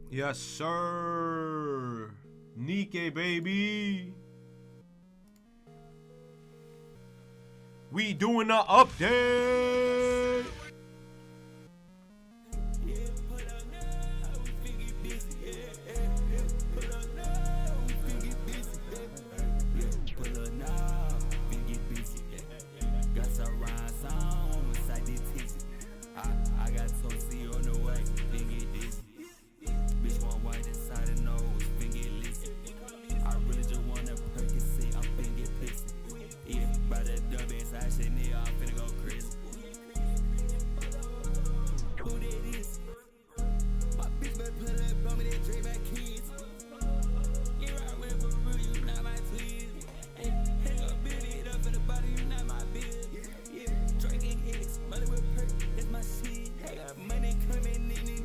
Yes, sir. Nikke, baby. We doing the update.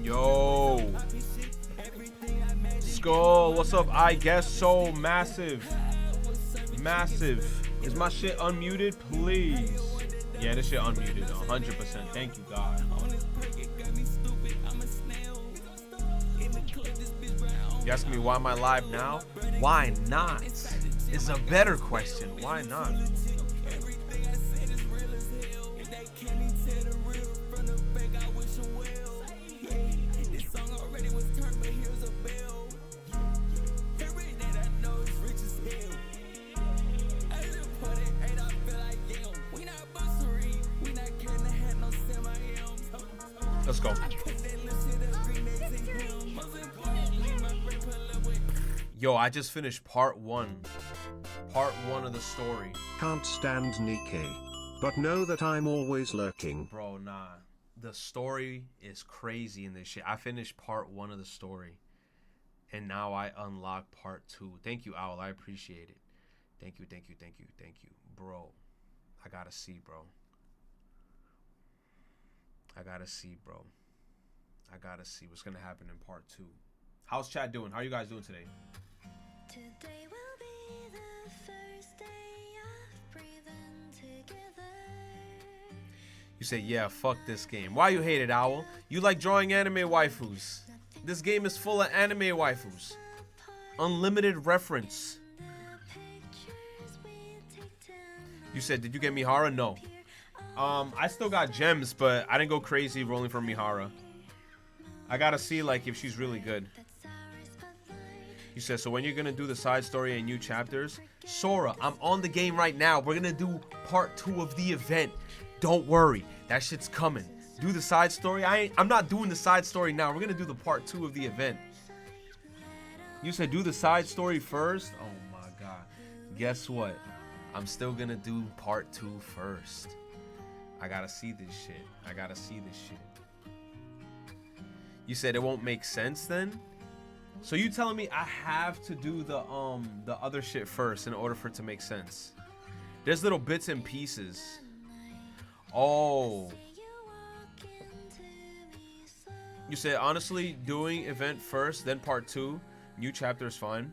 Yo, Skull, what's up? I guess so. Massive. Is my shit unmuted, please? Yeah, this shit unmuted 100%. Thank you, God. You asking me why am I live now? Why not? It's a better question. Why not? Let's go. Yo, I just finished part one. Part one of the story. Can't stand Nikke, but know that I'm always lurking. Bro, nah. The story is crazy in this shit. I finished part one of the story. And now I unlock part two. Thank you, Owl. I appreciate it. Thank you. Bro, I gotta see, bro. I gotta see what's gonna happen in part two. How's chat doing? How are you guys doing today? Today will be the first day of breathing together. You say, yeah, fuck this game. Why you hate it, Owl? You like drawing anime waifus. This game is full of anime waifus. Unlimited reference. You said, did you get Mihara? No. I still got gems, but I didn't go crazy rolling for Mihara. I gotta see, like, if she's really good. You said, so when you're gonna do the side story and new chapters? Sora, I'm on the game right now. We're gonna do part 2 of the event. Don't worry, that shit's coming. Do the side story. I'm not doing the side story now. We're gonna do the part 2 of the event. You said do the side story first? Oh my god. Guess what? I'm still gonna do part 2 first. I gotta see this shit. You said it won't make sense then? So you telling me I have to do the other shit first in order for it to make sense? There's little bits and pieces. Oh. You said honestly doing event first, then part 2, new chapter is fine.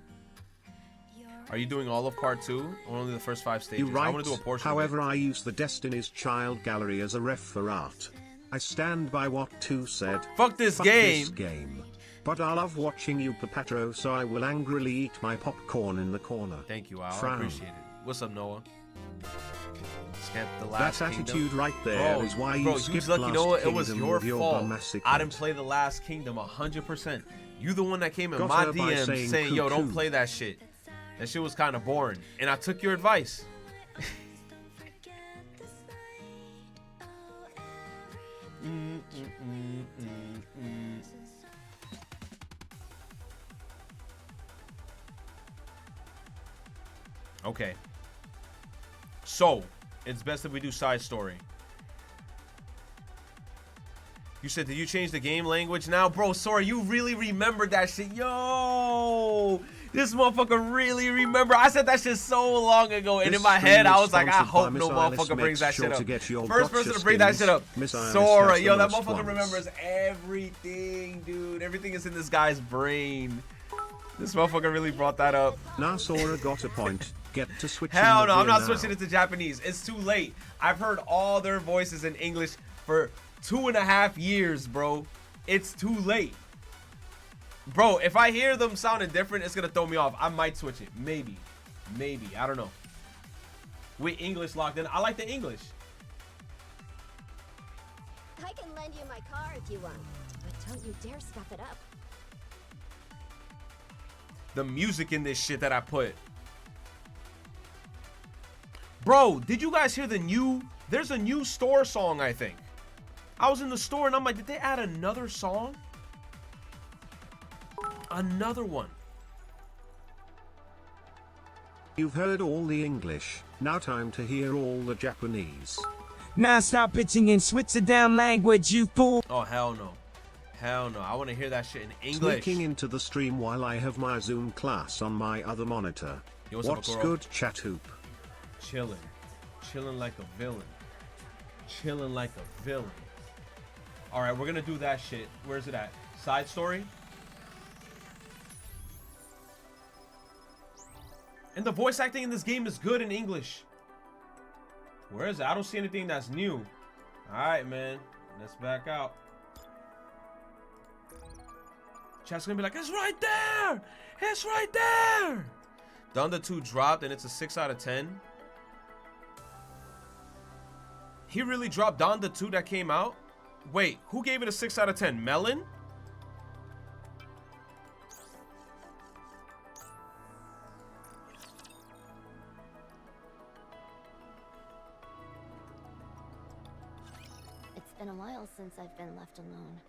Are you doing all of part 2 or only the first 5 stages? You're right. I want to do a portion. However, I use the Destiny's Child gallery as a ref for art. I stand by what 2 said. Fuck this game. But I love watching you, Papatro, so I will angrily eat my popcorn in the corner. Thank you, Al. I appreciate it. What's up, Noah? Skip the last that kingdom. Attitude right there is why you skipped lucky, last Noah. It kingdom was your with your fault. massacre. I didn't play the last kingdom 100%. You the one that came in Got my her by DM saying, yo, don't play that shit. That shit was kind of boring. And I took your advice. Okay. So, it's best if we do side story. You said, did you change the game language now? Bro, sorry, you really remembered that shit. Yo, this motherfucker really remember. I said that shit so long ago, and in my head, I was like, I hope no motherfucker brings that shit up. First person to bring that shit up. Sora, yo, that motherfucker remembers everything, dude. Everything is in this guy's brain. This motherfucker really brought that up. Now Sora got a point. Get to switch. Hell no, I'm not switching it to Japanese. It's too late. I've heard all their voices in English for 2.5 years, bro. It's too late. Bro, if I hear them sounding different, it's gonna throw me off. I might switch it. Maybe. I don't know. With English locked in. I like the English. I can lend you my car if you want, but don't you dare stuff it up. The music in this shit that I put. Bro, did you guys hear the new... There's a new store song, I think. I was in the store and I'm like, did they add another song? Another one. You've heard all the English, now time to hear all the Japanese. Now stop pitching and switch it down language, you fool. Oh, hell no. Hell no. I want to hear that shit in English. Sneaking into the stream while I have my Zoom class on my other monitor. Yo, what's up, What's girl? good, chat hoop? Chilling. Chilling like a villain. Chilling like a villain. Alright, we're gonna do that shit. Where's it at? Side story? And the voice acting in this game is good in English. Where is it? I don't see anything that's new. Alright, man. Let's back out. Chat's gonna be like, it's right there! It's right there! Donda 2 dropped and it's a 6 out of 10. He really dropped Donda 2 that came out? Wait, who gave it a 6 out of 10? Melon? It's been a while since I've been left alone.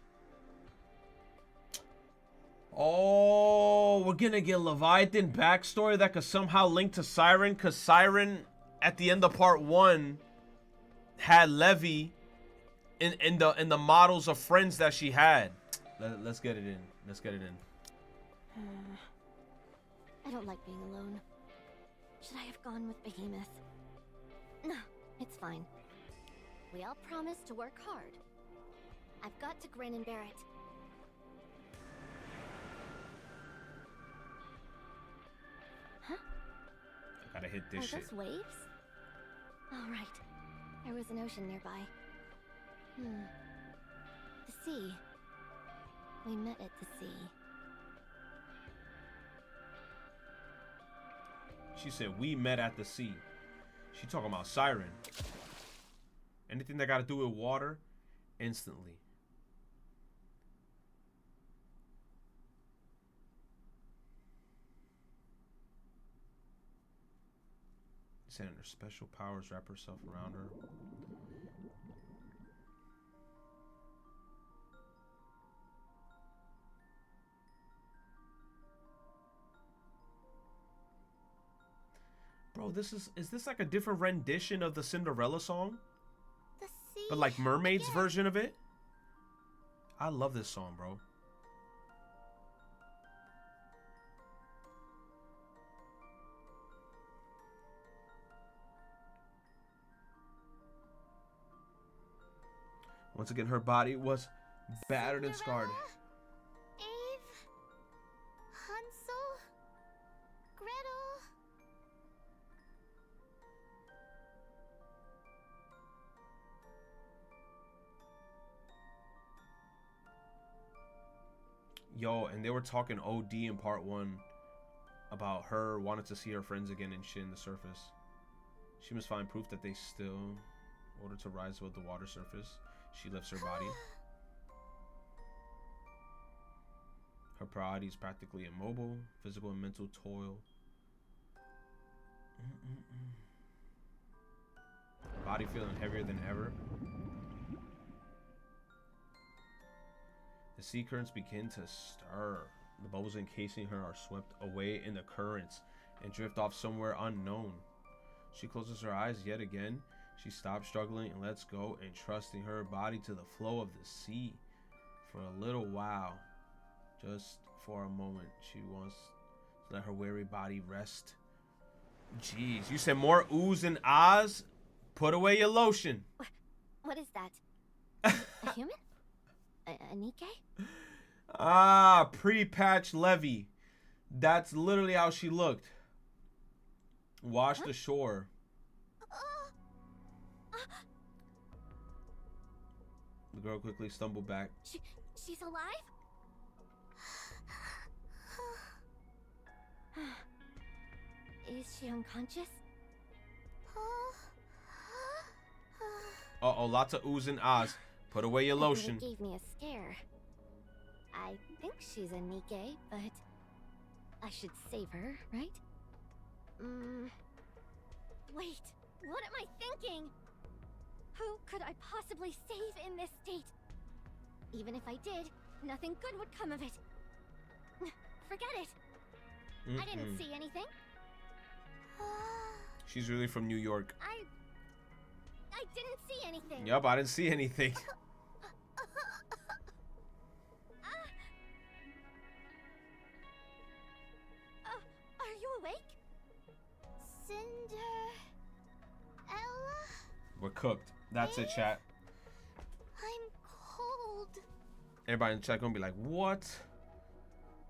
Oh, we're gonna get Leviathan backstory that could somehow link to Siren, because Siren at the end of part 1 had Levi in the models of friends that she had. Let's get it in. Let's get it in. I don't like being alone. Should I have gone with Behemoth? No, it's fine. We all promised to work hard. I've got to grin and bear it. Huh? I gotta hit this Are shit. those waves? All right. There was an ocean nearby. The sea. We met at the sea. She said we met at the sea. She talking about Siren. Anything that got to do with water, instantly. Saying her special powers wrap herself around her. Bro, is this like a different rendition of the Cinderella song? The sea. But like Mermaid's again. version of it? I love this song, bro. Once again, her body was battered and scarred. Eve, Hansel, Gretel. Yo, and they were talking OD in part 1 about her wanting to see her friends again and shit in the surface. She must find proof that they still, in order to rise above the water surface, she lifts her body. Her body is practically immobile, physical and mental toil. Her body feeling heavier than ever. The sea currents begin to stir. The bubbles encasing her are swept away in the currents and drift off somewhere unknown. She closes her eyes yet again. She stops struggling and lets go, entrusting her body to the flow of the sea. For a little while, just for a moment, she wants to let her weary body rest. Jeez, you said more oohs and ahs? Put away your lotion. What is that? A human? A Nikke? Ah, pre-patch Levy. That's literally how she looked. Wash the shore. The girl quickly stumbled back. She's alive? Is she unconscious? Uh-oh, lots of oohs and ahs. Put away your That really lotion. gave me a scare. I think she's a Nikke, but I should save her, right? Wait, what am I thinking? Who could I possibly save in this state? Even if I did, nothing good would come of it. Forget it. I didn't see anything. She's really from New York. I didn't see anything. Yup, I didn't see anything. Are you awake? Ella? We're cooked. That's it, chat. I'm cold. Everybody in chat gonna be like, what?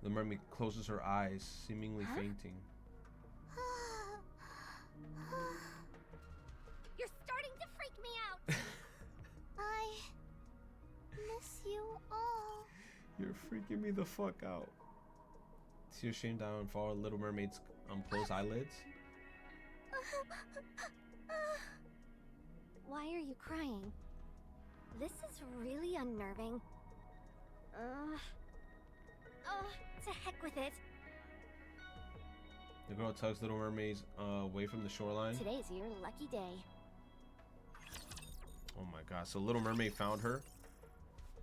The mermaid closes her eyes, seemingly fainting. You're starting to freak me out. I miss you all. You're freaking me the fuck out. See your shame down and fall. Little Mermaid's closed eyelids. Why are you crying? This is really unnerving. To heck with it. The girl tugs Little Mermaid away from the shoreline. Today's your lucky day. Oh my god, so Little Mermaid found her?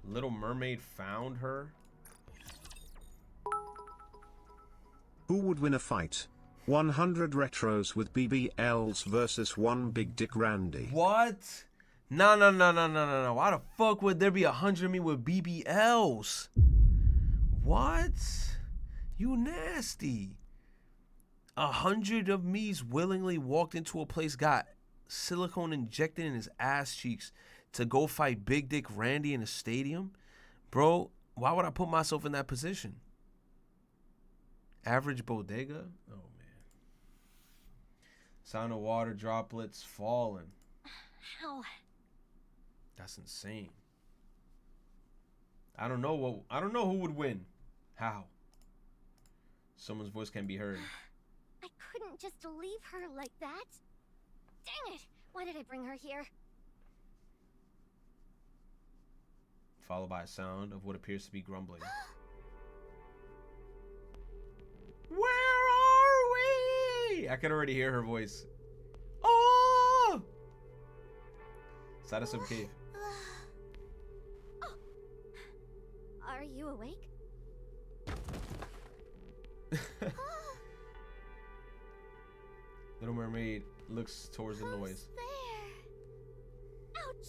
Little Mermaid found her? Who would win a fight? 100 retros with BBLs versus 1 Big Dick Randy. What? No. Why the fuck would there be 100 of me with BBLs? What? You nasty. 100 of me's willingly walked into a place, got silicone injected in his ass cheeks to go fight Big Dick Randy in a stadium? Bro, why would I put myself in that position? Average bodega? Oh, man. Sound of water droplets falling. How? That's insane. I don't know who would win. How? Someone's voice can be heard. I couldn't just leave her like that. Dang it! Why did I bring her here? Followed by a sound of what appears to be grumbling. Where are we? I can already hear her voice. Oh! Side of some cave. Are you awake? Little Mermaid looks towards the noise. There. Ouch.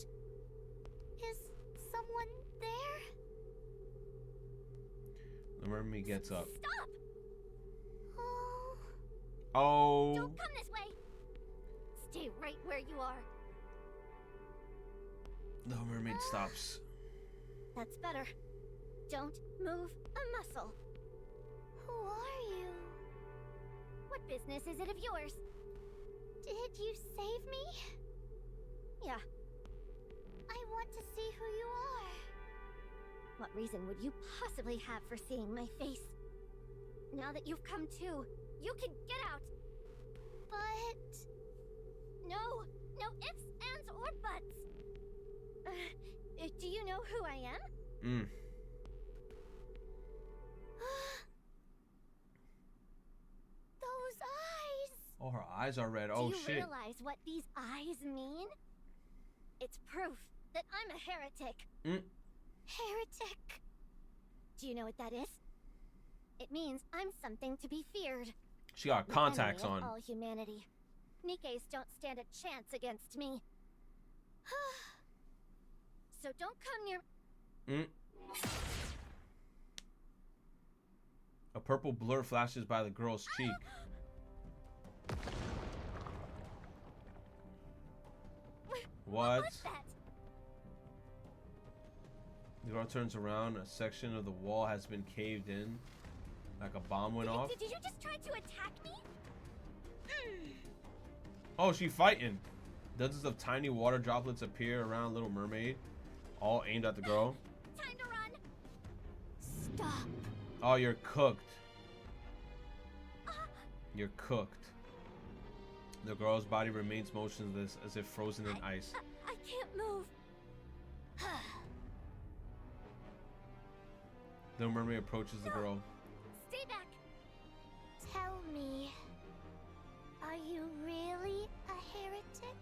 Is someone there? The mermaid gets up. Stop! Oh. Don't come this way! Stay right where you are. The mermaid stops. That's better. Don't move a muscle. Who are you? What business is it of yours? Did you save me? Yeah. I want to see who you are. What reason would you possibly have for seeing my face? Now that you've come to, you can get out! But... No! No ifs, ands, or buts! Do you know who I am? Those eyes! Oh, her eyes are red. Oh, Do you shit. realize what these eyes mean? It's proof that I'm a heretic. Heretic. Do you know what that is? It means I'm something to be feared. She got The contacts enemy of on. all humanity. Nikkes don't stand a chance against me. So don't come near. A purple blur flashes by the girl's cheek. What? What's that? The girl turns around. A section of the wall has been caved in. Like a bomb went off. Did you just try to attack me? Oh, she fighting. Dozens of tiny water droplets appear around Little Mermaid, all aimed at the girl. Time to run. Stop. Oh, you're cooked. You're cooked. The girl's body remains motionless as if frozen in ice. I can't move. The mermaid approaches the girl. Stay back. Tell me, are you really a heretic?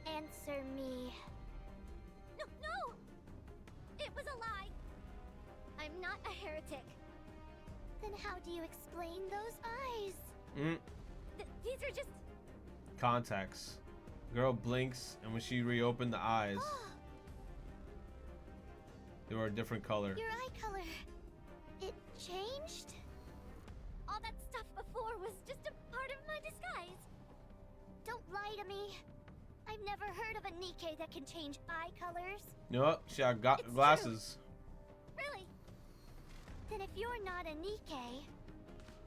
Answer me. No! It was a lie. I'm not a heretic. Then how do you explain those eyes? These are just... Contacts. Girl blinks, and when she reopened the eyes, they were a different color. Your eye color. It changed? All that stuff before was just a part of my disguise. Don't lie to me. I've never heard of a Nikke that can change eye colors. No, she had glasses. Really? Then if you're not a Nikke,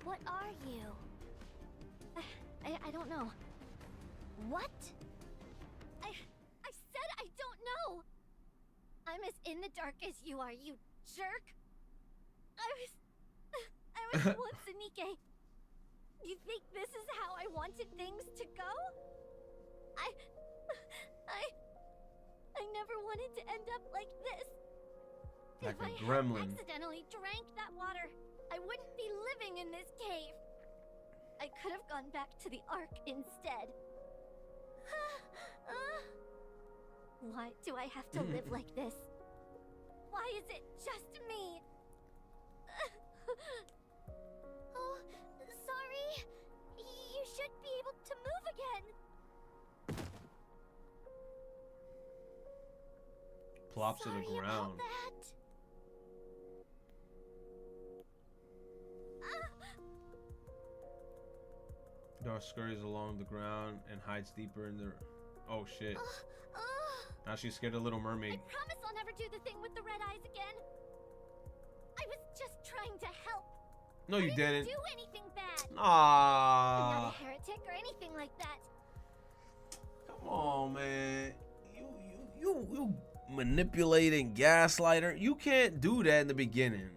what are you? I don't know. What? I said I don't know. I'm as in the dark as you are, you jerk. I was once a Nikke. You think this is how I wanted things to go? I never wanted to end up like this. Like If a I gremlin. had accidentally drank that water, I wouldn't be living in this cave. I could have gone back to the Ark instead. Why do I have to live like this? Why is it just me? Oh, sorry. You should be able to move again. Plops to Sorry the ground. about that. Dog scurries along the ground and hides deeper in the... Oh shit. Now she's scared of Little Mermaid. I promise I'll never do the thing with the red eyes again. I was just trying to help. No, you I didn't. do anything bad. I'm not Ah, a heretic or anything like that. come on, man. You manipulating gaslighter. You can't do that in the beginning,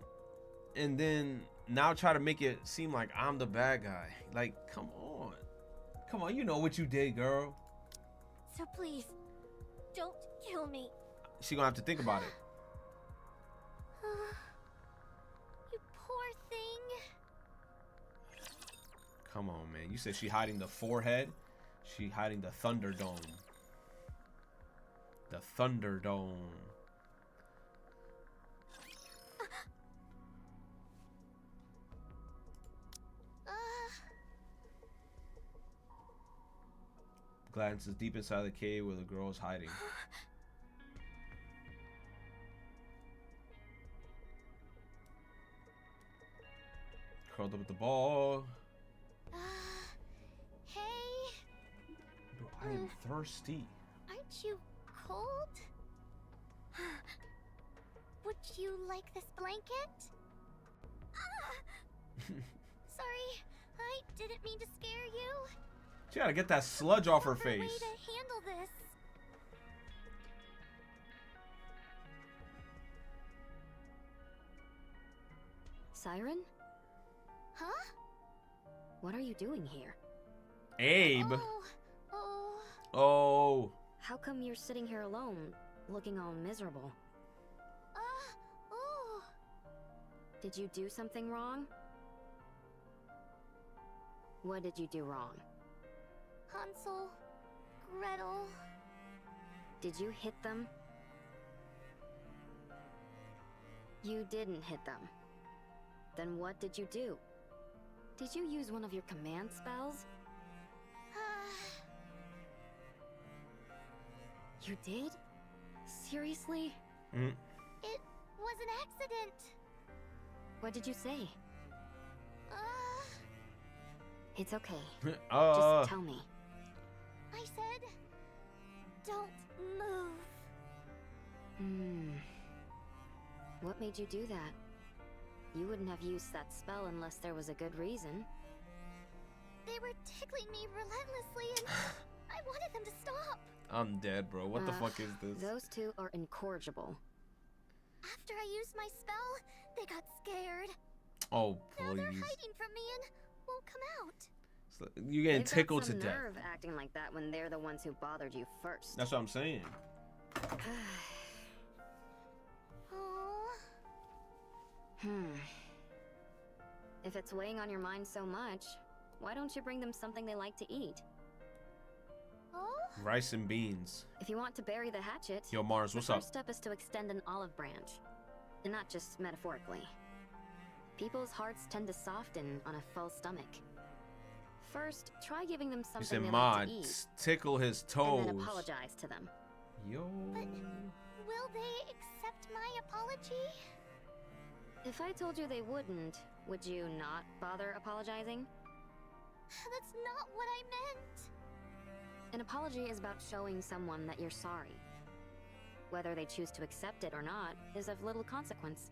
and then now try to make it seem like I'm the bad guy. Like, come on. You know what you did, girl. So please, don't kill me. She gonna have to think about it. You poor thing. Come on, man. You said she hiding the forehead. She hiding the Thunderdome. The Thunderdome. Glances deep inside the cave where the girl is hiding. Curled up with the ball. Hey, Bro, I am thirsty. aren't you cold? Would you like this blanket? Sorry, I didn't mean to scare you. She gotta get that sludge off her Proper way face. to handle this. Siren? Huh? What are you doing here? Abe. Oh. Oh. How come you're sitting here alone, looking all miserable? Oh. Did you do something wrong? What did you do wrong? Hansel, Gretel. Did you hit them? You didn't hit them. Then what did you do? Did you use one of your command spells? You did? Seriously? It was an accident. What did you say? It's okay. Just tell me. I said, don't move. What made you do that? You wouldn't have used that spell unless there was a good reason. They were tickling me relentlessly and I wanted them to stop. I'm dead, bro. What the fuck is this? Those two are incorrigible. After I used my spell, they got scared. Oh, Now they're please. hiding from me and won't come out. You're getting They've tickled got to some death. nerve acting like that when they're the ones who bothered you first. That's what I'm saying. Aww. If it's weighing on your mind so much, why don't you bring them something they like to eat? Oh? Rice and beans. If you want to bury the hatchet, Yo, Mars, what's the up? first step is to extend an olive branch. And not just metaphorically. People's hearts tend to soften on a full stomach. First, try giving them He something said, they "Ma, like to eat, tickle his and toes." then apologize to them. Yo. Will they accept my apology? If I told you they wouldn't, would you not bother apologizing? That's not what I meant. An apology is about showing someone that you're sorry. Whether they choose to accept it or not is of little consequence.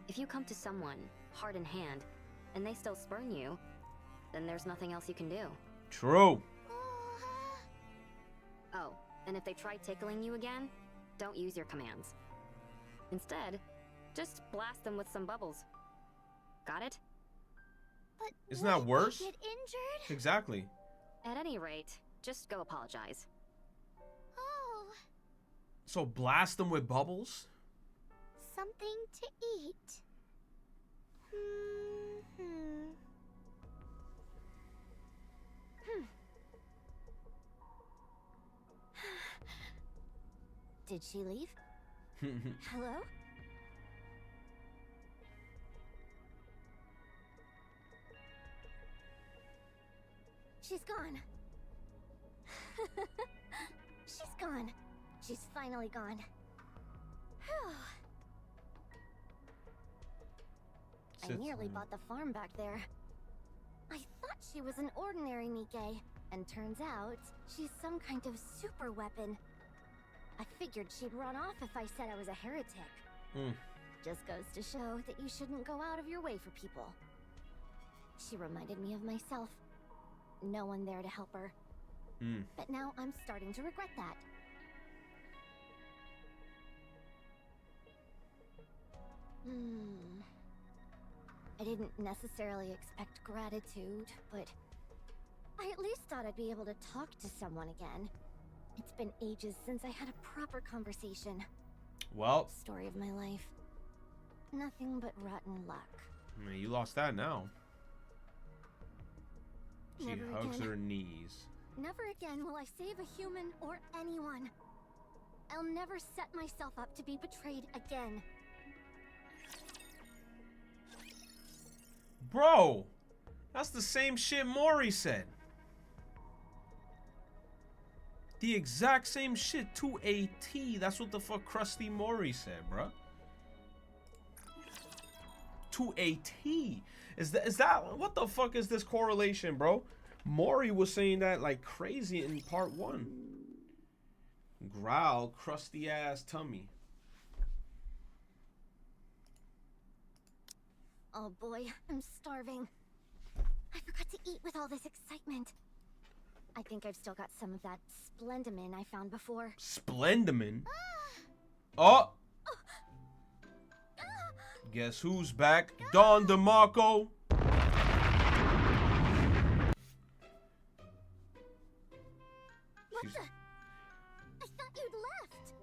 If you come to someone, heart in hand, and they still spurn you, then there's nothing else you can do. True. Oh, and if they try tickling you again, don't use your commands. Instead, just blast them with some bubbles. Got it? But Isn't that what if worse? they get injured? Exactly. At any rate, just go apologize. Oh, So blast them with bubbles? something to eat. Did she leave? Hello? She's gone. She's gone. She's finally gone. I nearly bought the farm back there. I thought she was an ordinary Nikke, and turns out she's some kind of super weapon. I figured she'd run off if I said I was a heretic. Just goes to show that you shouldn't go out of your way for people. She reminded me of myself. No one there to help her. But now I'm starting to regret that. I didn't necessarily expect gratitude, but I at least thought I'd be able to talk to someone again. It's been ages since I had a proper conversation. Well, Story of my life. Nothing but rotten luck. I mean, you lost that now. She Never hugs again. her knees. Never again will I save a human or anyone. I'll never set myself up to be betrayed again. Bro, that's the same shit Maury said. The exact same shit to a T. That's what the fuck Krusty Maury said, bruh. To a T. Is that what the fuck is this correlation, bro? Maury was saying that like crazy in part 1. Growl, crusty ass tummy. Oh boy, I'm starving. I forgot to eat with all this excitement. I think I've still got some of that splendamin I found before. Splendamin? Oh! Guess who's back? Don DeMarco. What the? I thought you'd left.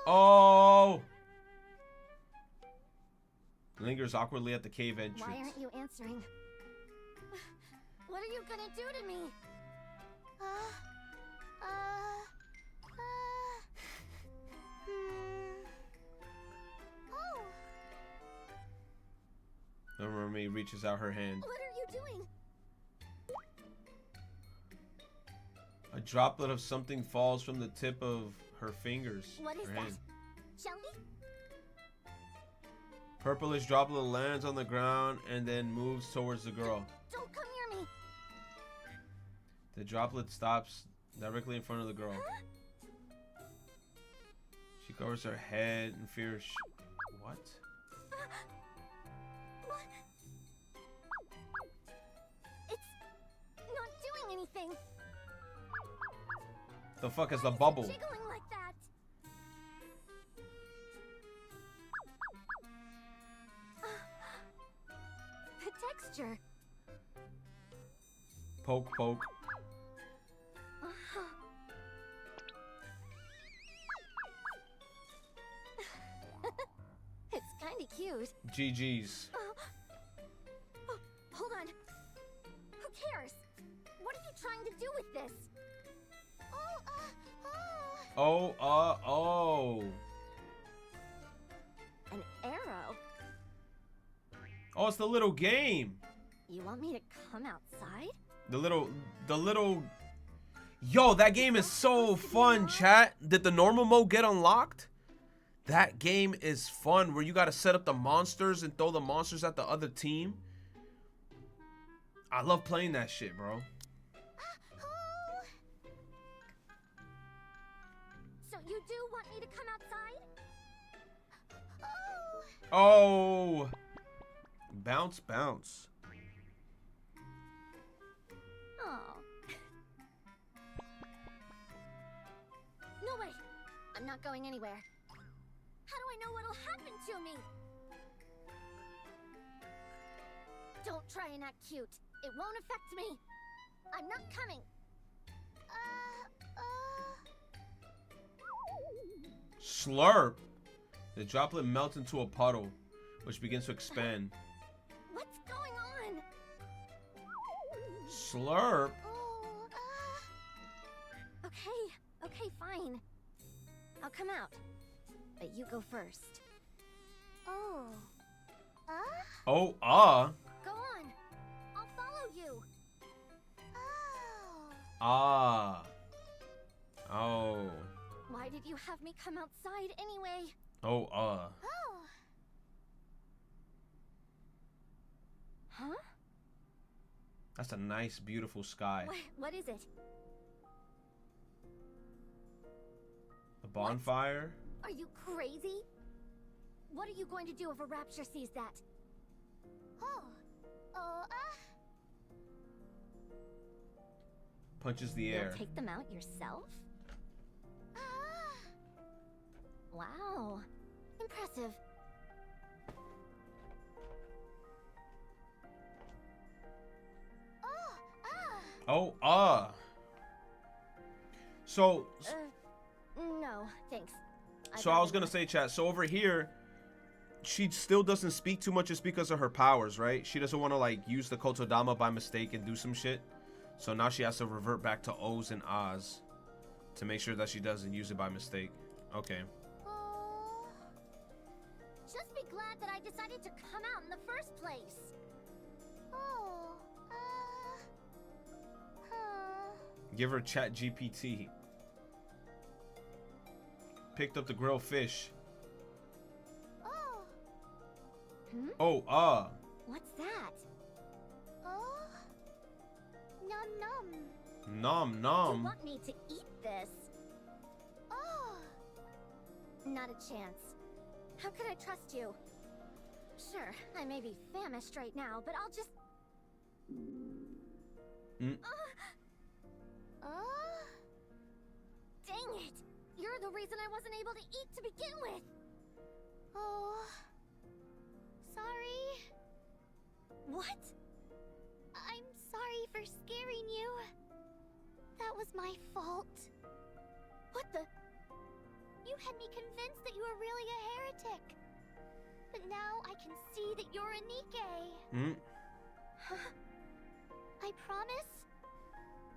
Oh! Lingers awkwardly at the cave Why entrance. aren't you answering? What are you gonna do to me? Oh, The mermaid reaches out her hand. What are you doing? A droplet of something falls from the tip of her fingers. What is her that? hand. Jelly? Purplish droplet lands on the ground and then moves towards the girl. Don't come near me. The droplet stops directly in front of the girl. She covers her head in fear. What? What? It's not doing anything. The fuck is the Why it bubble? jiggling like that? Poke, poke. It's kind of cute. GG's. Oh, hold on. Who cares? What are you trying to do with this? Oh. An arrow? Oh, it's the little game. You want me to come outside? The little. Yo, that game is so fun, chat. Did the normal mode get unlocked? That game is fun where you gotta set up the monsters and throw the monsters at the other team. I love playing that shit, bro. So you do want me to come outside? Oh. Bounce, bounce. Oh. No way. I'm not going anywhere. How do I know what'll happen to me? Don't try and act cute. It won't affect me. I'm not coming. Slurp. The droplet melts into a puddle, which begins to expand. What's going on? Slurp. Okay, fine. I'll come out. But you go first. Oh, Go on. I'll follow you. Oh. Why did you have me come outside anyway? Huh? That's a nice, beautiful sky. What is it? A bonfire? Are you crazy? What are you going to do if a rapture sees that? Punches the You'll air. take them out yourself? Wow. Impressive. So No, thanks. I was gonna say, chat, so over here, she still doesn't speak too much just because of her powers, right? She doesn't want to, like, use the Kotodama by mistake and do some shit. So now she has to revert back to O's and A's to make sure that she doesn't use it by mistake. Okay. Just be glad that I decided to come out in the first place. Give her chat GPT. Picked up the grilled fish. What's that? Nom nom. Nom You nom. want me to eat this? Not a chance. How could I trust you? Sure, I may be famished right now, but I'll just... Dang it! You're the reason I wasn't able to eat to begin with! Sorry. What? I'm sorry for scaring you. That was my fault. What the... You had me convinced that you were really a heretic. But now I can see that you're a Nikke. I promise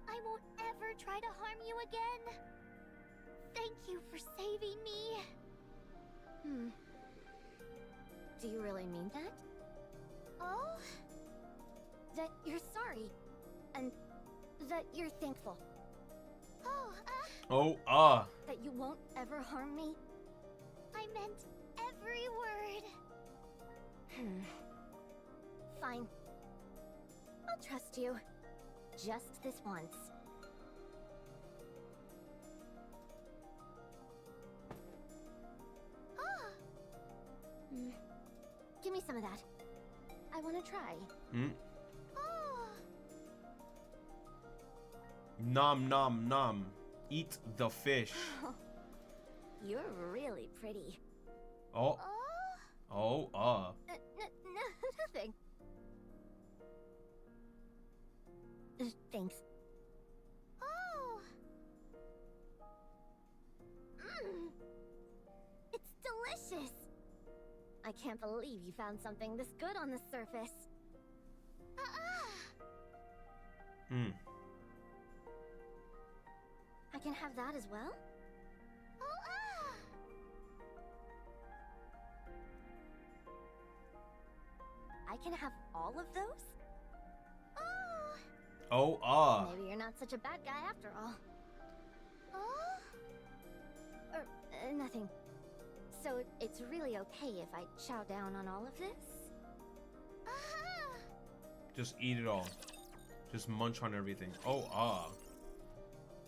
I won't ever try to harm you again. Thank you for saving me. Do you really mean that? Oh? That you're sorry, and that you're thankful. That you won't ever harm me? I meant every word. Fine. I'll trust you. Just this once. Give me some of that. I want to try. Nom nom nom. Eat the fish. You're really pretty. Nothing. Thanks. Oh. It's delicious. I can't believe you found something this good on the surface. I can have that as well? I can have all of those? Maybe you're not such a bad guy after all. Nothing. So it's really okay if I chow down on all of this? Just eat it all. Just munch on everything.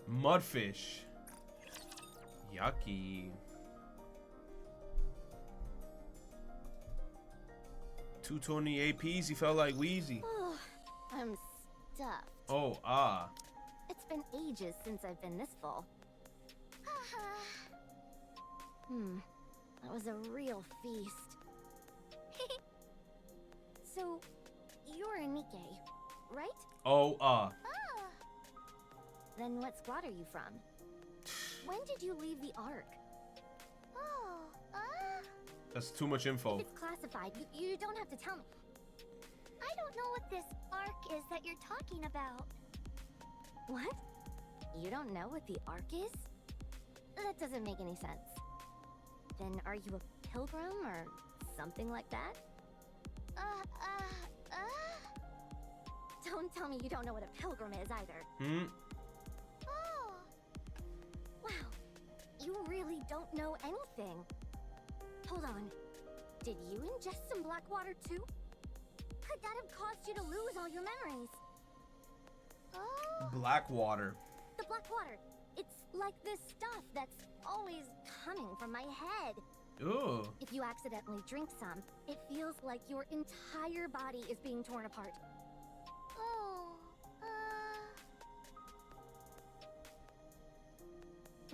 Mudfish. Yucky. 220 APs, he felt like Wheezy. Oh, I'm stuffed. It's been ages since I've been this full. That was a real feast. So, you're a Nikke, right? Then what squad are you from? When did you leave the Ark? That's too much info. If it's classified, you don't have to tell me. I don't know what this arc is that you're talking about. What? You don't know what the Ark is? That doesn't make any sense. Then are you a pilgrim or something like that? Don't tell me you don't know what a pilgrim is either. Wow, you really don't know anything. Hold on. Did you ingest some black water too? Could that have caused you to lose all your memories? Black water. The black water. It's like this stuff that's always coming from my head. Ooh. If you accidentally drink some, it feels like your entire body is being torn apart.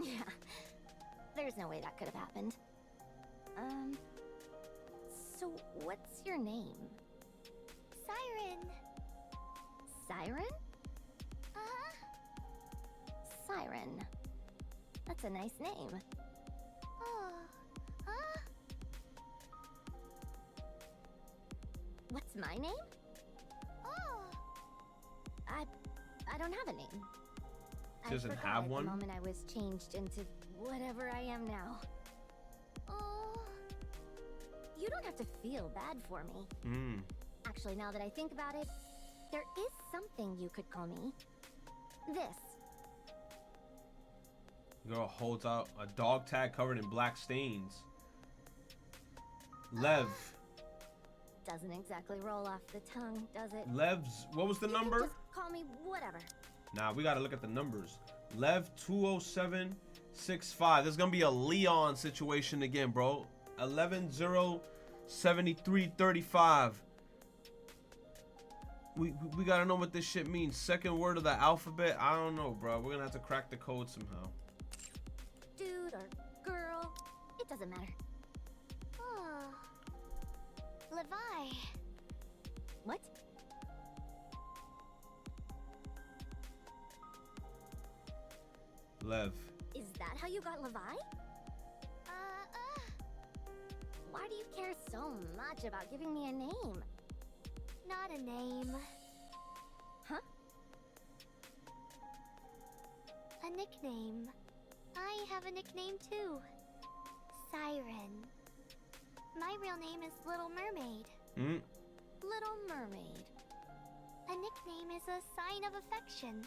Yeah, there's no way that could have happened. So what's your name? Siren. Siren? Siren. That's a nice name. What's my name? I don't have a name. She doesn't I forgot have it one? the moment I was changed into whatever I am now. You don't have to feel bad for me. Actually, now that I think about it, there is something you could call me. This. Girl holds out a dog tag covered in black stains. Lev. Doesn't exactly roll off the tongue, does it? Lev's, what was the You can number? just call me whatever. Nah, we gotta look at the numbers. Lev 20765. There's gonna be a Leon situation again, bro. 11-0-73-35. We gotta know what this shit means. Second word of the alphabet. I don't know, bro. We're gonna have to crack the code somehow. Dude or girl, it doesn't matter. Levi. What? Lev. Is that how you got Levi? Why do you care so much about giving me a name? Not a name. Huh? A nickname. I have a nickname too. Siren. My real name is Little Mermaid. Little Mermaid. A nickname is a sign of affection.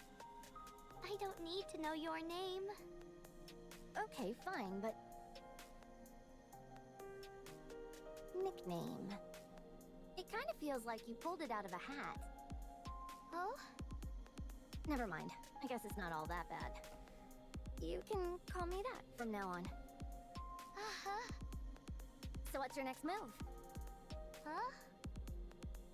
I don't need to know your name. Okay, fine, but... Nickname. It kind of feels like you pulled it out of a hat. Oh? Never mind. I guess it's not all that bad. You can call me that from now on. So what's your next move? Huh?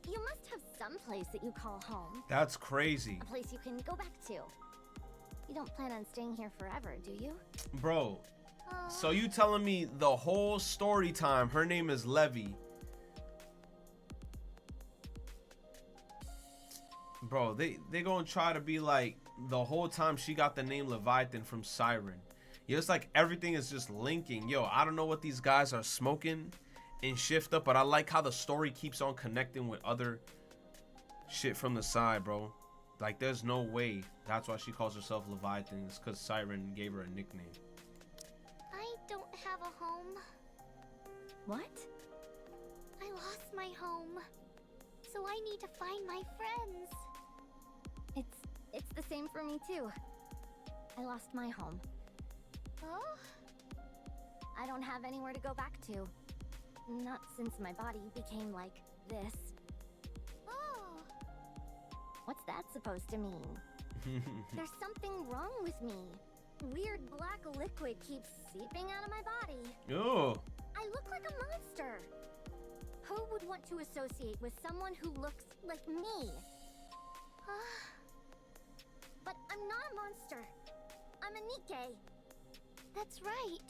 You must have some place that you call home. That's crazy. A place you can go back to. You don't plan on staying here forever, do you? Bro, so you telling me the whole story time her name is Levy? Bro, they gonna try to be like the whole time she got the name Leviathan from Siren. Yo, it's like everything is just linking. Yo, I don't know what these guys are smoking in Shift Up, but I like how the story keeps on connecting with other shit from the side, bro. Like, there's no way that's why she calls herself Leviathan. It's because Siren gave her a nickname. I don't have a home. What? I lost my home. So I need to find my friends. It's the same for me too. I lost my home. Oh? I don't have anywhere to go back to. Not since my body became like this. Oh. What's that supposed to mean? There's something wrong with me. Weird black liquid keeps seeping out of my body. Yo. I look like a monster. Who would want to associate with someone who looks like me? But I'm not a monster. I'm a Nikke. That's right.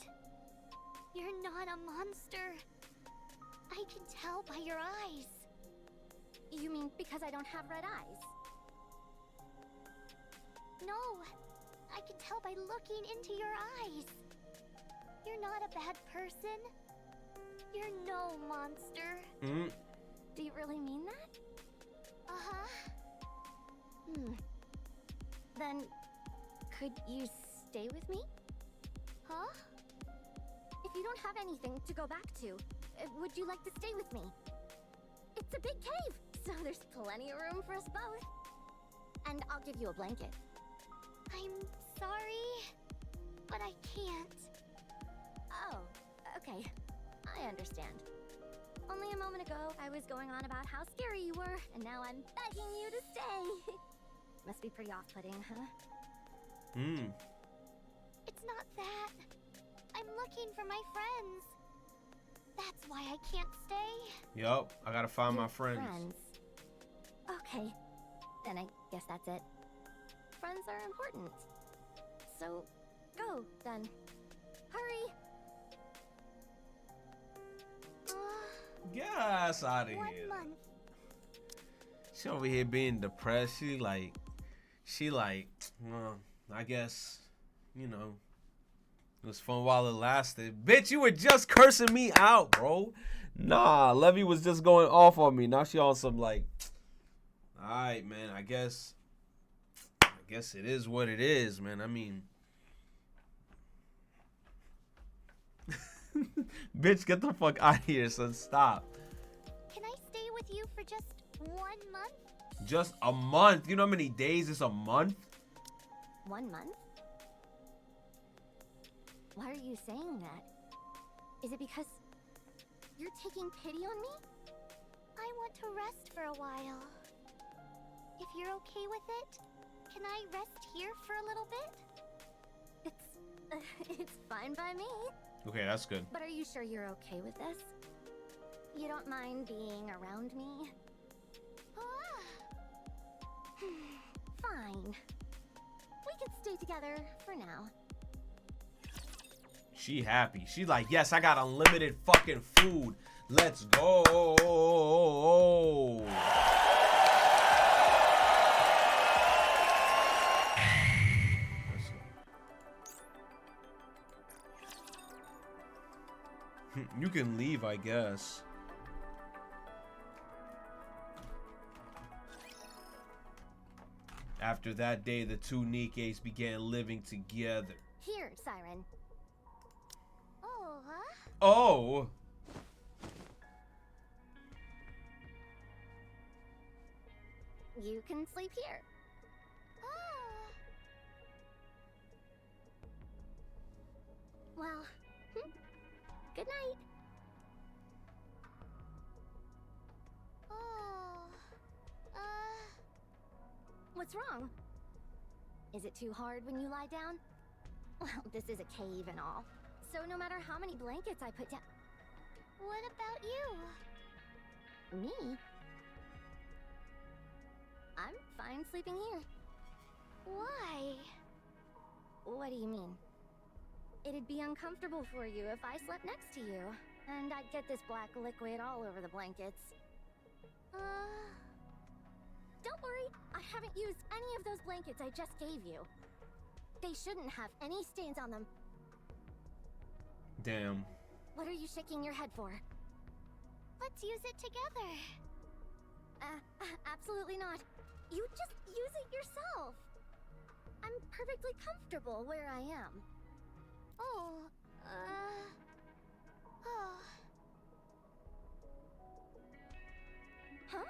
You're not a monster. I can tell by your eyes. You mean because I don't have red eyes? No, I can tell by looking into your eyes. You're not a bad person. You're no monster. Do you really mean that? Uh-huh. Then, could you stay with me? Huh? If you don't have anything to go back to, would you like to stay with me? It's a big cave, so there's plenty of room for us both. And I'll give you a blanket. I'm sorry, but I can't. Oh, okay. I understand. Only a moment ago, I was going on about how scary you were, and now I'm begging you to stay. Must be pretty off-putting, huh? It's not that. I'm looking for my friends. That's why I can't stay. Yup, I gotta find my friends. Okay, then I guess that's it. Friends are important. So, go, then. Hurry! Get her ass out of here. 1 month. She over here being depressed. She like, well, I guess, you know, it was fun while it lasted. Bitch, you were just cursing me out, bro. Nah, Levy was just going off on me. Now she on some like, all right, man, I guess it is what it is, man. I mean, bitch, get the fuck out of here, son. Stop. Can I stay with you for just 1 month? Just a month? You know how many days is a month? 1 month? Why are you saying that? Is it because you're taking pity on me? I want to rest for a while. If you're okay with it, can I rest here for a little bit? It's fine by me. Okay, that's good. But are you sure you're okay with this? You don't mind being around me? Fine. We can stay together for now. She happy. She like, yes, I got unlimited fucking food. Let's go. You can leave, I guess. After that day, the two Nikkes began living together. Here, Siren. Oh, huh? Oh! You can sleep here. Ah. Well, good night. Oh. What's wrong? Is it too hard when you lie down? Well, this is a cave and all. So no matter how many blankets I put down... What about you? Me? I'm fine sleeping here. Why? What do you mean? It'd be uncomfortable for you if I slept next to you. And I'd get this black liquid all over the blankets. Don't worry, I haven't used any of those blankets I just gave you. They shouldn't have any stains on them. Damn. What are you shaking your head for? Let's use it together. Absolutely not. You just use it yourself. I'm perfectly comfortable where I am. Oh, oh. Huh?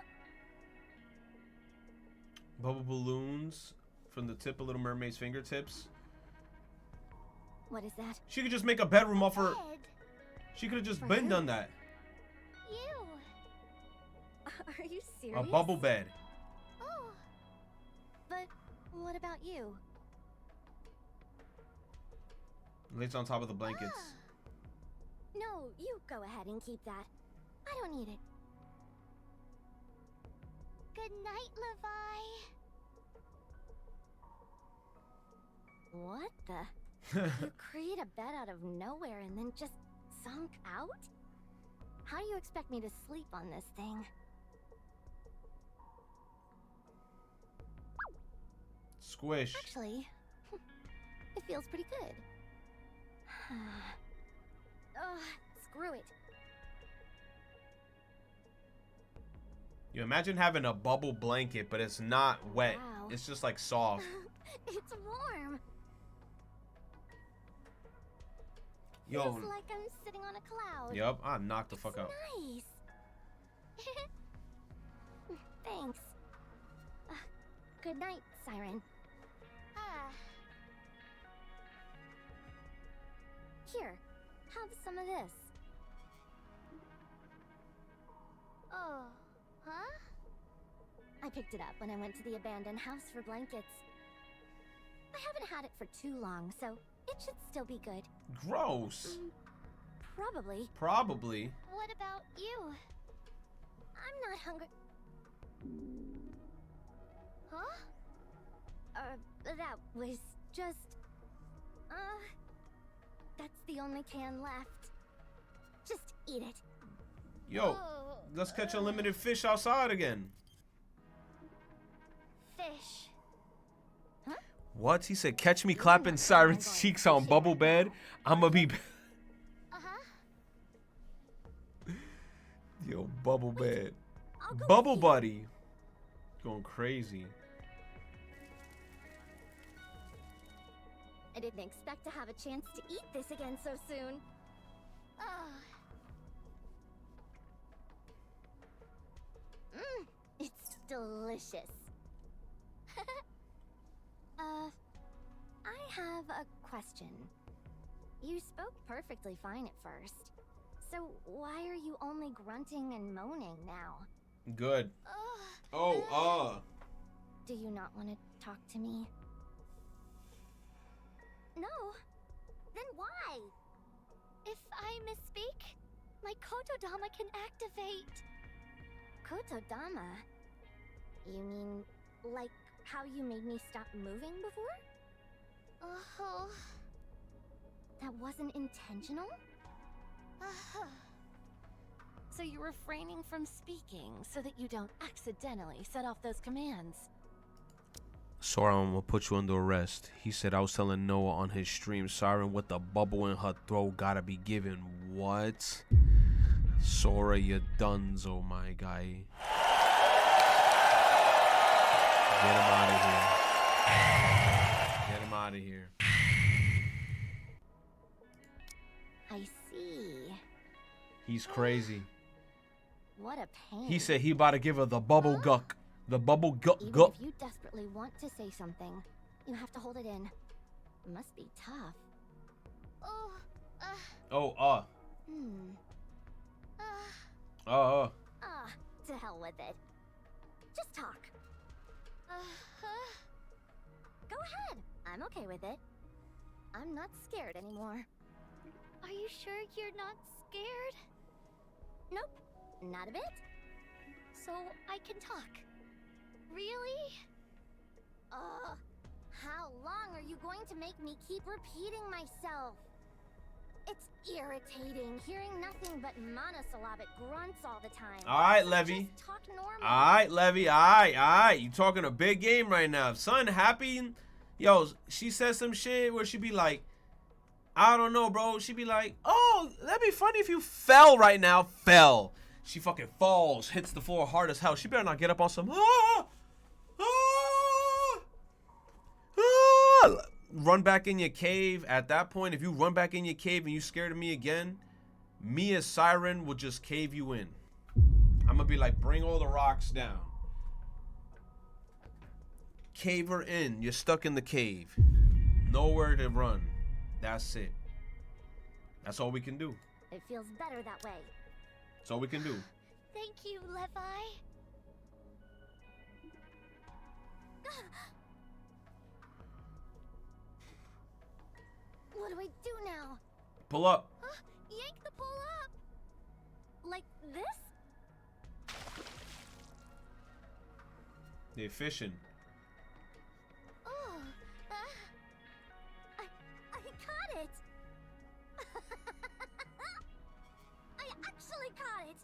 Bubble balloons from the tip of Little Mermaid's fingertips. What is that? She could just make a bedroom off her. Bed. She could have just For been who? done that. You. Are you serious? A bubble bed. Oh. But what about you? Lays on top of the blankets. Ah. No, you go ahead and keep that. I don't need it. Good night, Levi. What the? You create a bed out of nowhere and then just sunk out? How do you expect me to sleep on this thing? Squish. Actually, it feels pretty good. Ugh, screw it. You imagine having a bubble blanket, but it's not wet. Wow. It's just like soft. It's warm. Yo. Feels like I'm sitting on a cloud. Yup, I knocked the fuck out. Nice. Thanks. Good night, Siren. Ah. Here, have some of this. Oh. Huh? I picked it up when I went to the abandoned house for blankets. I haven't had it for too long, so it should still be good. Gross. Probably. Probably. What about you? I'm not hungry. Huh? That was just... that's the only can left. Just eat it. Yo, Oh, let's catch unlimited fish outside again. fish. What? He said, catch me clapping Siren's cheeks on bubble bed. I'ma be... Uh-huh. Yo, bubble bed. I'll go Bubble with you. buddy. Going crazy. I didn't expect to have a chance to eat this again so soon. Oh. It's delicious. I have a question. You spoke perfectly fine at first. So why are you only grunting and moaning now? Good. Oh. Oh, Do you not want to talk to me? No. Then why? If I misspeak, my Kotodama can activate. Kotodama? You mean like how you made me stop moving before? Oh. That wasn't intentional? So you're refraining from speaking so that you don't accidentally set off those commands. Sora, I'm gonna put you under arrest. He said I was telling Noah on his stream, Siren with the bubble in her throat gotta be given. What? Sora, you dunzo, my guy. Get him out of here. Get him out of here. I see. He's crazy. What a pain. He said he about to give her the bubble guck. The bubble guck Even guck. if you desperately want to say something, you have to hold it in. Must be tough. Oh. Oh, To hell with it. Just talk. Go ahead. I'm okay with it. I'm not scared anymore. Are you sure you're not scared? Nope. Not a bit. So I can talk. Really? How long are you going to make me keep repeating myself? It's irritating hearing nothing but monosyllabic grunts all the time. All right, Levy. Just talk normal. All right, Levy. All right. You talking a big game right now. If son happy, yo, she says some shit where she be like, I don't know, bro. She be like, oh, that'd be funny if you fell right now. Fell. She fucking falls, hits the floor hard as hell. She better not get up on some, run back in your cave. At that point, if you run back in your cave and you scared of me again, me as Siren will just cave you in. I'm gonna be like, bring all the rocks down. Cave her in. You're stuck in the cave. Nowhere to run. That's it. That's all we can do. It feels better that way. That's all we can do. Thank you, Levi. What do I do now? Pull up. Yank the pole up. Like this? They're fishing. Oh, I caught it. I actually caught it.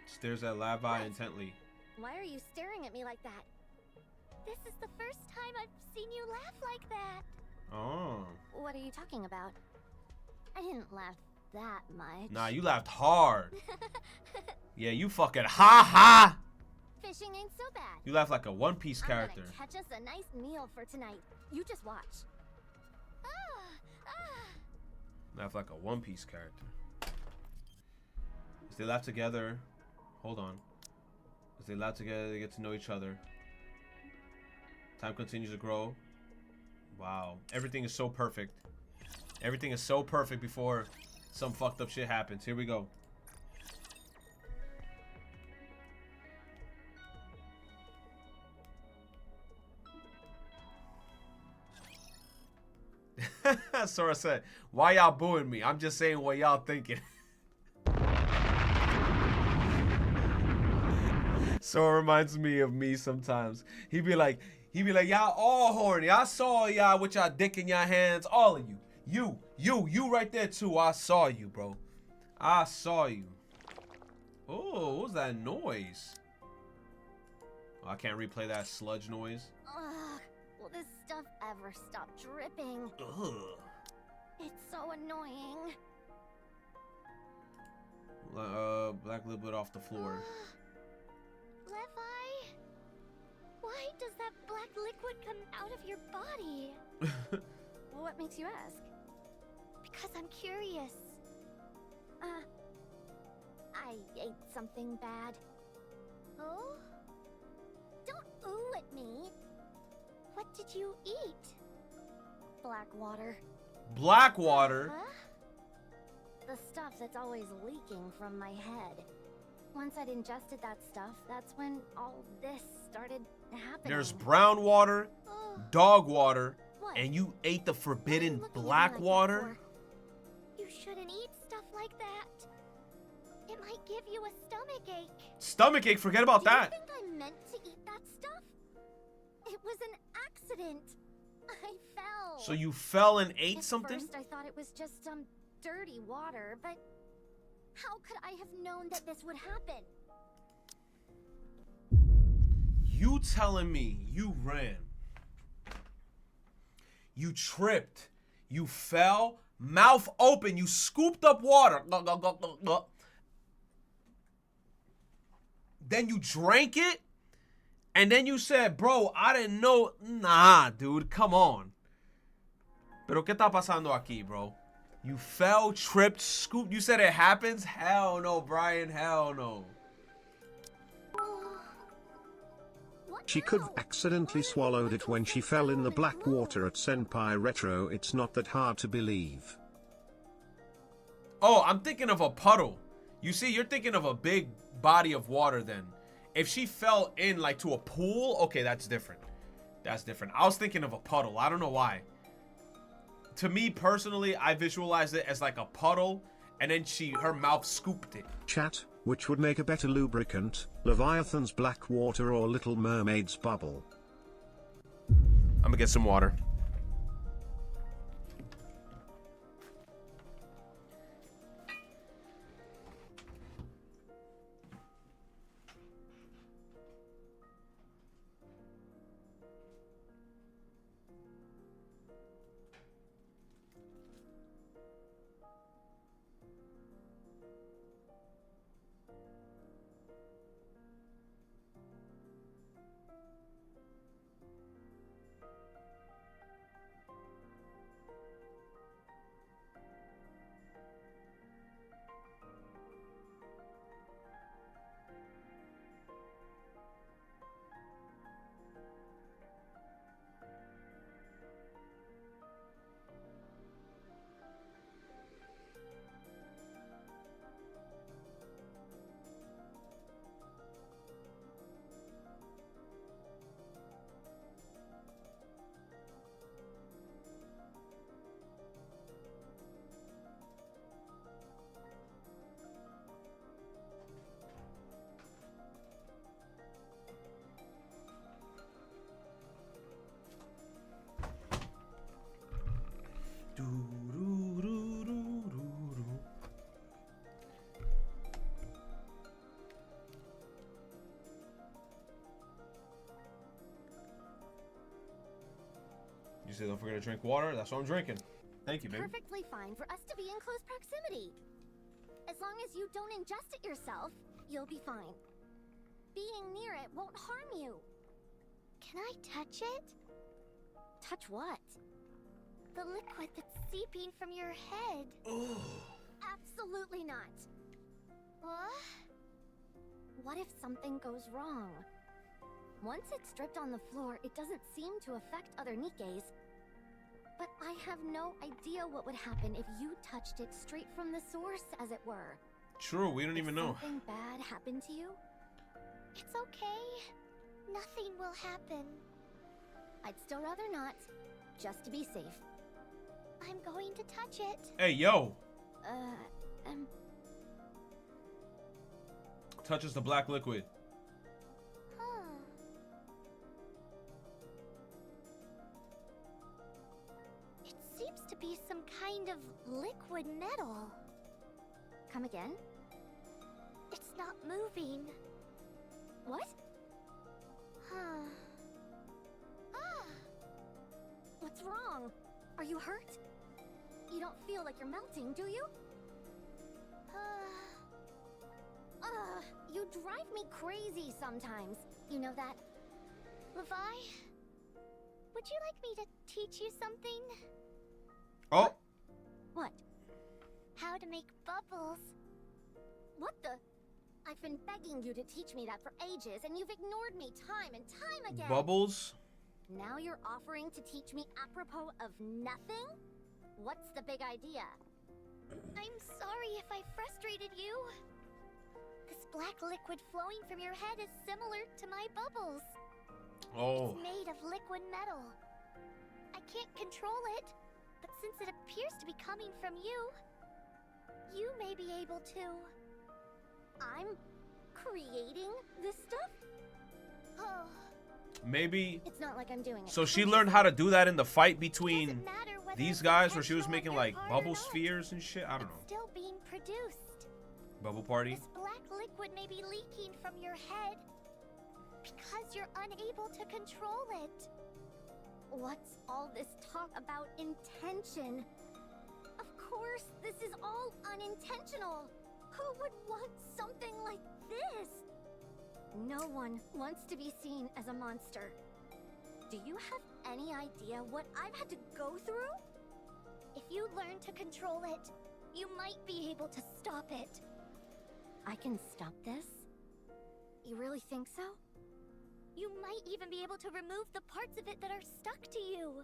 Stares at Levi intently. Why are you staring at me like that? This is the first time I've seen you laugh like that. Oh. What are you talking about? I didn't laugh that much. Nah, you laughed hard. Yeah, you fucking ha. Fishing ain't so bad. You laugh like a One Piece I'm character. gonna catch us a nice meal for tonight. You just watch. Laugh like a One Piece character. As they laugh together, hold on. As they laugh together, they get to know each other. Time continues to grow. Wow. Everything is so perfect. Everything is so perfect before some fucked up shit happens. Here we go. Sora said, why y'all booing me? I'm just saying what y'all thinking. Sora reminds me of me sometimes. He be like, y'all all horny. I saw y'all with y'all dick in your hands. All of you. You right there too. I saw you, bro. I saw you. Oh, what was that noise? Oh, I can't replay that sludge noise. Ugh, will this stuff ever stop dripping? Ugh. It's so annoying. Black liquid off the floor. Levi? Why does that black liquid come out of your body? What makes you ask? Because I'm curious. I ate something bad. Oh? Don't ooh at me. What did you eat? Black water. Black water? Huh? The stuff that's always leaking from my head. Once I'd ingested that stuff, that's when all this started happening. There's brown water, Oh, dog water, What? and you ate the forbidden What are you looking at me black like that water? you shouldn't eat stuff like that. It might give you a stomachache. Stomachache, forget about Do you that. think I meant to eat that stuff? It was an accident. I fell. So you fell and ate At something? first I thought it was just some dirty water, but how could I have known that this would happen? You telling me you ran, you tripped, you fell, mouth open, you scooped up water, then you drank it, and then you said, bro, I didn't know. Nah, dude, come on. Pero ¿qué está pasando aquí, bro? You fell, tripped, scooped. You said it happens? Hell no, Brian, hell no. What She could now? have accidentally swallowed it when she fell in the black water at Senpai Retro. It's not that hard to believe. Oh, I'm thinking of a puddle. You see, you're thinking of a big body of water then. If she fell in like to a pool, okay, that's different. That's different. I was thinking of a puddle. I don't know why. To me personally, I visualized it as like a puddle, and then her mouth scooped it. Chat, which would make a better lubricant, Leviathan's black water or Little Mermaid's bubble? I'm gonna get some water. You said don't forget to drink water. That's what I'm drinking. Thank you, baby. Perfectly fine for us to be in close proximity. As long as you don't ingest it yourself, you'll be fine. Being near it won't harm you. Can I touch it? Touch what? The liquid that's seeping from your head. Absolutely not. What? What if something goes wrong? Once it's dripped on the floor, it doesn't seem to affect other Nikkes. But I have no idea what would happen if you touched it straight from the source, as it were. True, we don't even know. Something bad happened to you? It's okay. Nothing will happen. I'd still rather not, just to be safe. I'm going to touch it. Hey, yo. Touches the black liquid. Huh. It seems to be some kind of liquid metal. Come again? It's not moving. What? Huh. Ah! What's wrong? Are you hurt? You don't feel like you're melting, do you? You drive me crazy sometimes. You know that? Levi? Would you like me to teach you something? Oh. What? How to make bubbles. What the? I've been begging you to teach me that for ages, and you've ignored me time and time again. Bubbles? Now you're offering to teach me apropos of nothing? What's the big idea? I'm sorry if I frustrated you. This black liquid flowing from your head is similar to my bubbles. Oh. It's made of liquid metal. I can't control it, but since it appears to be coming from you, you may be able to. I'm creating this stuff? Oh. Maybe. It's not like I'm doing it. So she learned how to do that in the fight between Doesn't matter whether these it's guys where she was intentional making on like your part or bubble not. spheres and shit. I don't know. It's still being produced. Bubble party. This black liquid may be leaking from your head because you're unable to control it. What's all this talk about intention? Of course, this is all unintentional. Who would want something like this? No one wants to be seen as a monster. Do you have any idea what I've had to go through? If you learn to control it, you might be able to stop it. I can stop this? You really think so? You might even be able to remove the parts of it that are stuck to you.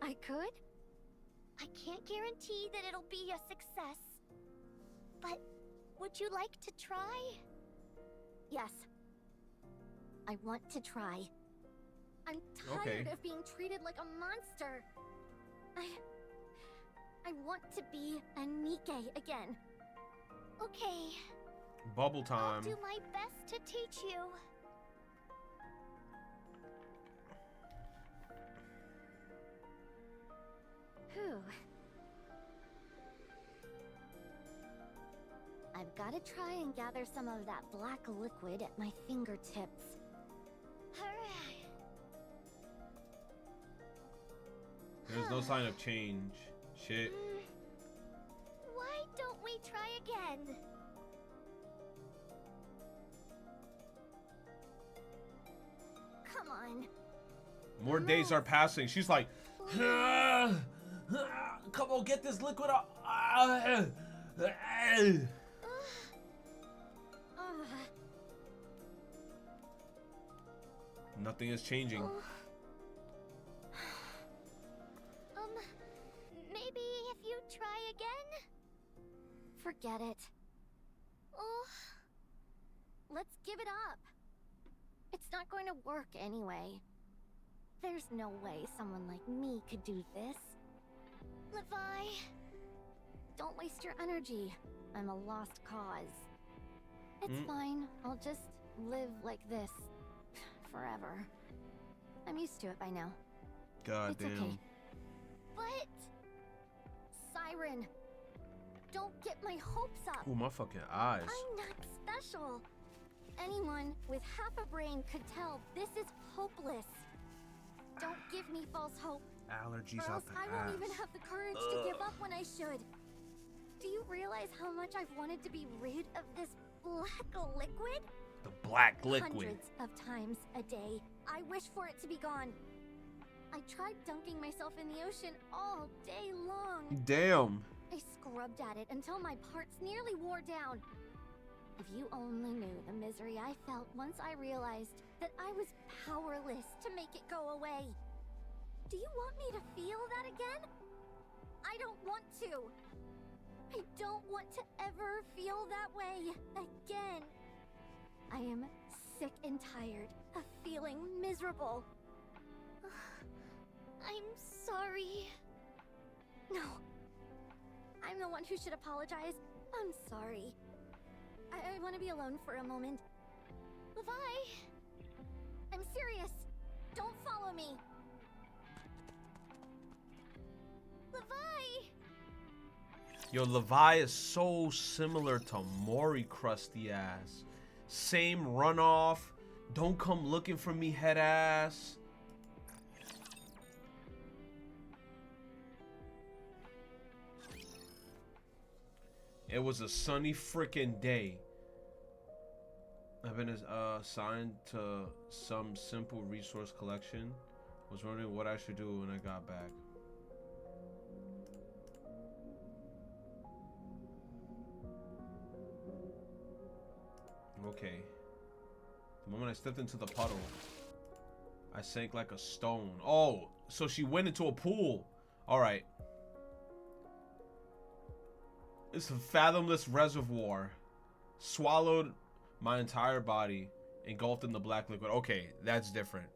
I could? I can't guarantee that it'll be a success. But would you like to try? Yes. I want to try. I'm tired of being treated like a monster. I want to be a Nikke again. Okay. Bubble I'll time. do my best to teach you. Whew. I've got to try and gather some of that black liquid at my fingertips. Hooray. There's no sign of change. Shit. Why don't we try again? Come on. More days are passing. She's like, come on, get this liquid out. Nothing is changing. Maybe if you try again? Forget it. Oh, Let's give it up. It's not going to work anyway. There's no way someone like me could do this. Levi. Don't waste your energy. I'm a lost cause. It's fine. I'll just live like this forever. I'm used to it by now. God It's damn. okay. But Siren, don't get my hopes up. Ooh, my fucking eyes. I'm not special. Anyone with half a brain could tell this is hopeless. Don't give me false hope, Allergies or out else the I won't ass. even have the courage to give up when I should. Do you realize how much I've wanted to be rid of this black liquid? The black liquid. Hundreds of times a day, I wish for it to be gone. I tried dunking myself in the ocean all day long. Damn. I scrubbed at it until my parts nearly wore down. If you only knew the misery I felt once I realized that I was powerless to make it go away. Do you want me to feel that again? I don't want to. I don't want to ever feel that way again. I am sick and tired of feeling miserable. I'm sorry. No. I'm the one who should apologize. I'm sorry. I want to be alone for a moment. Levi! I'm serious. Don't follow me. Levi! Yo, Levi is so similar to Mori, crusty ass. Same runoff. Don't come looking for me, head ass. It was a sunny freaking day. I've been assigned to some simple resource collection. Was wondering what I should do when I got back. Okay. The moment I stepped into the puddle, I sank like a stone. Oh, so she went into a pool. All right. It's a fathomless reservoir. Swallowed my entire body, engulfed in the black liquid. Okay, that's different.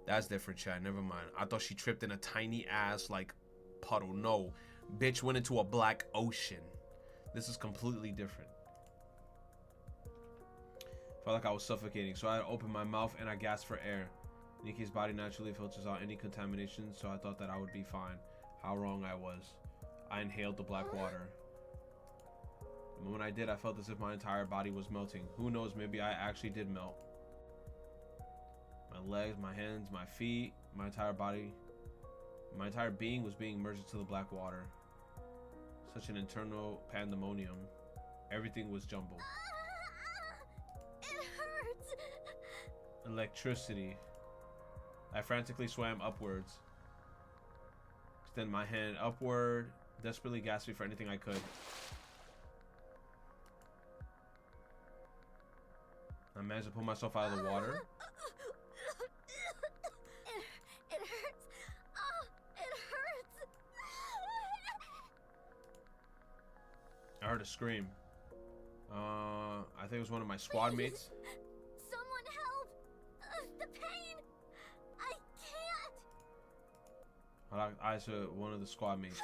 That's different, chat. Never mind. I thought she tripped in a tiny ass like puddle. No, bitch went into a black ocean. This is completely different. Felt like I was suffocating, so I opened my mouth and I gasped for air. Nikki's body naturally filters out any contamination, so I thought that I would be fine. How wrong I was. I inhaled the black water. The moment I did, I felt as if my entire body was melting. Who knows, maybe I actually did melt. My legs, my hands, my feet, my entire body, my entire being was being merged into the black water. Such an internal pandemonium. Everything was jumbled. It hurts. Electricity. I frantically swam upwards. Extend my hand upward, desperately gasping for anything I could. I managed to pull myself out of the water. It hurts. Oh, it hurts. I heard a scream. I think it was one of my squad mates. Someone help! The pain! I can't! I locked eyes with one of the squad mates.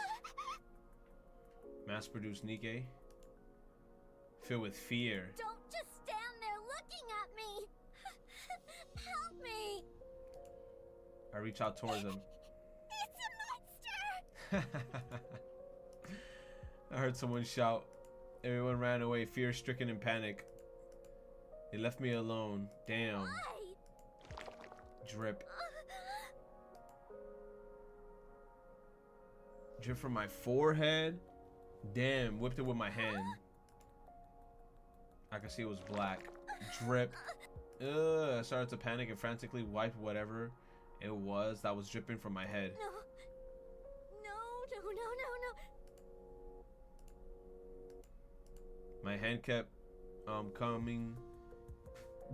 Mass-produced Nikke. Filled with fear. Don't just stand there looking at me! Help me! I reach out towards him. It's a monster! I heard someone shout. Everyone ran away, fear-stricken in panic. They left me alone. Damn. Why? Drip. Drip from my forehead. Damn, whipped it with my hand. I could see it was black. Drip. Ugh, I started to panic and frantically wiped whatever it was that was dripping from my head. No. My hand kept coming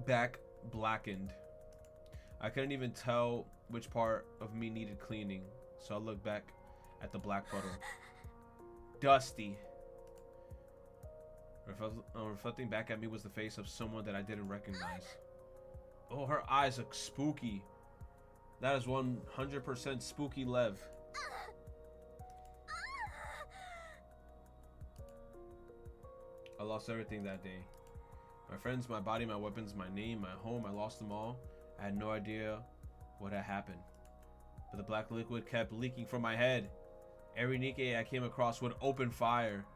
back blackened. I couldn't even tell which part of me needed cleaning, so I looked back at the black puddle. Dusty. Reflecting back at me was the face of someone that I didn't recognize. Oh, her eyes look spooky. That is 100% spooky Lev. I lost everything that day. My friends, my body, my weapons, my name, my home. I lost them all. I had no idea what had happened. But the black liquid kept leaking from my head. Every Nikke I came across would open fire,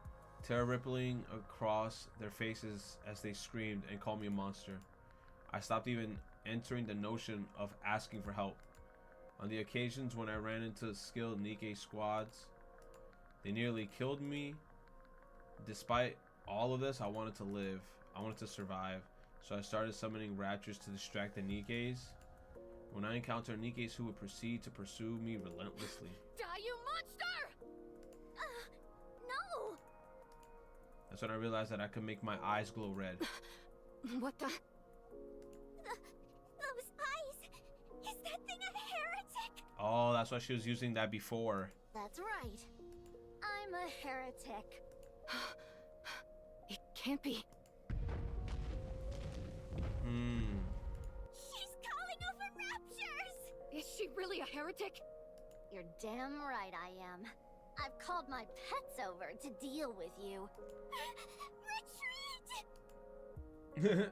terror rippling across their faces as they screamed and called me a monster. I stopped even entering the notion of asking for help. On the occasions when I ran into skilled Nikke squads, they nearly killed me. Despite all of this, I wanted to live. I wanted to survive. So I started summoning raptors to distract the Nikkes. When I encountered Nikkes who would proceed to pursue me relentlessly. Die, you monster! No! That's when I realized that I could make my eyes glow red. What the? Those eyes! Is that thing a heretic? Oh, that's why she was using that before. That's right. I'm a heretic. It can't be. She's calling over raptures! Is she really a heretic? You're damn right I am. I've called my pets over to deal with you. Retreat!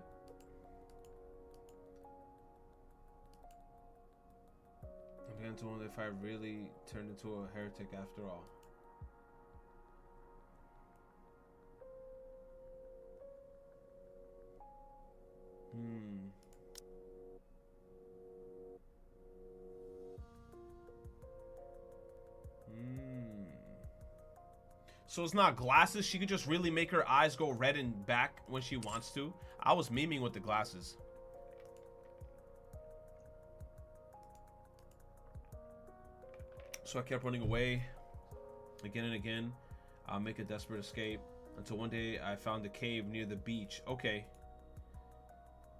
I began to wonder if I really turned into a heretic after all. So it's not glasses? She could just really make her eyes go red and back when she wants to? I was memeing with the glasses. So I kept running away again and again. I'll make a desperate escape until one day I found a cave near the beach. Okay.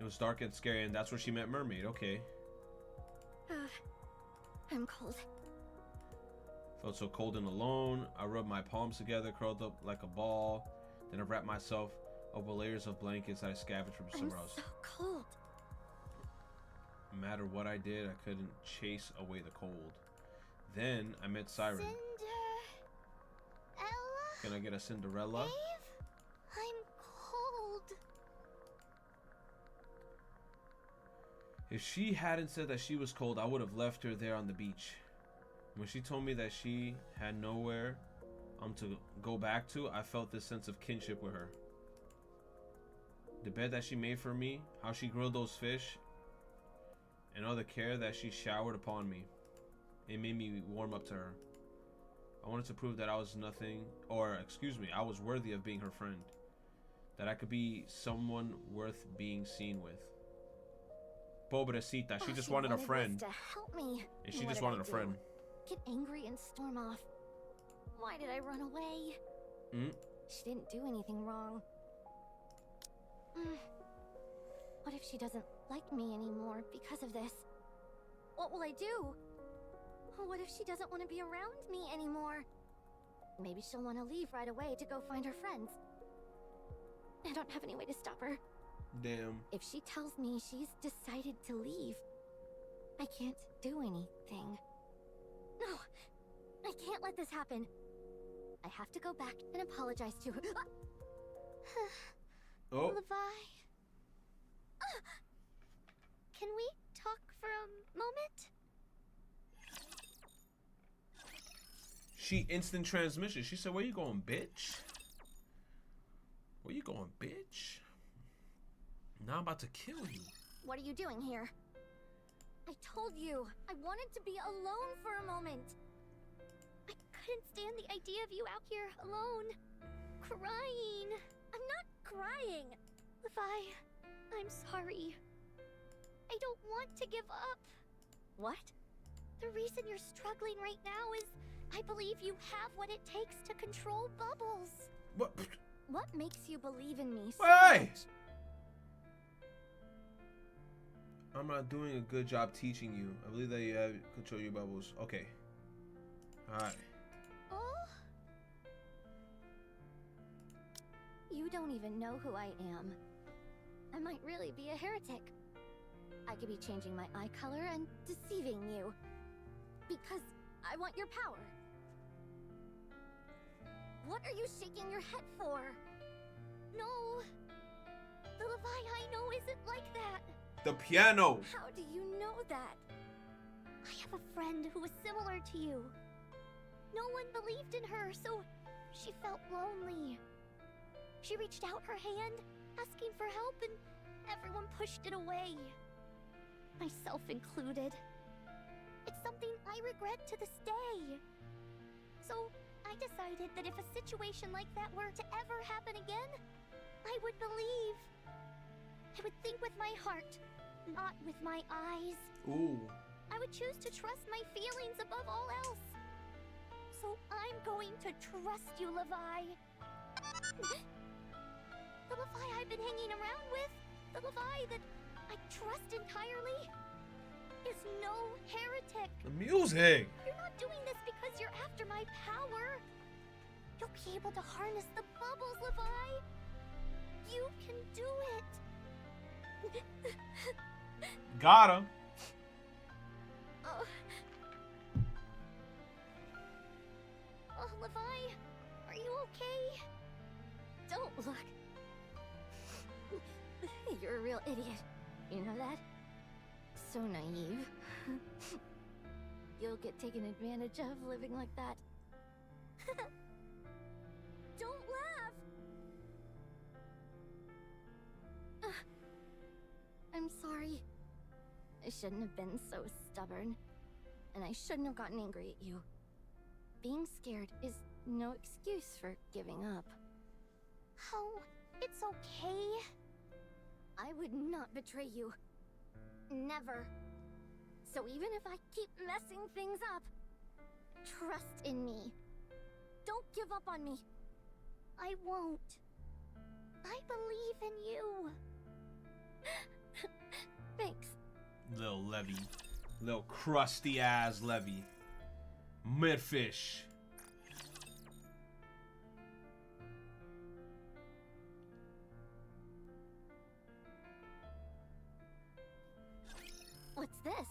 It was dark and scary, and that's where she met Mermaid. Okay. I'm cold. Felt so cold and alone. I rubbed my palms together, curled up like a ball. Then I wrapped myself up with layers of blankets that I scavenged from somewhere else. I'm so cold. No matter what I did, I couldn't chase away the cold. Then I met Siren. Cinderella? Can I get a Cinderella? Dave? I'm cold. If she hadn't said that she was cold, I would have left her there on the beach. When she told me that she had nowhere to go back to, I felt this sense of kinship with her. The bed that she made for me, how she grilled those fish, and all the care that she showered upon me. It made me warm up to her. I wanted to prove that I was I was worthy of being her friend. That I could be someone worth being seen with. Pobrecita, she just wanted a friend. To help me. And she just wanted a friend. Get angry and storm off. Why did I run away? She didn't do anything wrong. What if she doesn't like me anymore because of this? What will I do? What if she doesn't want to be around me anymore? Maybe she'll want to leave right away to go find her friends. I don't have any way to stop her. Damn. If she tells me she's decided to leave, I can't do anything. No, I can't let this happen. I have to go back and apologize to her. Oh. Levi? Can we talk for a moment? She instant transmission. She said, "Where you going, bitch? Where you going, bitch? Now I'm about to kill you." What are you doing here? I told you, I wanted to be alone for a moment. I couldn't stand the idea of you out here alone, crying. I'm not crying. Levi, I'm sorry. I don't want to give up. What? The reason you're struggling right now is I believe you have what it takes to control Bubbles. What? What makes you believe in me so Hey! much? I'm not doing a good job teaching you. I believe that you have control your bubbles. Okay. Alright. Oh? You don't even know who I am. I might really be a heretic. I could be changing my eye color and deceiving you. Because I want your power. What are you shaking your head for? No. The Levi I know isn't like that. The piano! How do you know that? I have a friend who was similar to you. No one believed in her, so she felt lonely. She reached out her hand, asking for help, and everyone pushed it away. Myself included. It's something I regret to this day. So, I decided that if a situation like that were to ever happen again, I would believe. I would think with my heart, not with my eyes. Ooh. I would choose to trust my feelings above all else. So I'm going to trust you, Levi. The Levi I've been hanging around with, the Levi that I trust entirely, is no heretic. The music. You're not doing this because you're after my power. You'll be able to harness the bubbles, Levi. You can do it. Got him. Oh. Oh, Levi, are you okay? Don't look. You're a real idiot. You know that? So naive. You'll get taken advantage of living like that. Don't laugh. I'm sorry. I shouldn't have been so stubborn. And I shouldn't have gotten angry at you. Being scared is no excuse for giving up. Oh, it's okay. I would not betray you. Never. So even if I keep messing things up, trust in me. Don't give up on me. I won't. I believe in you. Thanks. Little Levy. Little crusty ass Levy. Midfish. What's this?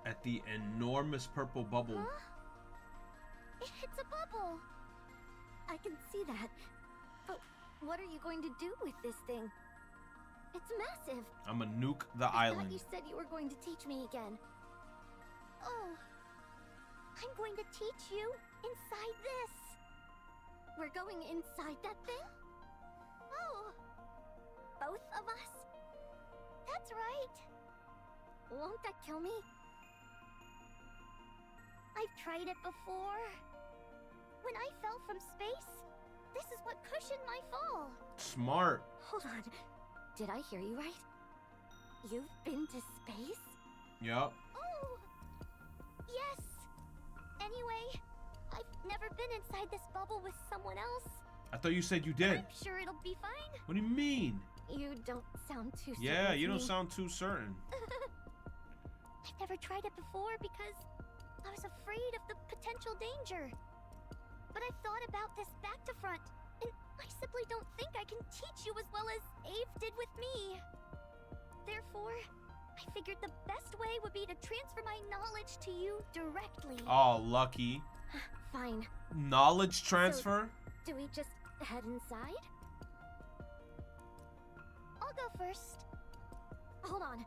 At the enormous purple bubble. Huh? It's a bubble. I can see that. But what are you going to do with this thing? It's massive. I'ma nuke the I island. thought you said you were going to teach me again. Oh. I'm going to teach you inside this. We're going inside that thing? Oh. Both of us? That's right. Won't that kill me? I've tried it before. When I fell from space, this is what cushioned my fall. Smart. Hold on. Did I hear you right? You've been to space? Yup. Oh. Yes. Anyway, I've never been inside this bubble with someone else. I thought you said you did. I'm sure it'll be fine. What do you mean? You don't sound too certain Yeah, you to don't me. sound too certain. I've never tried it before because I was afraid of the potential danger. But I've thought about this back to front, and I simply don't think I can teach you as well as Ave did with me. Therefore, I figured the best way would be to transfer my knowledge to you directly. Oh, lucky. Fine. Knowledge transfer? Do we just head inside? I'll go first. Hold on.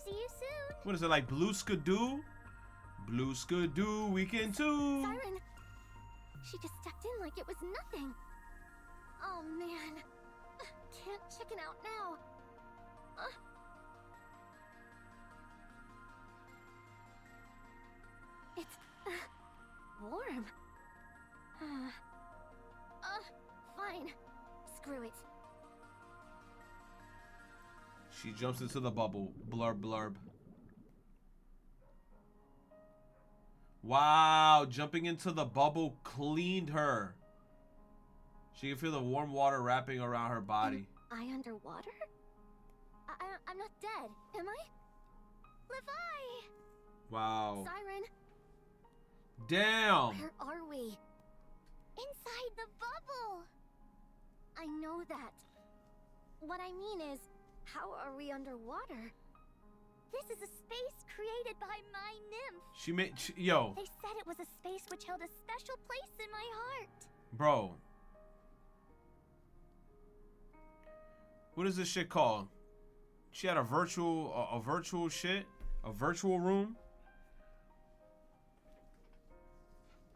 See you soon. What is it, like Blue Skidoo? Blue Skidoo weekend 2. Siren! She just stepped in like it was nothing. Oh man. Can't chicken out now. It's warm. Fine. Screw it. She jumps into the bubble. Blurb, blurb. Wow, jumping into the bubble cleaned her. She can feel the warm water wrapping around her body. Am I underwater? I'm not dead, am I? Levi! Wow. Siren, Damn. where are we? Inside the bubble! I know that. What I mean is, how are we underwater? This is a space created by my nymph. She made... yo. They said it was a space which held a special place in my heart. Bro. What is this shit called? She had a virtual shit? A virtual room?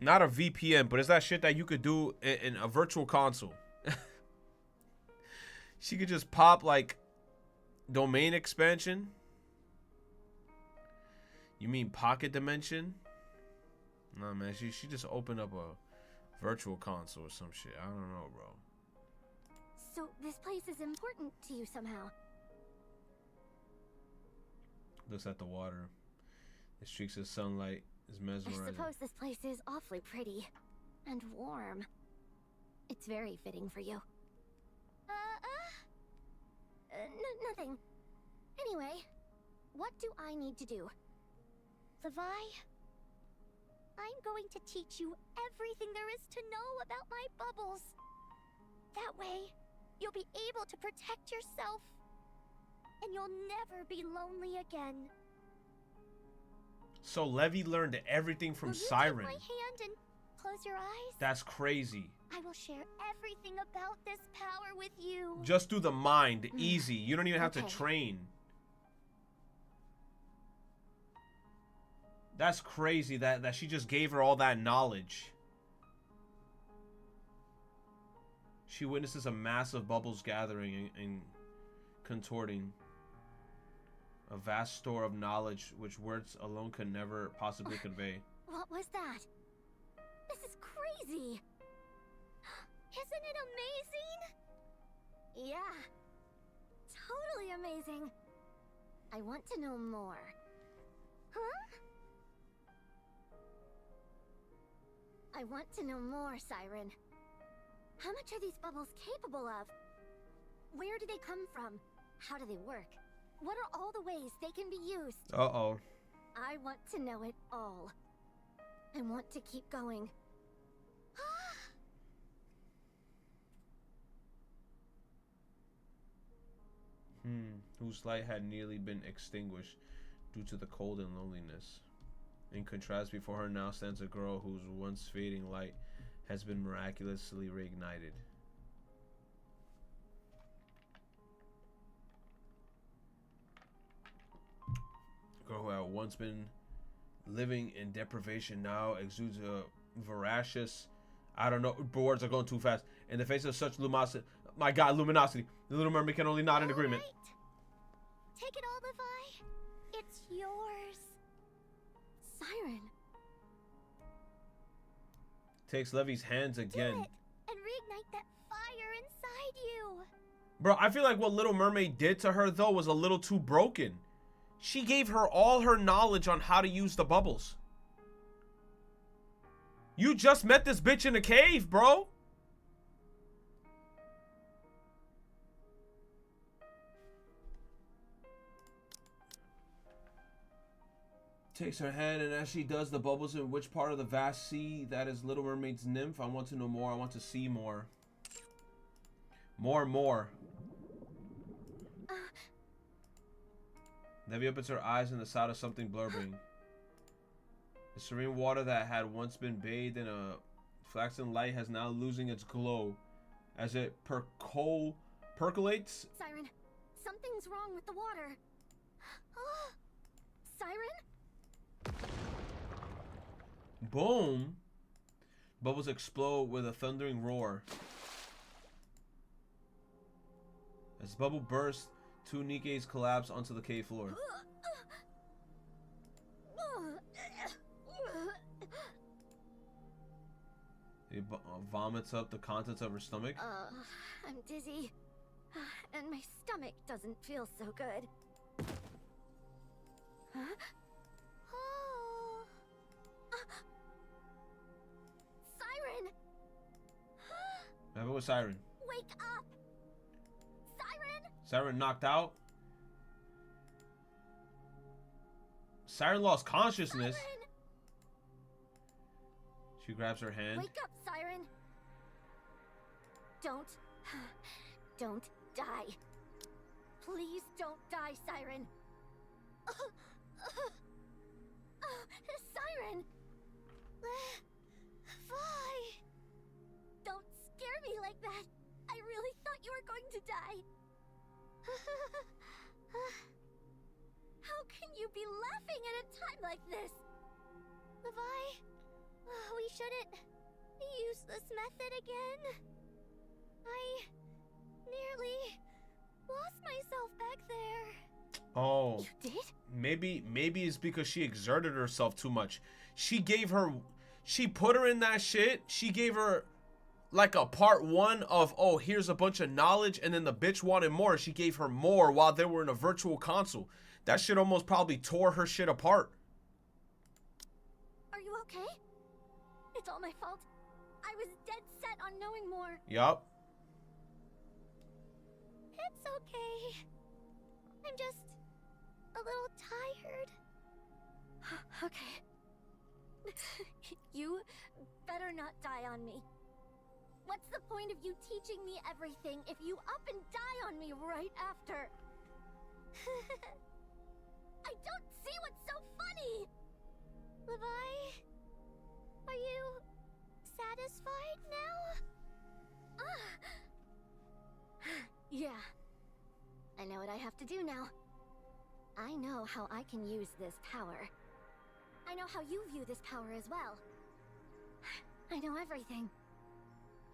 Not a VPN, but it's that shit that you could do in a virtual console. She could just pop, like, Domain expansion? You mean pocket dimension? Nah, man, she just opened up a virtual console or some shit. I don't know, bro. So this place is important to you somehow. Looks at the water. The streaks of sunlight is mesmerizing. I suppose this place is awfully pretty and warm. It's very fitting for you. Nothing. Anyway, what do I need to do? Levi, I'm going to teach you everything there is to know about my bubbles. That way, you'll be able to protect yourself. And you'll never be lonely again. So Levi learned everything from Will you Siren. take my hand and close your eyes? That's crazy. I will share everything about this power with you. Just do the mind, easy. You don't even have to Okay. train. That's crazy that she just gave her all that knowledge. She witnesses a massive bubbles gathering and contorting. A vast store of knowledge which words alone could never possibly convey. What was that? This is crazy. Isn't it amazing? Yeah. Totally amazing. I want to know more. Huh? I want to know more, Siren. How much are these bubbles capable of? Where do they come from? How do they work? What are all the ways they can be used? Uh-oh. I want to know it all. I want to keep going. Whose light had nearly been extinguished due to the cold and loneliness. In contrast, before her now stands a girl whose once fading light has been miraculously reignited. A girl who had once been living in deprivation now exudes a voracious, I don't know, words are going too fast. In the face of such luminosity, my God, luminosity, the Little Mermaid can only nod in agreement. Right. Take it all, Levi. It's yours. Siren. Takes Levi's hands Do again. it and reignite that fire inside you. Bro, I feel like what Little Mermaid did to her, though, was a little too broken. She gave her all her knowledge on how to use the bubbles. You just met this bitch in a cave, bro. Takes her hand, and as she does, the bubbles in which part of the vast sea that is Little Mermaid's nymph? I want to know more. I want to see more. More. Levi opens her eyes in the sight of something blurbing. The serene water that had once been bathed in a flaxen light has now losing its glow as it percolates. Siren, something's wrong with the water. Siren? Boom! Bubbles explode with a thundering roar. As the bubble bursts, two Nikke's collapse onto the cave floor. He vomits up the contents of her stomach. I'm dizzy. And my stomach doesn't feel so good. Huh? Oh. Siren! What happened with Siren? Wake up! Siren! Siren knocked out. Siren lost consciousness. Siren! She grabs her hand. Wake up, Siren! Don't die. Please don't die, Siren. Siren! Vi. Don't scare me like that. I really thought you were going to die. How can you be laughing at a time like this? Levi, we shouldn't use this method again. I nearly lost myself back there. Oh. You did? Maybe it's because she exerted herself too much. She put her in that shit. She gave her like a part 1 of, oh, here's a bunch of knowledge, and then the bitch wanted more. She gave her more while they were in a virtual console. That shit almost probably tore her shit apart. Are you okay? It's all my fault. I was dead set on knowing more. Yup. It's okay. I'm just a little tired. Okay. You better not die on me. What's the point of you teaching me everything if you up and die on me right after? I don't see what's so funny! Levi, are you satisfied now? Yeah. I know what I have to do now. I know how I can use this power. I know how you view this power as well. I know everything.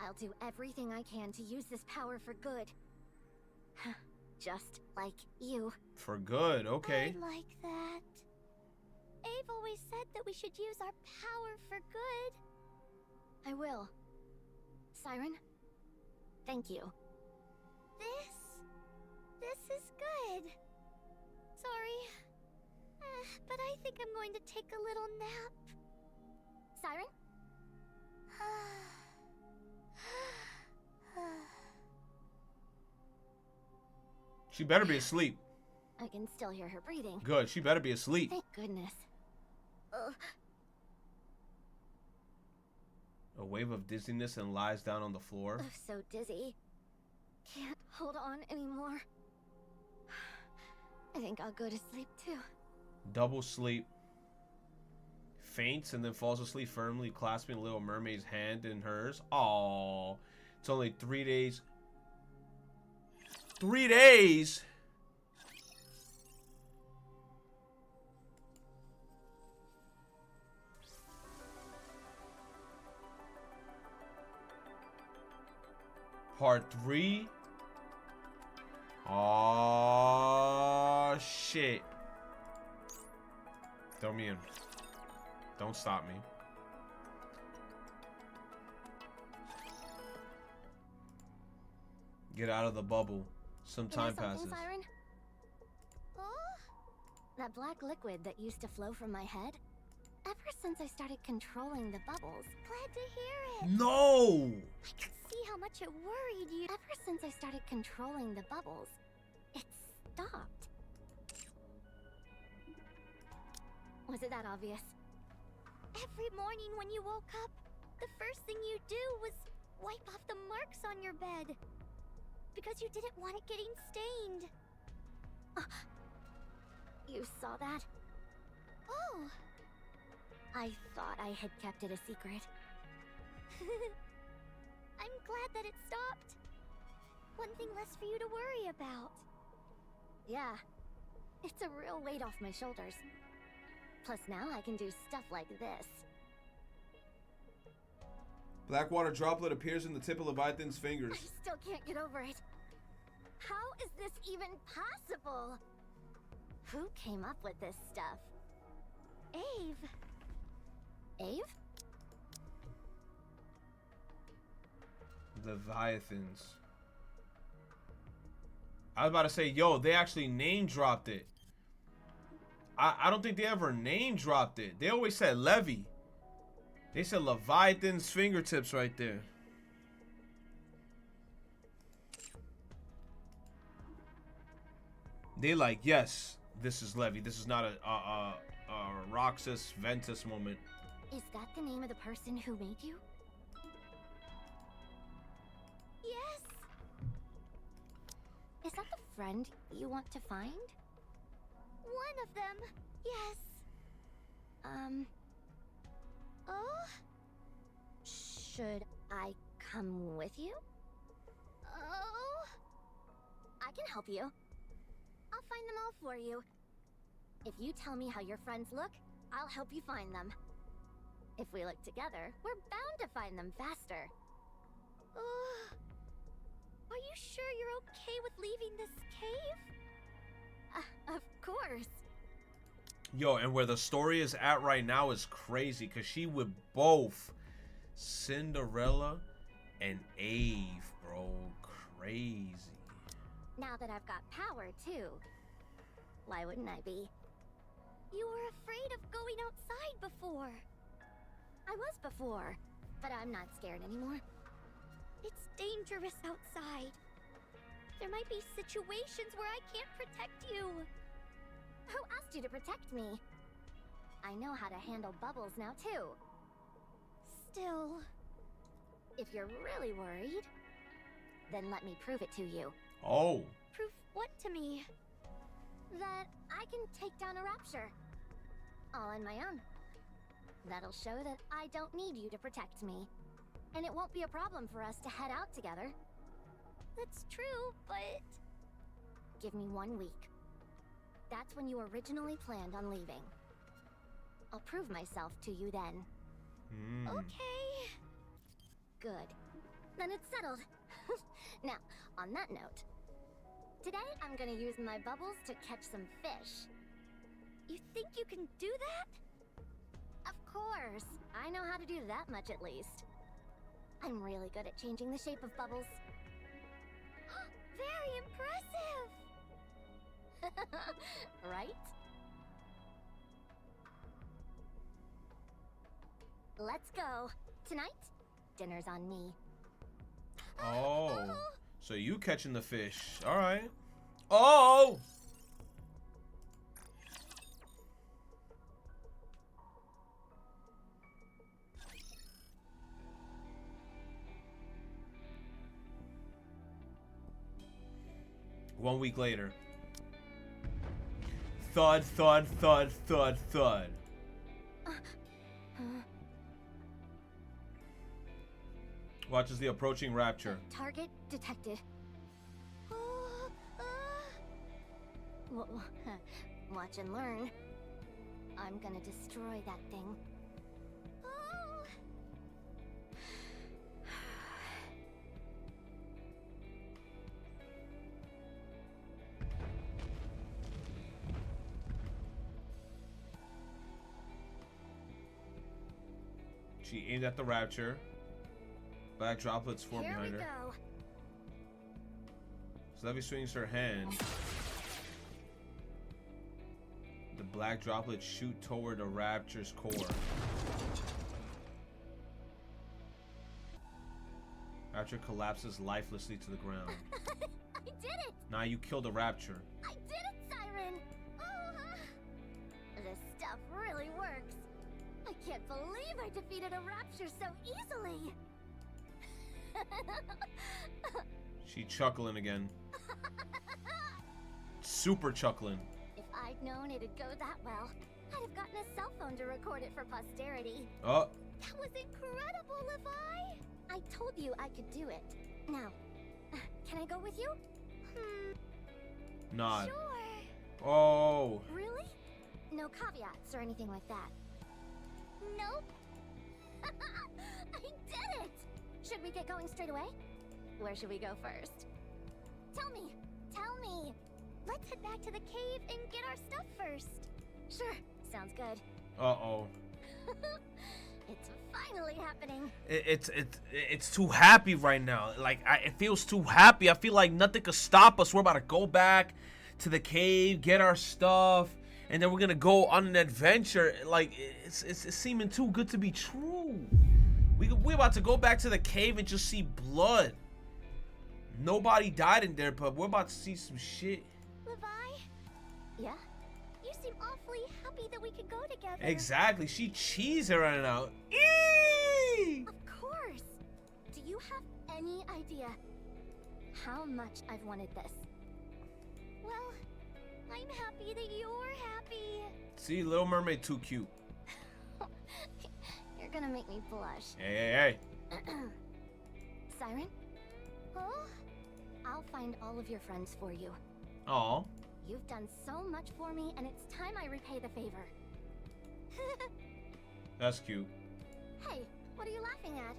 I'll do everything I can to use this power for good. Just like you. For good, okay. I like that. Ave always said that we should use our power for good. I will. Siren, thank you. This is good. Sorry. But I think I'm going to take a little nap. Siren? She better be asleep. I can still hear her breathing. Good, she better be asleep. Thank goodness. A wave of dizziness and lies down on the floor. I'm so dizzy. Can't hold on anymore. I think I'll go to sleep too. Double sleep. Faints and then falls asleep firmly, clasping Little Mermaid's hand in hers. Aww. It's only 3 days. 3 days? Part 3? Oh shit. Throw me in. Don't stop me. Get out of the bubble. Some time passes. Siren? Oh? That black liquid that used to flow from my head? Ever since I started controlling the bubbles. Glad to hear it. No! I could see how much it worried you. Ever since I started controlling the bubbles, it stopped. Was it that obvious? Every morning when you woke up, the first thing you do was wipe off the marks on your bed. Because you didn't want it getting stained. You saw that? Oh. I thought I had kept it a secret. I'm glad that it stopped. One thing less for you to worry about. Yeah. It's a real weight off my shoulders. Plus now I can do stuff like this. Blackwater droplet appears in the tip of Leviathan's fingers. I still can't get over it. How is this even possible? Who came up with this stuff? Ave. Ave? Leviathans. I was about to say, yo, they actually name dropped it. I don't think they ever name dropped it. They always said Levy. They said Leviathan's fingertips right there. They like, yes, this is Levy. This is not a Roxas Ventus moment. Is that the name of the person who made you? Yes. Is that the friend you want to find? One of them. Yes. Oh? Should I come with you? Oh? I can help you. I'll find them all for you. If you tell me how your friends look, I'll help you find them. If we look together, we're bound to find them faster. Are you sure you're okay with leaving this cave? Of Yo, and where the story is at right now is crazy, because she with both Cinderella and Ave, bro. Crazy. Now that I've got power, too. Why wouldn't I be? You were afraid of going outside before. I was before, but I'm not scared anymore. It's dangerous outside. There might be situations where I can't protect you. Who asked you to protect me? I know how to handle bubbles now, too. Still... If you're really worried, then let me prove it to you. Oh. Proof what to me? That I can take down a rapture. All on my own. That'll show that I don't need you to protect me. And it won't be a problem for us to head out together. That's true, but... Give me 1 week. That's when you originally planned on leaving. I'll prove myself to you then. Okay. Good. Then it's settled. Now, on that note, today I'm gonna use my bubbles to catch some fish. You think you can do that? Of course. I know how to do that much at least. I'm really good at changing the shape of bubbles. Very impressive! Right? Let's go. Tonight, dinner's on me. Oh. So you catching the fish. All right. Oh! One week later. Thud, thud, thud, thud, thud. Watches the approaching rapture. Target detected. Watch and learn. I'm gonna destroy that thing. She aimed at the rapture. Black droplets form Here behind we her. go. So Levy swings her hand. The black droplets shoot toward the rapture's core. Rapture collapses lifelessly to the ground. I did it! Now you killed the rapture. I did it, Siren! This stuff really works. I can't believe I defeated a rapture so easily. She chuckling again. Super chuckling. If I'd known it'd go that well, I'd have gotten a cell phone to record it for posterity. Oh. That was incredible, Levi! I told you I could do it. Now, can I go with you? Nod. Sure. Oh. Really? No caveats or anything like that. Nope. I did it! Should we get going straight away? Where should we go first? Tell me! Tell me! Let's head back to the cave and get our stuff first. Sure, sounds good. Uh-oh. It's finally happening. It's too happy right now. Like, it feels too happy. I feel like nothing could stop us. We're about to go back to the cave, get our stuff, and then we're gonna go on an adventure. Like, it's seeming too good to be true. We're about to go back to the cave and just see blood. Nobody died in there, but we're about to see some shit. Levi, Yeah? you seem awfully happy that we could go together. Exactly. She cheesing right now. Eee! Of course! Do you have any idea how much I've wanted this? Well, I'm happy that you're happy. See, Little Mermaid too cute. You're gonna make me blush. Hey. Siren, Huh? I'll find all of your friends for you. Aw. You've done so much for me, and it's time I repay the favor. That's cute. Hey, what are you laughing at?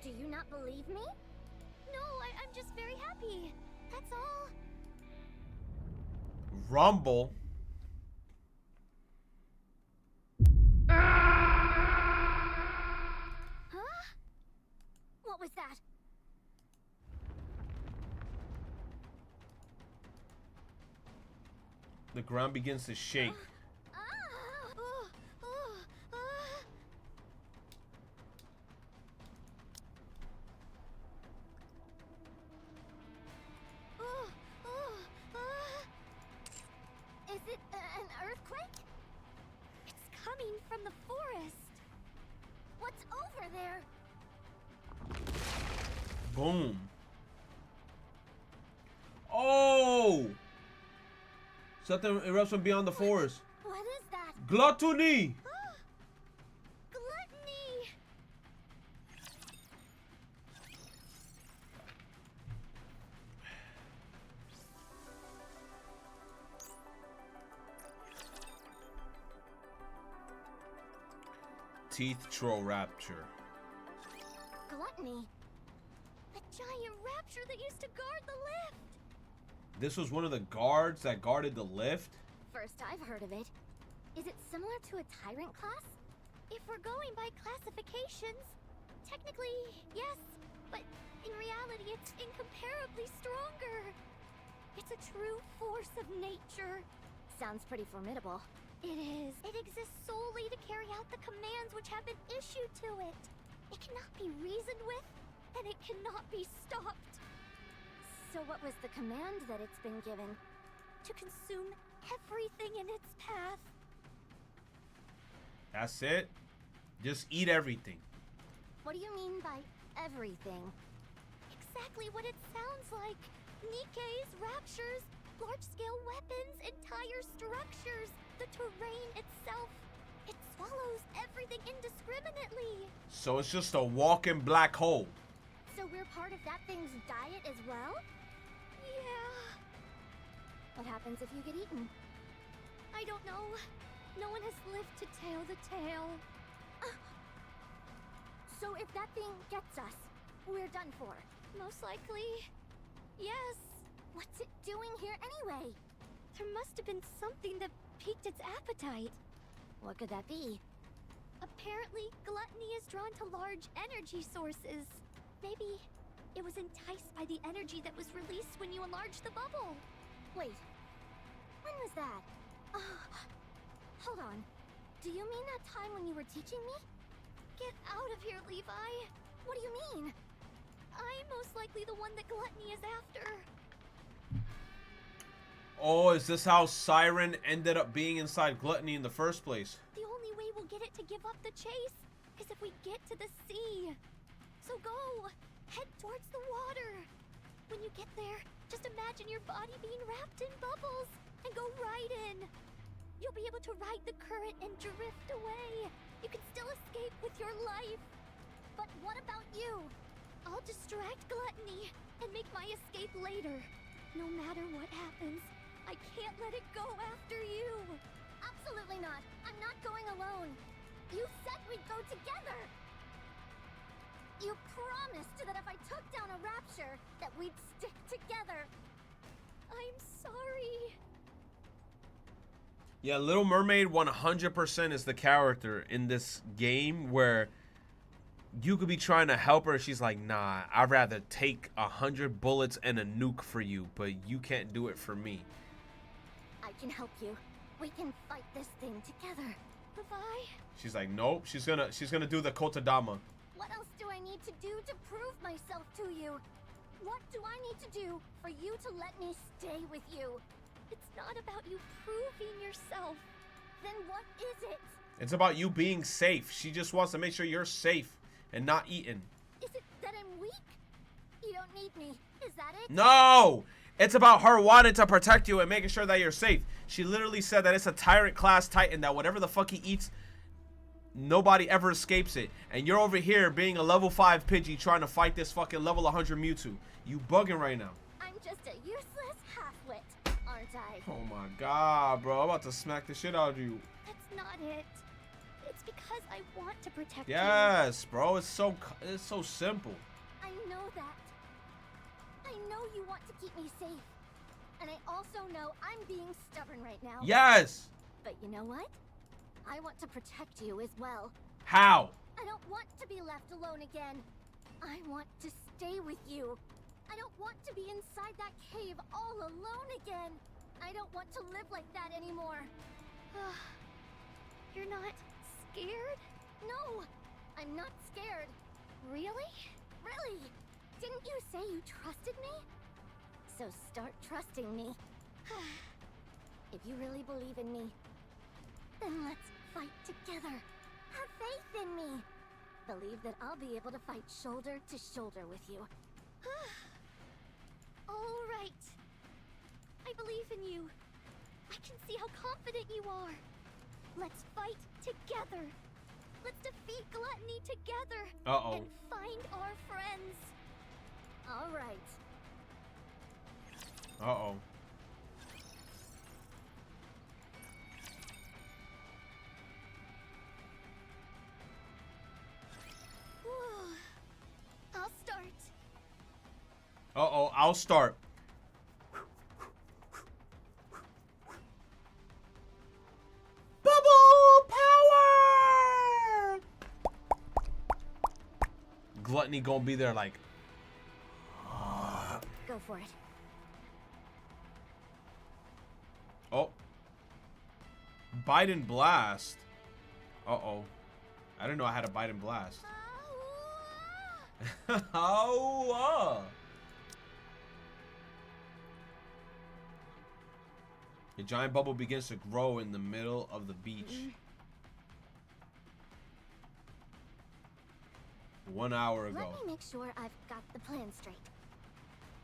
Do you not believe me? No, I'm just very happy. That's all. Rumble. The ground begins to shake. Is it an earthquake? It's coming from the forest. What's over there? Boom. Oh! Something erupts from beyond the forest. What is that? Gluttony! Gluttony! Teeth troll rapture. Gluttony? A giant rapture that used to guard the lift! This was one of the guards that guarded the lift? First I've heard of it. Is it similar to a tyrant class? If we're going by classifications, technically, yes, but in reality it's incomparably stronger. It's a true force of nature. Sounds pretty formidable. It is. It exists solely to carry out the commands which have been issued to it. It cannot be reasoned with, and it cannot be stopped. So what was the command that it's been given? To consume everything in its path. That's it? Just eat everything. What do you mean by everything? Exactly what it sounds like. Nikke's, raptures, large-scale weapons, entire structures, the terrain itself. It swallows everything indiscriminately. So it's just a walking black hole. So we're part of that thing's diet as well? Yeah. What happens if you get eaten? I don't know. No one has lived to tell the tale. So if that thing gets us, we're done for. Most likely, yes. What's it doing here anyway? There must have been something that piqued its appetite. What could that be? Apparently, gluttony is drawn to large energy sources. Maybe it was enticed by the energy that was released when you enlarged the bubble. Wait, when was that? Hold on. Do you mean that time when you were teaching me? Get out of here, Levi. What do you mean? I'm most likely the one that gluttony is after. Oh, is this how Siren ended up being inside Gluttony in the first place? The only way we'll get it to give up the chase is if we get to the sea. So go, head towards the water. When you get there, just imagine your body being wrapped in bubbles and go right in. You'll be able to ride the current and drift away. You can still escape with your life. But what about you? I'll distract Gluttony and make my escape later. No matter what happens, I can't let it go after you. Absolutely not. I'm not going alone. You said we'd go together. You promised that if I took down a rapture, that we'd stick together. I'm sorry. Yeah, Little Mermaid 100% is the character in this game where you could be trying to help her. She's like, nah, I'd rather take 100 bullets and a nuke for you, but you can't do it for me. I can help you. We can fight this thing together. Levi? She's like, nope. She's gonna do the Kotodama. What else do I need to do to prove myself to you? What do I need to do for you to let me stay with you? It's not about you proving yourself. Then what is it? It's about you being safe. She just wants to make sure you're safe and not eaten. Is it that I'm weak? You don't need me. Is that it? No! It's about her wanting to protect you and making sure that you're safe. She literally said that it's a tyrant class titan, that whatever the fuck he eats, nobody ever escapes it. And you're over here being a level 5 Pidgey trying to fight this fucking level 100 Mewtwo. You bugging right now. I'm just a useless half-wit, aren't I? Oh my god, bro. I'm about to smack the shit out of you. That's not it. It's because I want to protect you. Yes, bro. It's so simple. I know that. I know you want to keep me safe. And I also know I'm being stubborn right now. Yes! But you know what? I want to protect you as well. How? I don't want to be left alone again. I want to stay with you. I don't want to be inside that cave all alone again. I don't want to live like that anymore. You're not scared? No, I'm not scared. Really? Really? Didn't you say you trusted me? So start trusting me. If you really believe in me, then let's fight together. Have faith in me. Believe that I'll be able to fight shoulder to shoulder with you. All right. I believe in you. I can see how confident you are. Let's fight together. Let's defeat gluttony together. Uh-oh. And find our friends. All right. Uh-oh. I'll start. Uh-oh, I'll start. Bubble power! Gluttony gonna be there like... Go for it. Oh. Biden blast. Uh-oh. I didn't know I had a Biden blast. Oh, The giant bubble begins to grow in the middle of the beach. 1 hour ago. Let me make sure I've got the plan straight.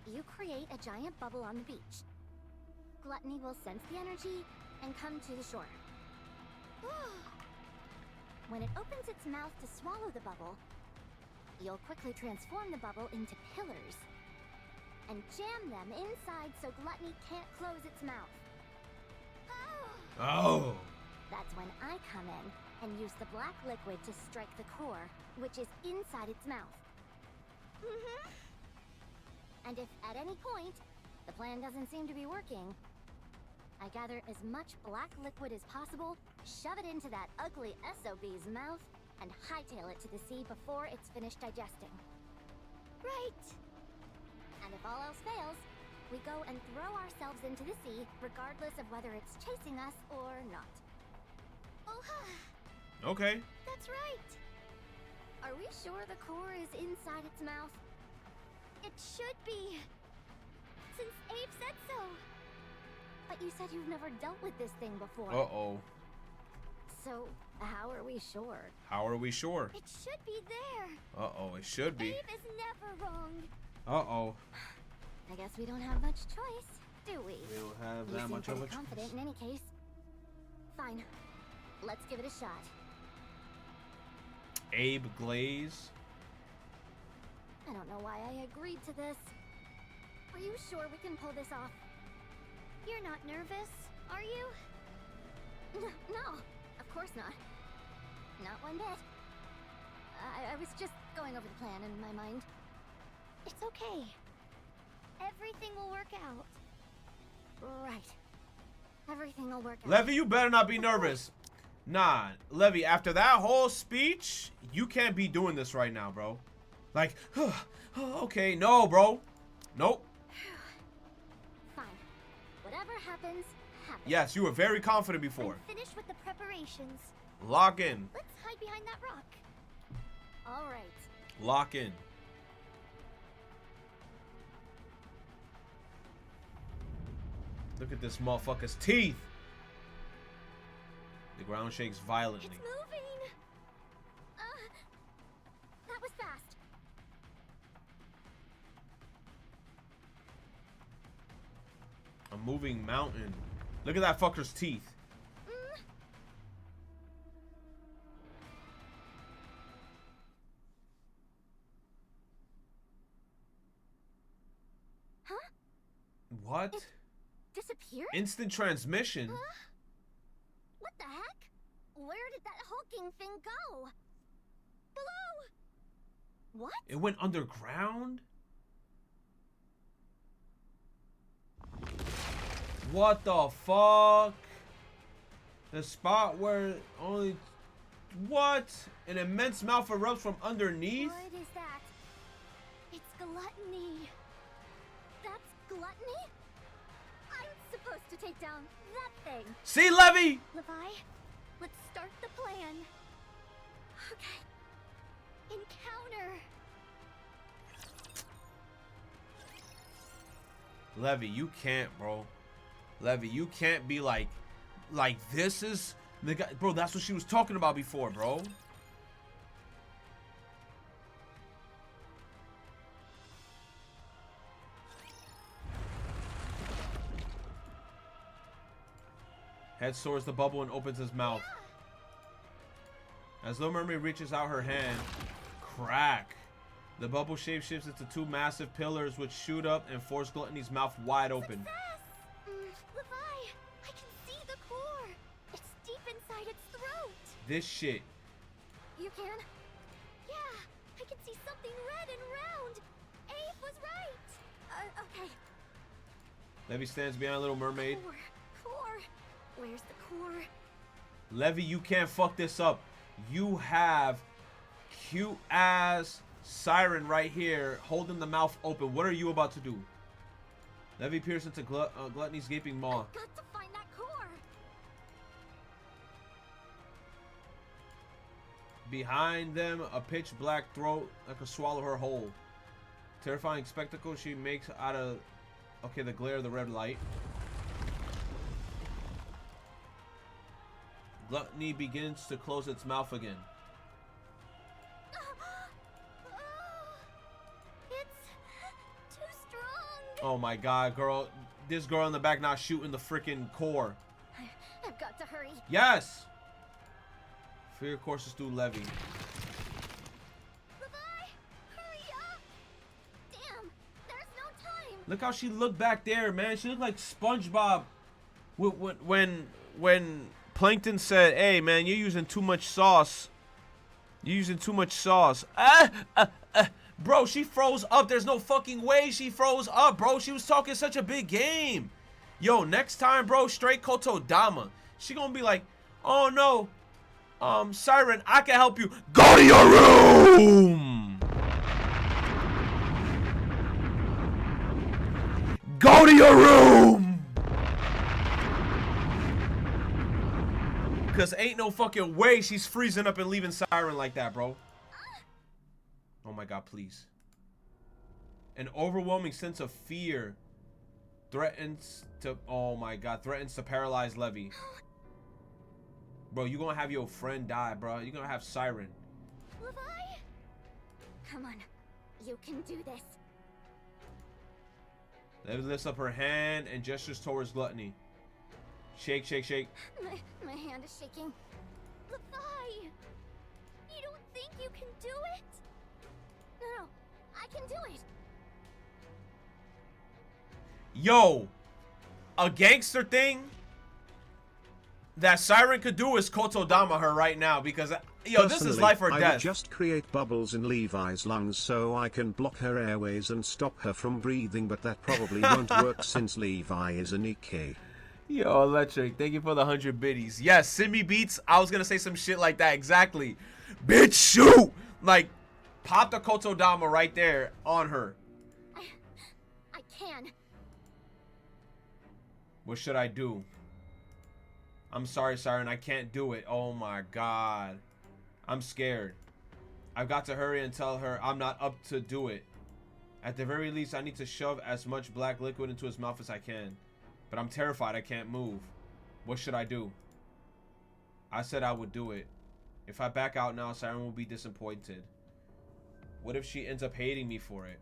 You create a giant bubble on the beach. Gluttony will sense the energy and come to the shore. When it opens its mouth to swallow the bubble, you'll quickly transform the bubble into pillars and jam them inside so Gluttony can't close its mouth. Oh. That's when I come in and use the black liquid to strike the core, which is inside its mouth. And if at any point the plan doesn't seem to be working, I gather as much black liquid as possible, shove it into that ugly SOB's mouth, and hightail it to the sea before it's finished digesting. Right. And if all else fails, we go and throw ourselves into the sea, regardless of whether it's chasing us or not. Oh, Okay. that's right. Are we sure the core is inside its mouth? It should be. Since Abe said so. But you said you've never dealt with this thing before. Uh-oh. So, how are we sure? How are we sure? It should be there. Uh-oh, it should be. Abe is never wrong. Uh-oh. I guess we don't have much choice, do we? We don't have You that seem much of pretty a confident in any case. Fine. Let's give it a shot. Abe Glaze. I don't know why I agreed to this. Are you sure we can pull this off? You're not nervous, are you? No, of course not. Not one bit. I was just going over the plan in my mind. It's okay. Everything will work out. Right. Everything will work out. Levy, you better not be nervous. Nah, Levy, after that whole speech, you can't be doing this right now, bro. Like, okay, no, bro. Nope. Fine. Whatever happens, happens. Yes, you were very confident before. I'm finished with the preparations. Lock in. Let's hide behind that rock. All right. Lock in. Look at this motherfucker's teeth. The ground shakes violently. It's moving. That was fast. A moving mountain. Look at that fucker's teeth. Huh? What? Disappeared? Instant transmission? What the heck? Where did that hulking thing go? Below! What? It went underground? What the fuck? The spot where only... What? An immense mouth erupts from underneath? What is that? It's gluttony. That's gluttony? I'm supposed to to take down that thing. See, Levy? Levi, let's start the plan. Okay. Encounter. Levy, you can't, bro. Levy, you can't be like this is the guy, bro. That's what she was talking about before, bro. Head soars the bubble and opens his mouth. As Little Mermaid reaches out her hand, crack. The bubble shape shifts into two massive pillars which shoot up and force Gluttony's mouth wide open. Levi, I can see the core. It's deep inside its throat. This shit. You can? Yeah, I can see something red and round. Abe was right. Okay. Levy stands behind Little Mermaid. Core. Where's the core? Levy, you can't fuck this up. You have cute ass Siren right here holding the mouth open. What are you about to do? Levy peers into Gluttony's gaping maw. I've got to find that core. Behind them, a pitch black throat that could swallow her whole. Terrifying spectacle she makes out of, okay, the glare of the red light. Gluttony begins to close its mouth again. It's too strong. Oh my god, girl. This girl in the back not shooting the freaking core. I've got to hurry. Yes! Fear courses through Levy. Levi, hurry up. Damn, there's no time. Look how she looked back there, man. She looked like SpongeBob. When Plankton said, "Hey, man, you're using too much sauce. You're using too much sauce." Bro, she froze up. There's no fucking way she froze up, bro. She was talking such a big game. Yo, next time, bro, straight Kotodama. She gonna be like, "Oh, no. Siren, I can help you. Go to your room. Go to your room." Because ain't no fucking way she's freezing up and leaving Siren like that, bro. Oh my god, please. An overwhelming sense of fear threatens to, oh my god, threatens to paralyze Levy. Bro, you gonna have your friend die, bro. You're gonna have Siren. Levi? Come on, you can do this. Levy lifts up her hand and gestures towards Gluttony. Shake, shake, shake. My hand is shaking. Levi! You don't think you can do it? No, I can do it. Yo, a gangster thing that Siren could do is Kotodama her right now because, yo, this is life or I death. would just create bubbles in Levi's lungs so I can block her airways and stop her from breathing, but that probably won't work since Levi is a Nikke. Yo, Electric, thank you for the 100 biddies. Yes, Simi Beats, I was gonna say some shit like that, exactly. Bitch, shoot! Like, pop the Kotodama right there on her. I can. What should I do? I'm sorry, Siren, I can't do it. Oh my god. I'm scared. I've got to hurry and tell her I'm not up to do it. At the very least, I need to shove as much black liquid into his mouth as I can. But I'm terrified I can't move. What should I do? I said I would do it. If I back out now, Siren will be disappointed. What if she ends up hating me for it?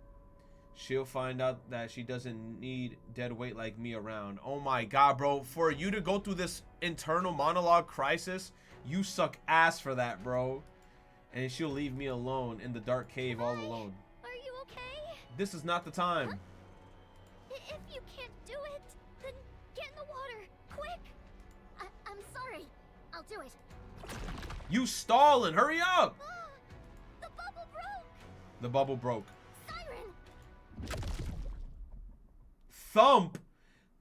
She'll find out that she doesn't need dead weight like me around. Oh my god, bro. For you to go through this internal monologue crisis, you suck ass for that, bro. And she'll leave me alone in the dark cave all alone. Are you okay? This is not the time. Huh? If you can't do it, then get in the water, quick! I'm sorry. I'll do it. You stalling. Hurry up. The bubble broke! The bubble broke. Siren! Thump.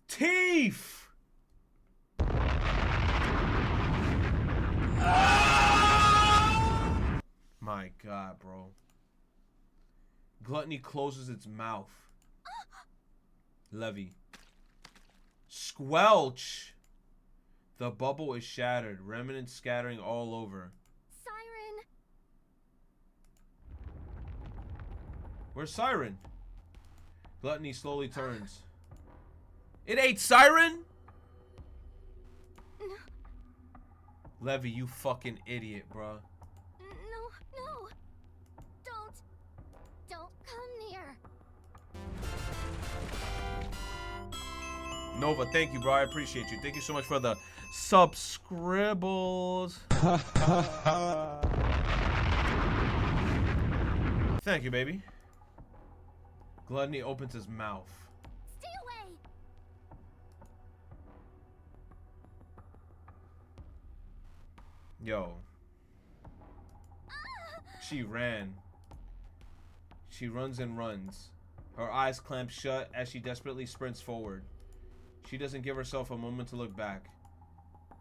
Teeth. My god, bro. Gluttony closes its mouth. Levy. Squelch. The bubble is shattered. Remnants scattering all over. Siren! Where's Siren? Gluttony slowly turns. It ate Siren? No. Levy, you fucking idiot, bruh. No. Don't come near. Nova, thank you, bro. I appreciate you. Thank you so much for the subscribbles. Thank you, baby. Gluttony opens his mouth. Stay away. Yo. She ran. She runs and runs. Her eyes clamp shut as she desperately sprints forward. She doesn't give herself a moment to look back.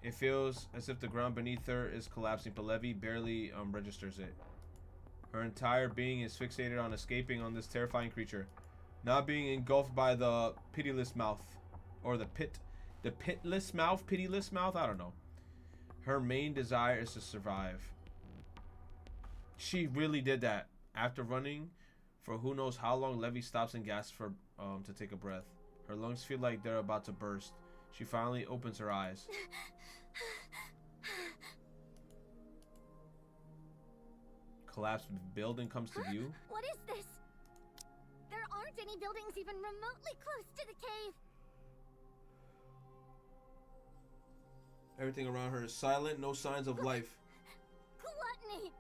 It feels as if the ground beneath her is collapsing, but Levy barely registers it. Her entire being is fixated on escaping on this terrifying creature, not being engulfed by the pitiless mouth, or the pitiless mouth, I don't know. Her main desire is to survive. She really did that. After running for who knows how long, Levy stops and gasps for to take a breath. Her lungs feel like they're about to burst. She finally opens her eyes. Collapsed building comes to view. What is this? There aren't any buildings even remotely close to the cave. Everything around her is silent, no signs of life. Gluttony!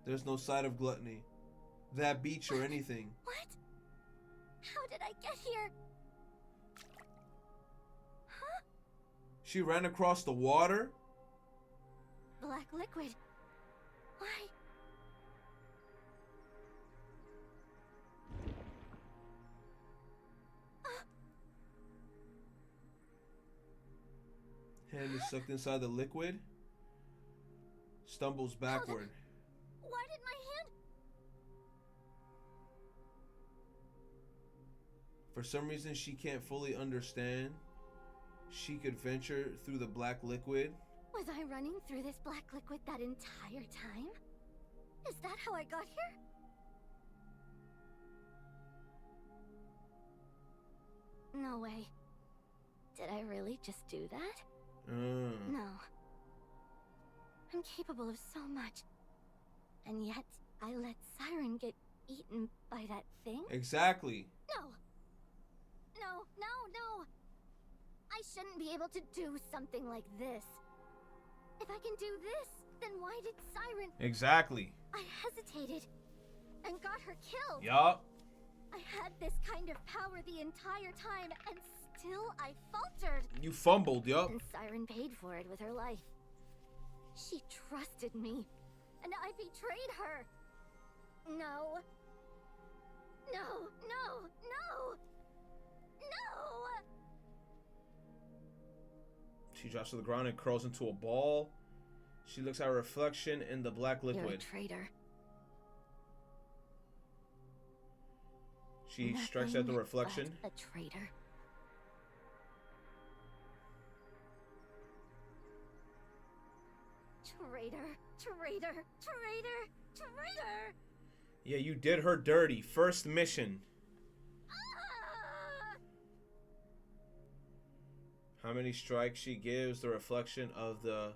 There's no sight of Gluttony, that beach, or anything. What? How did I get here? She ran across the water? Black liquid. Why? Hand is sucked inside the liquid. Stumbles backward. Why did my hand... For some reason she can't fully understand. She could venture through the black liquid. Was I running through this black liquid that entire time? Is that how I got here? No way. Did I really just do that? No. I'm capable of so much. And yet, I let Siren get eaten by that thing? Exactly. No! I shouldn't be able to do something like this. If I can do this, then why did Siren... Exactly. I hesitated and got her killed. Yup. I had this kind of power the entire time, and still I faltered. You fumbled, yup. And Siren paid for it with her life. She trusted me, and I betrayed her. No. She drops to the ground and curls into a ball. She looks at her reflection in the black liquid. You're a traitor. She strikes at the reflection. A traitor. Traitor. Yeah, you did her dirty. First mission. How many strikes she gives the reflection of the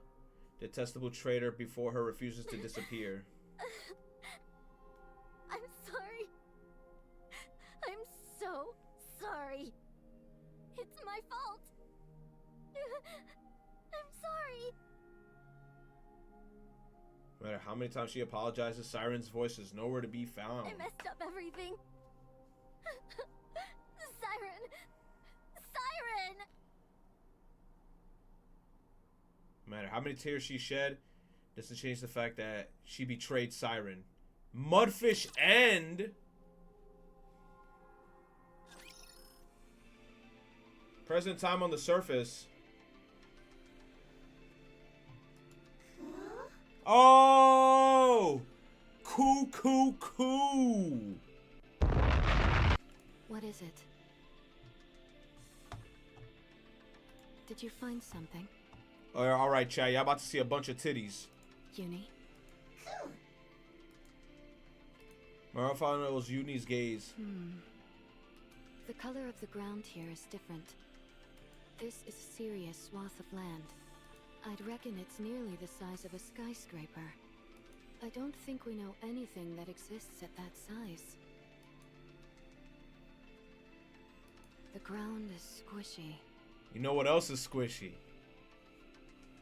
detestable traitor before her refuses to disappear. I'm sorry. I'm so sorry. It's my fault. I'm sorry. No matter how many times she apologizes, Siren's voice is nowhere to be found. I messed up everything. Siren! No matter how many tears she shed, doesn't change the fact that she betrayed Siren. Mudfish and... present time on the surface. Oh! Cool. What is it? Did you find something? All right, Chad. Y'all about to see a bunch of titties. Uni? Mara found it was Uni's gaze. The color of the ground here is different. This is a serious swath of land. I'd reckon it's nearly the size of a skyscraper. I don't think we know anything that exists at that size. The ground is squishy. You know what else is squishy?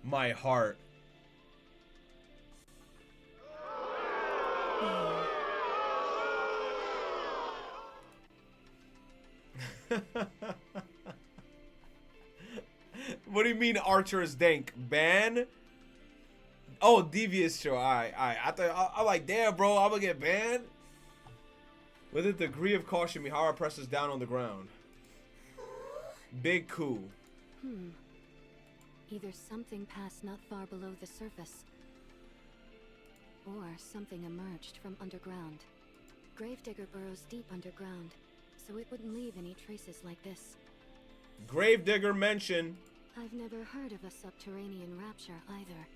My heart. What do you mean Archer is dank? Ban? Oh, devious show. Alright. I thought I'm like, damn, bro, I'm gonna get banned. With a degree of caution, Mihara presses down on the ground. Big coup. Either something passed not far below the surface, or something emerged from underground. Gravedigger burrows deep underground, so it wouldn't leave any traces like this. Gravedigger mention. I've never heard of a subterranean rapture either.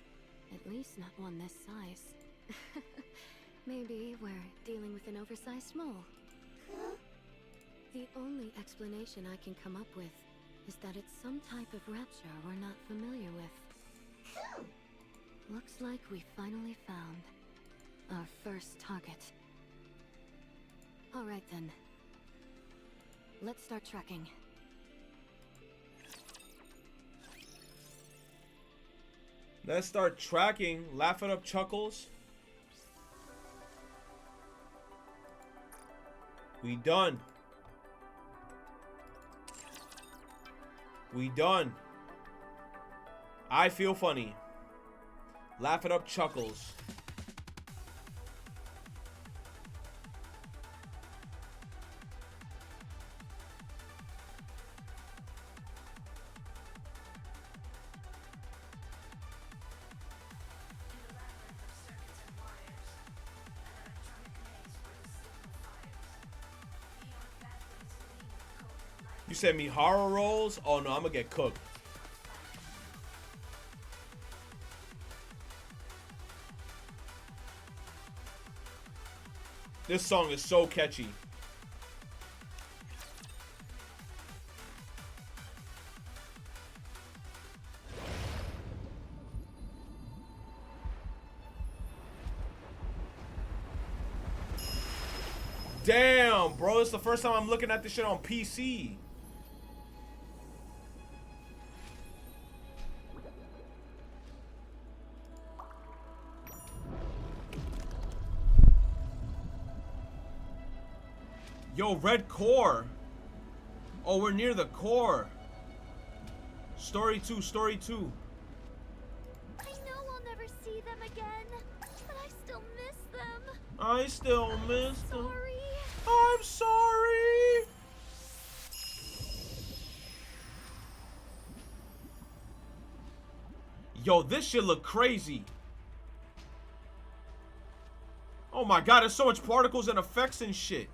At least not one this size. Maybe we're dealing with an oversized mole. The only explanation I can come up with is that it's some type of rapture we're not familiar with. Looks like we finally found our first target. Alright then. Let's start tracking. Let's start tracking. Laugh it up, Chuckles. We done. We done. I feel funny. Laugh it up, Chuckles. You said me horror rolls? Oh no, I'm gonna get cooked. This song is so catchy. Damn, bro, it's the first time I'm looking at this shit on PC. Yo, red core. Oh, we're near the core. Story 2, story 2. I know I'll never see them again, but I still miss them. I still miss them. Sorry. I'm sorry. Yo, this shit look crazy. Oh my god, there's so much particles and effects and shit.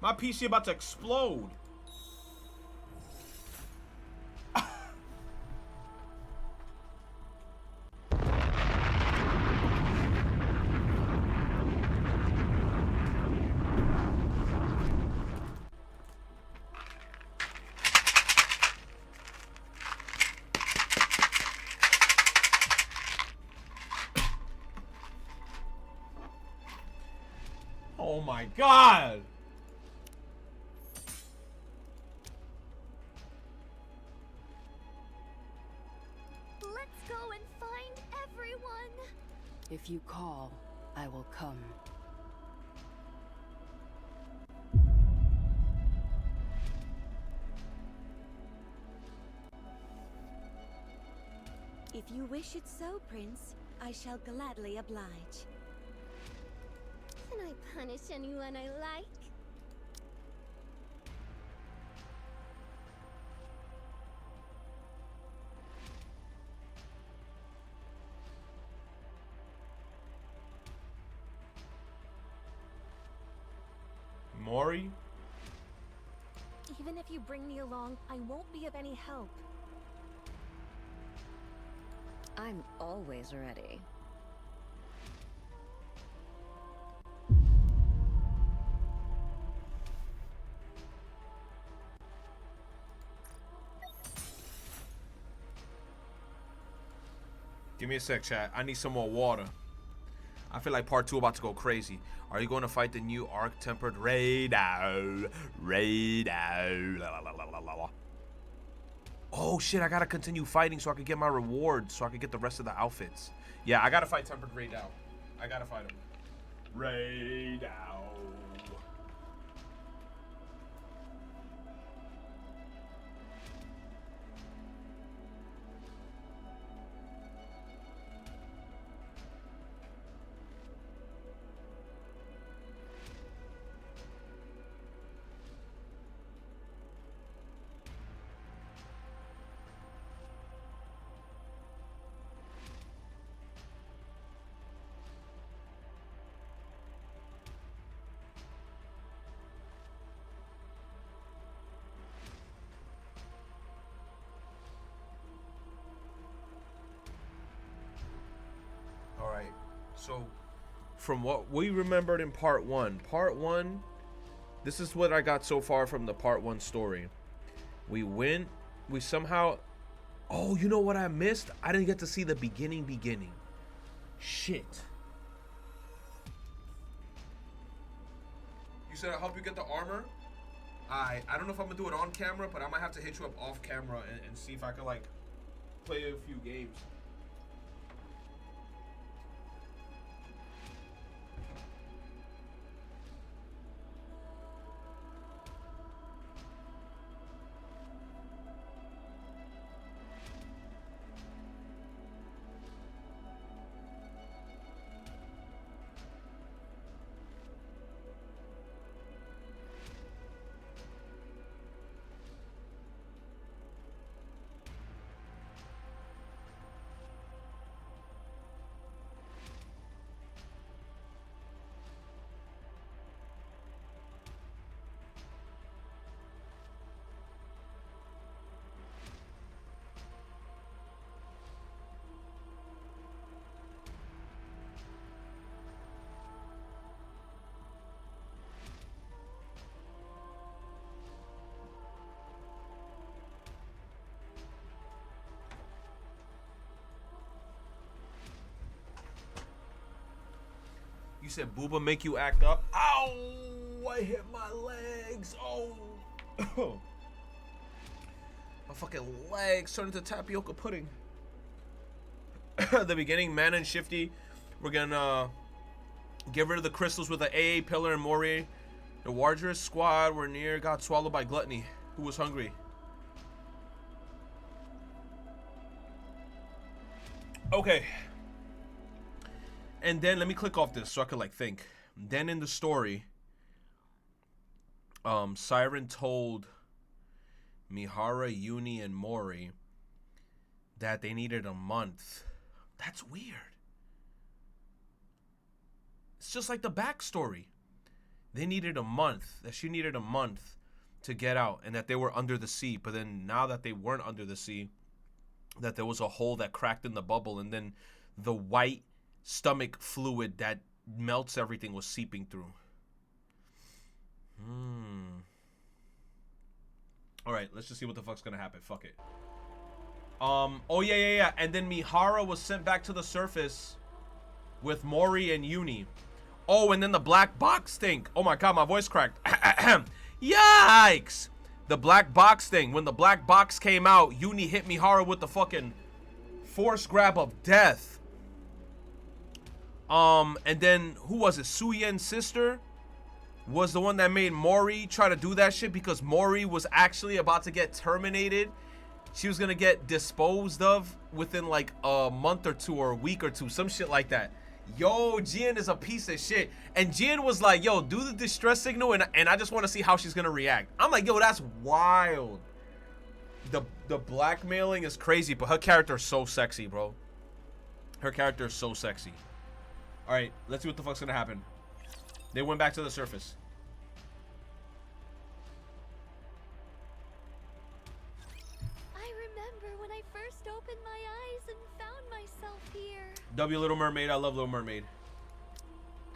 My PC about to explode. Oh my god. Let's go and find everyone. If you call, I will come. If you wish it so, Prince, I shall gladly oblige. Can I punish anyone I like? Mori? Even if you bring me along, I won't be of any help. I'm always ready. Give me a sec, chat. I need some more water. I feel like part 2 about to go crazy. Are you going to fight the new Arc-Tempered Raider? Oh shit, I gotta continue fighting so I can get my rewards, so I can get the rest of the outfits. Yeah, I gotta fight Tempered Raider. I gotta fight him. Raider. Alright, so from what we remembered in part 1, this is what I got so far from the part 1 story. We somehow, oh, you know what I missed? I didn't get to see the beginning. Shit. You said I'll help you get the armor? I don't know if I'm gonna do it on camera, but I might have to hit you up off camera and see if I can like play a few games. You said Booba make you act up? Ow! I hit my legs. Oh. My fucking legs turned into tapioca pudding. The beginning, Man and Shifty. We're gonna get rid of the crystals with the AA pillar and Mori. The Warriors squad were near got swallowed by Gluttony, who was hungry. Okay. And then let me click off this so I could like think. Then in the story, Siren told Mihara, Uni, and Mori that they needed a month. That's weird. It's just like the backstory. They needed a month. That she needed a month to get out, and that they were under the sea. But then now that they weren't under the sea, that there was a hole that cracked in the bubble, and then the white stomach fluid that melts everything was seeping through. Alright, let's just see what the fuck's gonna happen. Fuck it. Oh yeah. And then Mihara was sent back to the surface with Mori and Uni. Oh, and then the black box thing. Oh my god, my voice cracked. Yikes! The black box thing. When the black box came out, Uni hit Mihara with the fucking force grab of death. And then who was it? Suyen's sister was the one that made Mori try to do that shit because Mori was actually about to get terminated. She was gonna get disposed of within like a month or two or a week or two, some shit like that. Yo, Jian is a piece of shit. And Jian was like, yo, do the distress signal and I just want to see how she's gonna react. I'm like, yo, that's wild. The blackmailing is crazy, but her character is so sexy, bro. Her character is so sexy. Alright, let's see what the fuck's gonna happen. They went back to the surface. opened my eyes and found myself here. W Little Mermaid. I love Little Mermaid.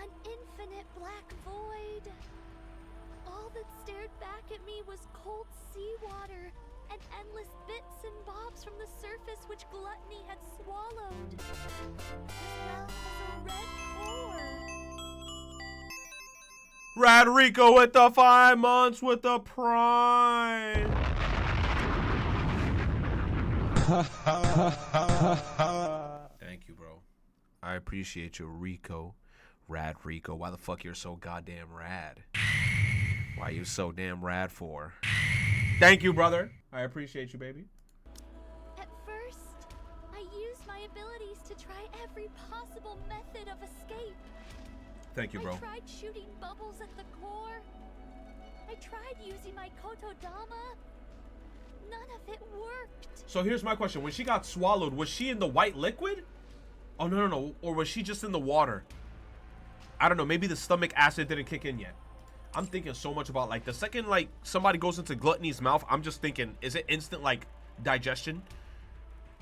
An infinite black void. All that stared back at me was cold seawater and endless bits and bobs from the surface which Gluttony had swallowed, as well as a red core. Rad Rico with the 5 months with the prime. Thank you, bro. I appreciate you, Rico. Rad Rico. Why the fuck you're so goddamn rad? Why you so damn rad for? Thank you, brother. I appreciate you, baby. At first, I used my abilities to try every possible method of escape. Thank you, bro. I tried shooting bubbles at the core. I tried using my kotodama. None of it worked. So here's my question. When she got swallowed, was she in the white liquid? Oh, no. Or was she just in the water? I don't know. Maybe the stomach acid didn't kick in yet. I'm thinking so much about, like, the second, like, somebody goes into Gluttony's mouth, I'm just thinking, is it instant, like, digestion?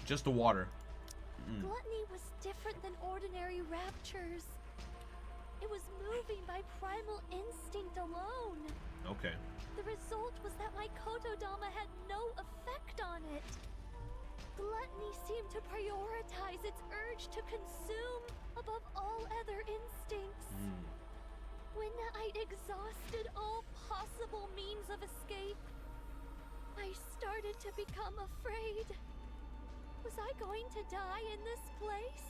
Just the water. Gluttony was different than ordinary raptures. It was moving by primal instinct alone. Okay. The result was that my kotodama had no effect on it. Gluttony seemed to prioritize its urge to consume above all other instincts. When I'd exhausted all possible means of escape, I started to become afraid. Was I going to die in this place?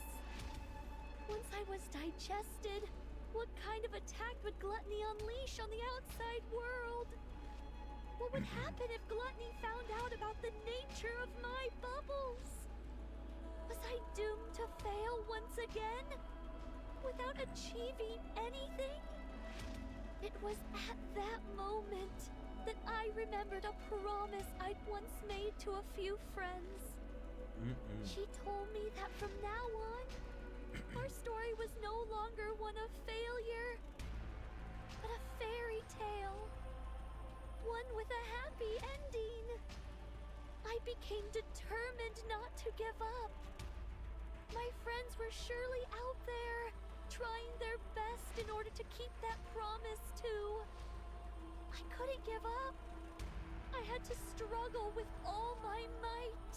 Once I was digested, what kind of attack would Gluttony unleash on the outside world? What would happen if Gluttony found out about the nature of my bubbles? Was I doomed to fail once again? Without achieving anything? It was at that moment that I remembered a promise I'd once made to a few friends. She told me that from now on, our story was no longer one of failure, but a fairy tale. One with a happy ending. I became determined not to give up. My friends were surely out there, trying their best in order to keep that promise too. I couldn't give up. I had to struggle with all my might.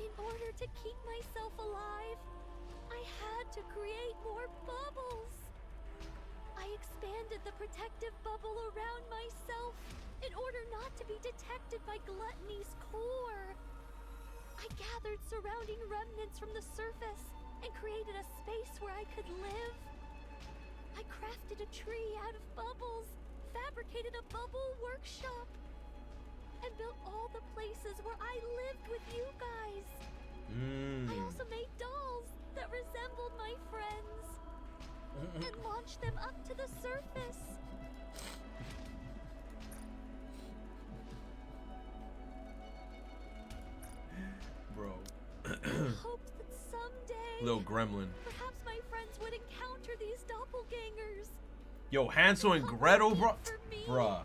In order to keep myself alive, I had to create more bubbles. I expanded the protective bubble around myself in order not to be detected by Gluttony's core. I gathered surrounding remnants from the surface and created a space where I could live. I crafted a tree out of bubbles, fabricated a bubble workshop, and built all the places where I lived with you guys. I also made dolls that resembled my friends and launched them up to the surface. Bro. Hoped that someday, Little gremlin. perhaps my friends would encounter these doppelgangers. Yo, Hansel and Gretel, bro. Bruh.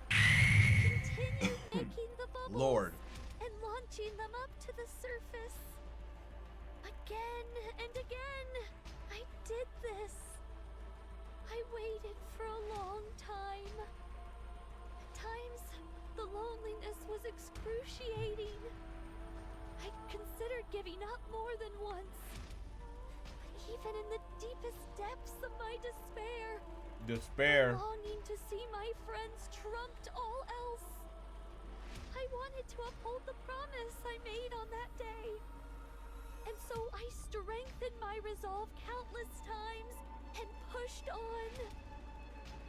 Continue making the bubbles Lord. and launching them up to the surface. Again and again, I did this. I waited for a long time. At times, the loneliness was excruciating. I considered giving up more than once. But even in the deepest depths of my despair, Despair. longing to see my friends trumped all else. I wanted to uphold the promise I made on that day. And so I strengthened my resolve countless times and pushed on.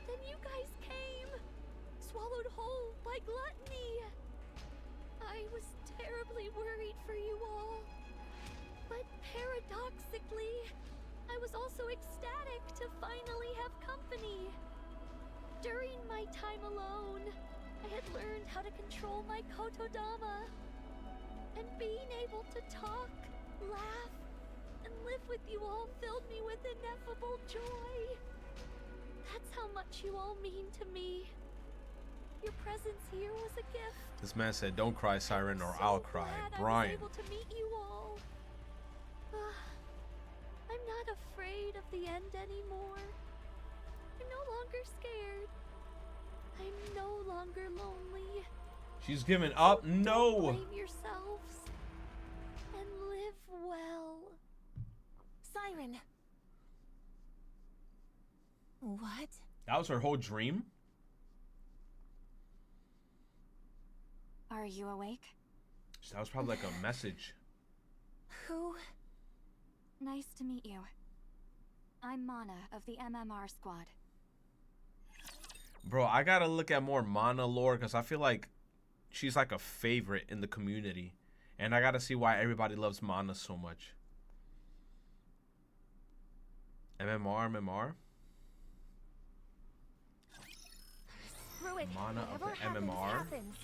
Then you guys came, swallowed whole by Gluttony. I was terribly worried for you all. But paradoxically, I was also ecstatic to finally have company. During my time alone, I had learned how to control my kotodama. And being able to talk, laugh, and live with you all filled me with ineffable joy. That's how much you all mean to me. Your presence here was a gift. This man said, "Don't cry, Siren, or So I'll cry." glad I Brian. was able to meet you all. I'm not afraid of the end anymore. I'm no longer scared. I'm no longer lonely. She's giving up. Don't No. blame yourselves and live well. Siren. What? That was her whole dream. Are you awake? That was probably like a message. Who? Nice to meet you. I'm Mana of the MMR squad. Bro, I gotta look at more Mana lore because I feel like she's like a favorite in the community. And I gotta see why everybody loves Mana so much. MMR? Screw it. Mana of Whatever the happens, MMR? happens.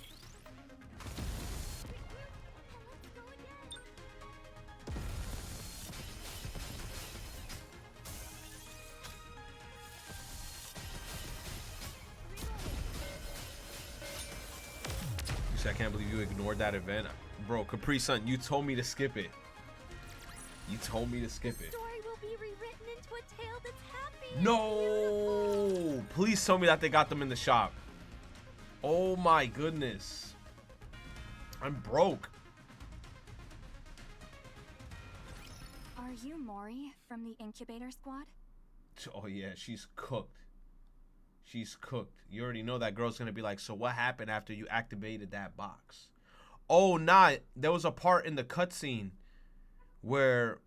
You said, I can't believe you ignored that event. Bro, Capri Sun, you told me to skip it. You told me to skip The it. story will be rewritten into a tale that's happy. No! Please tell me that they got them in the shop. Oh my goodness. I'm broke. Are you Mori from the incubator squad? Oh yeah, she's cooked. She's cooked. You already know that girl's gonna be like, so what happened after you activated that box? Oh, nah. There was a part in the cutscene where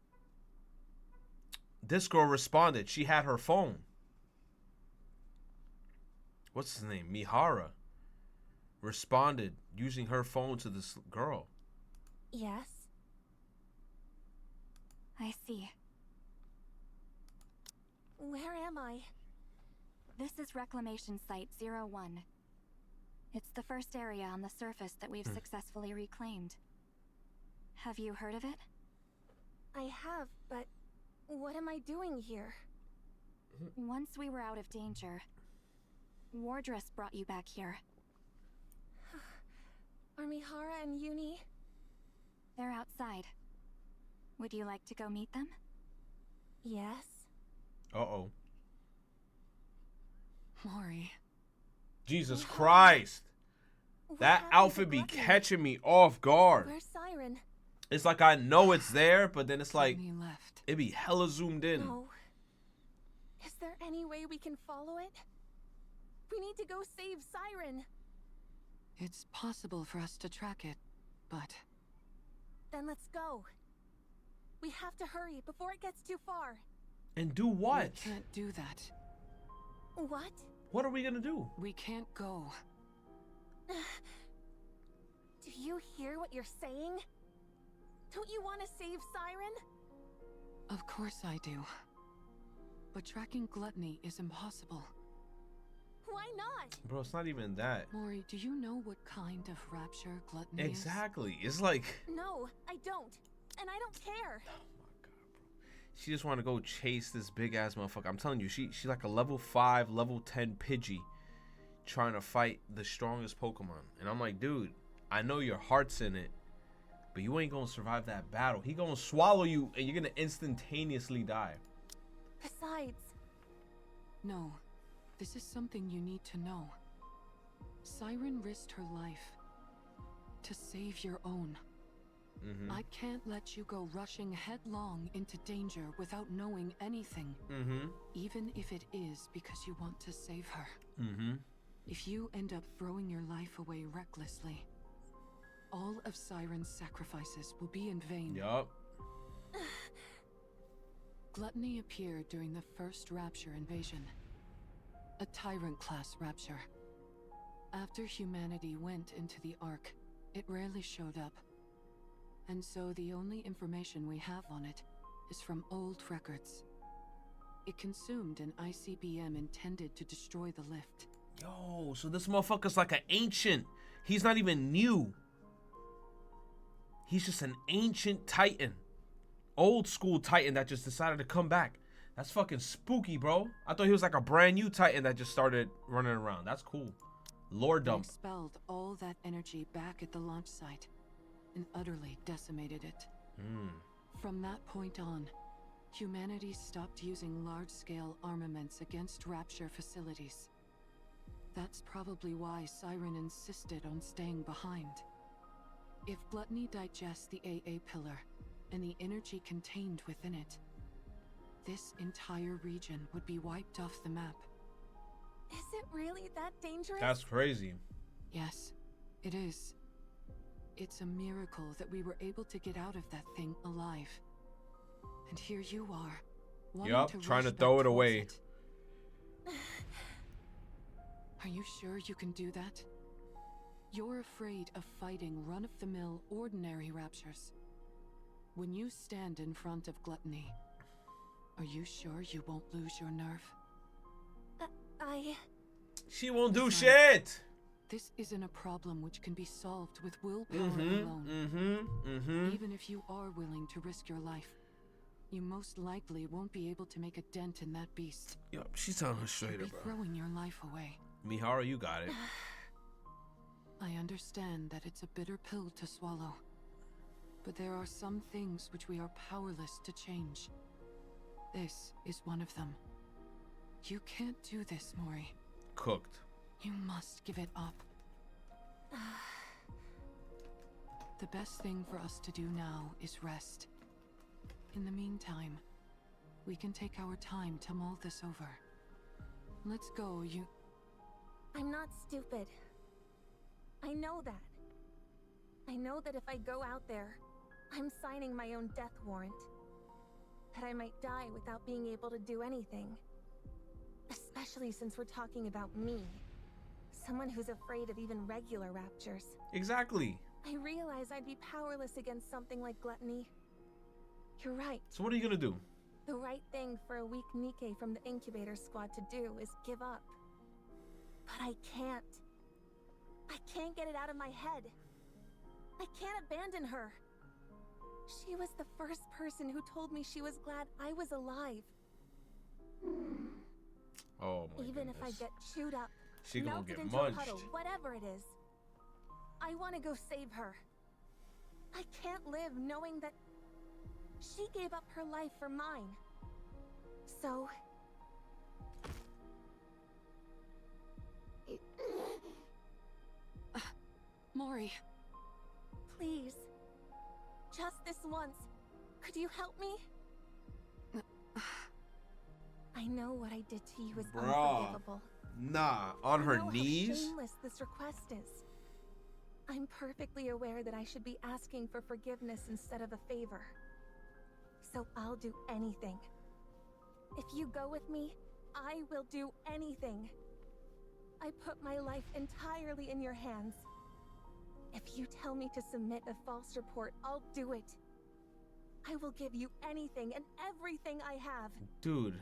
this girl responded. She had her phone. What's his name? Mihara responded using her phone to this girl. Yes. I see. Where am I? This is Reclamation Site 01. It's the first area on the surface that we've successfully reclaimed. Have you heard of it? I have, but what am I doing here? Once we were out of danger, Wardress brought you back here. Are Mihara and Uni? They're outside. Would you like to go meet them? Yes. Uh-oh. Mori. Jesus Christ. What That happened to outfit be Gluttony? catching me off guard. Where's Siren? It's like I know it's there, but then it's like Gluttony left. it be hella zoomed in. No. Is there any way we can follow it? We need to go save Siren. It's possible for us to track it, but Then let's go. We have to hurry before it gets too far. And do what? we can't do that. What? What are we gonna do? We can't go. Do you hear what you're saying? Don't you want to save Siren? Of course I do. But tracking Gluttony is impossible. Why not? Bro, it's not even that. Mori, do you know what kind of rapture Gluttony is? Exactly. It's like, No, I don't. And I don't care. oh my god, bro. She just want to go chase this big ass motherfucker. I'm telling you, she's like a level 5, level 10 Pidgey trying to fight the strongest Pokemon. And I'm like, dude, I know your heart's in it, but you ain't gonna survive that battle. He gonna swallow you and you're gonna instantaneously die. Besides, No. This is something you need to know. Siren risked her life to save your own. Mm-hmm. I can't let you go rushing headlong into danger without knowing anything. Mm-hmm. Even if it is because you want to save her. Mm-hmm. If you end up throwing your life away recklessly, all of Siren's sacrifices will be in vain. Yup. Gluttony appeared during the first Rapture invasion. A Tyrant-class Rapture. After humanity went into the Ark, it rarely showed up. And so the only information we have on it is from old records. It consumed an ICBM intended to destroy the lift. Yo, so this motherfucker's like an ancient. He's not even new. He's just an ancient Titan. Old school Titan that just decided to come back. That's fucking spooky, bro. I thought he was like a brand new Titan that just started running around. That's cool. Lore and dump. expelled all that energy back at the launch site and utterly decimated it. From that point on, humanity stopped using large-scale armaments against Rapture facilities. That's probably why Siren insisted on staying behind. If Gluttony digests the AA pillar and the energy contained within it, this entire region would be wiped off the map. Is it really that dangerous? That's crazy. Yes, it is. It's a miracle that we were able to get out of that thing alive. And here you are, wanting Trying to rush throw back it away. towards it. Are you sure you can do that? You're afraid of fighting run-of-the-mill ordinary raptures. When you stand in front of Gluttony, are you sure you won't lose your nerve? She won't do shit. This isn't a problem which can be solved with willpower alone. Even if you are willing to risk your life, you most likely won't be able to make a dent in that beast. Yo, she's telling her straight You'll up, be bro. throwing your life away. Mihara, you got it. I understand that it's a bitter pill to swallow, but there are some things which we are powerless to change. This is one of them. You can't do this, Mori. Cooked. You must give it up. The best thing for us to do now is rest. In the meantime, we can take our time to mull this over. Let's go, I'm not stupid. I know that. I know that if I go out there, I'm signing my own death warrant. That I might die without being able to do anything. Especially since we're talking about me. Someone who's afraid of even regular raptures. Exactly. I realize I'd be powerless against something like Gluttony. You're right. So what are you gonna do? The right thing for a weak Nikke from the incubator squad to do is give up. But I can't. I can't get it out of my head. I can't abandon her. She was the first person who told me she was glad I was alive. Oh my Even goodness. if I get chewed up, She gonna melted get into a munched. puddle, whatever it is, I want to go save her. I can't live knowing that she gave up her life for mine. So... Mori. Please. Just this once. Could you help me? I know what I did to you is unforgivable. Nah, on her I know how knees? shameless this request is. I'm perfectly aware that I should be asking for forgiveness instead of a favor. So I'll do anything. If you go with me, I will do anything. I put my life entirely in your hands. If you tell me to submit a false report, I'll do it. I will give you anything and everything I have. Dude.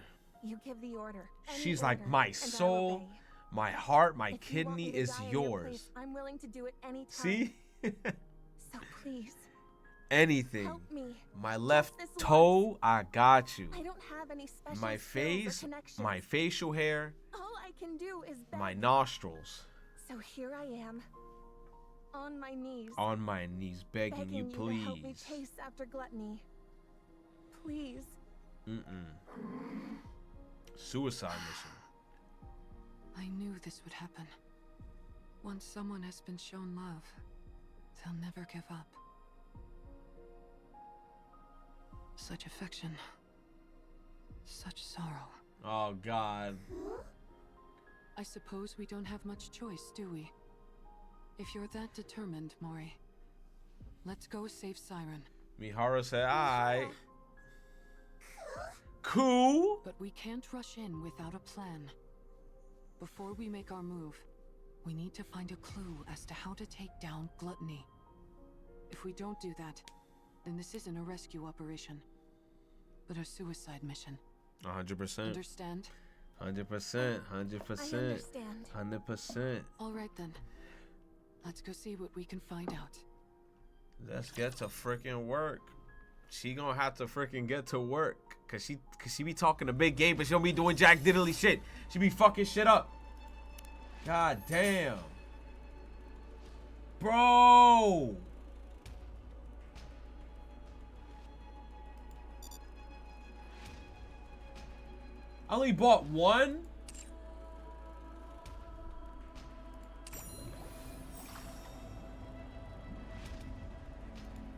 You give the order. She's Any like, order, my and I'll soul, obey. my heart, my If you want kidney me to is die in your yours. place, I'm willing to do it anytime. See? So please, Anything. help me. My left Just this toe, I got you. I don't have any special My skills or face, connections. my facial hair, All I can do is beg. my nostrils. So here I am, on my knees, On my knees, begging you, to help me please. chase after Gluttony. Please. Suicide mission. I knew this would happen. Once someone has been shown love, they'll never give up. Such affection. Such sorrow. Oh, God. I suppose we don't have much choice, do we? If you're that determined, Mori, let's go save Siren. Mihara said, alright. Cool. But we can't rush in without a plan. Before we make our move, we need to find a clue as to how to take down Gluttony. If we don't do that, then this isn't a rescue operation, but a suicide mission. 100%. Understand? 100%. 100%. 100%. All right then. Let's go see what we can find out. Let's get to freaking work. She gonna have to freaking get to work. Cause she be talking a big game, but she don't be doing jack diddly shit. She be fucking shit up. God damn. Bro! I only bought one?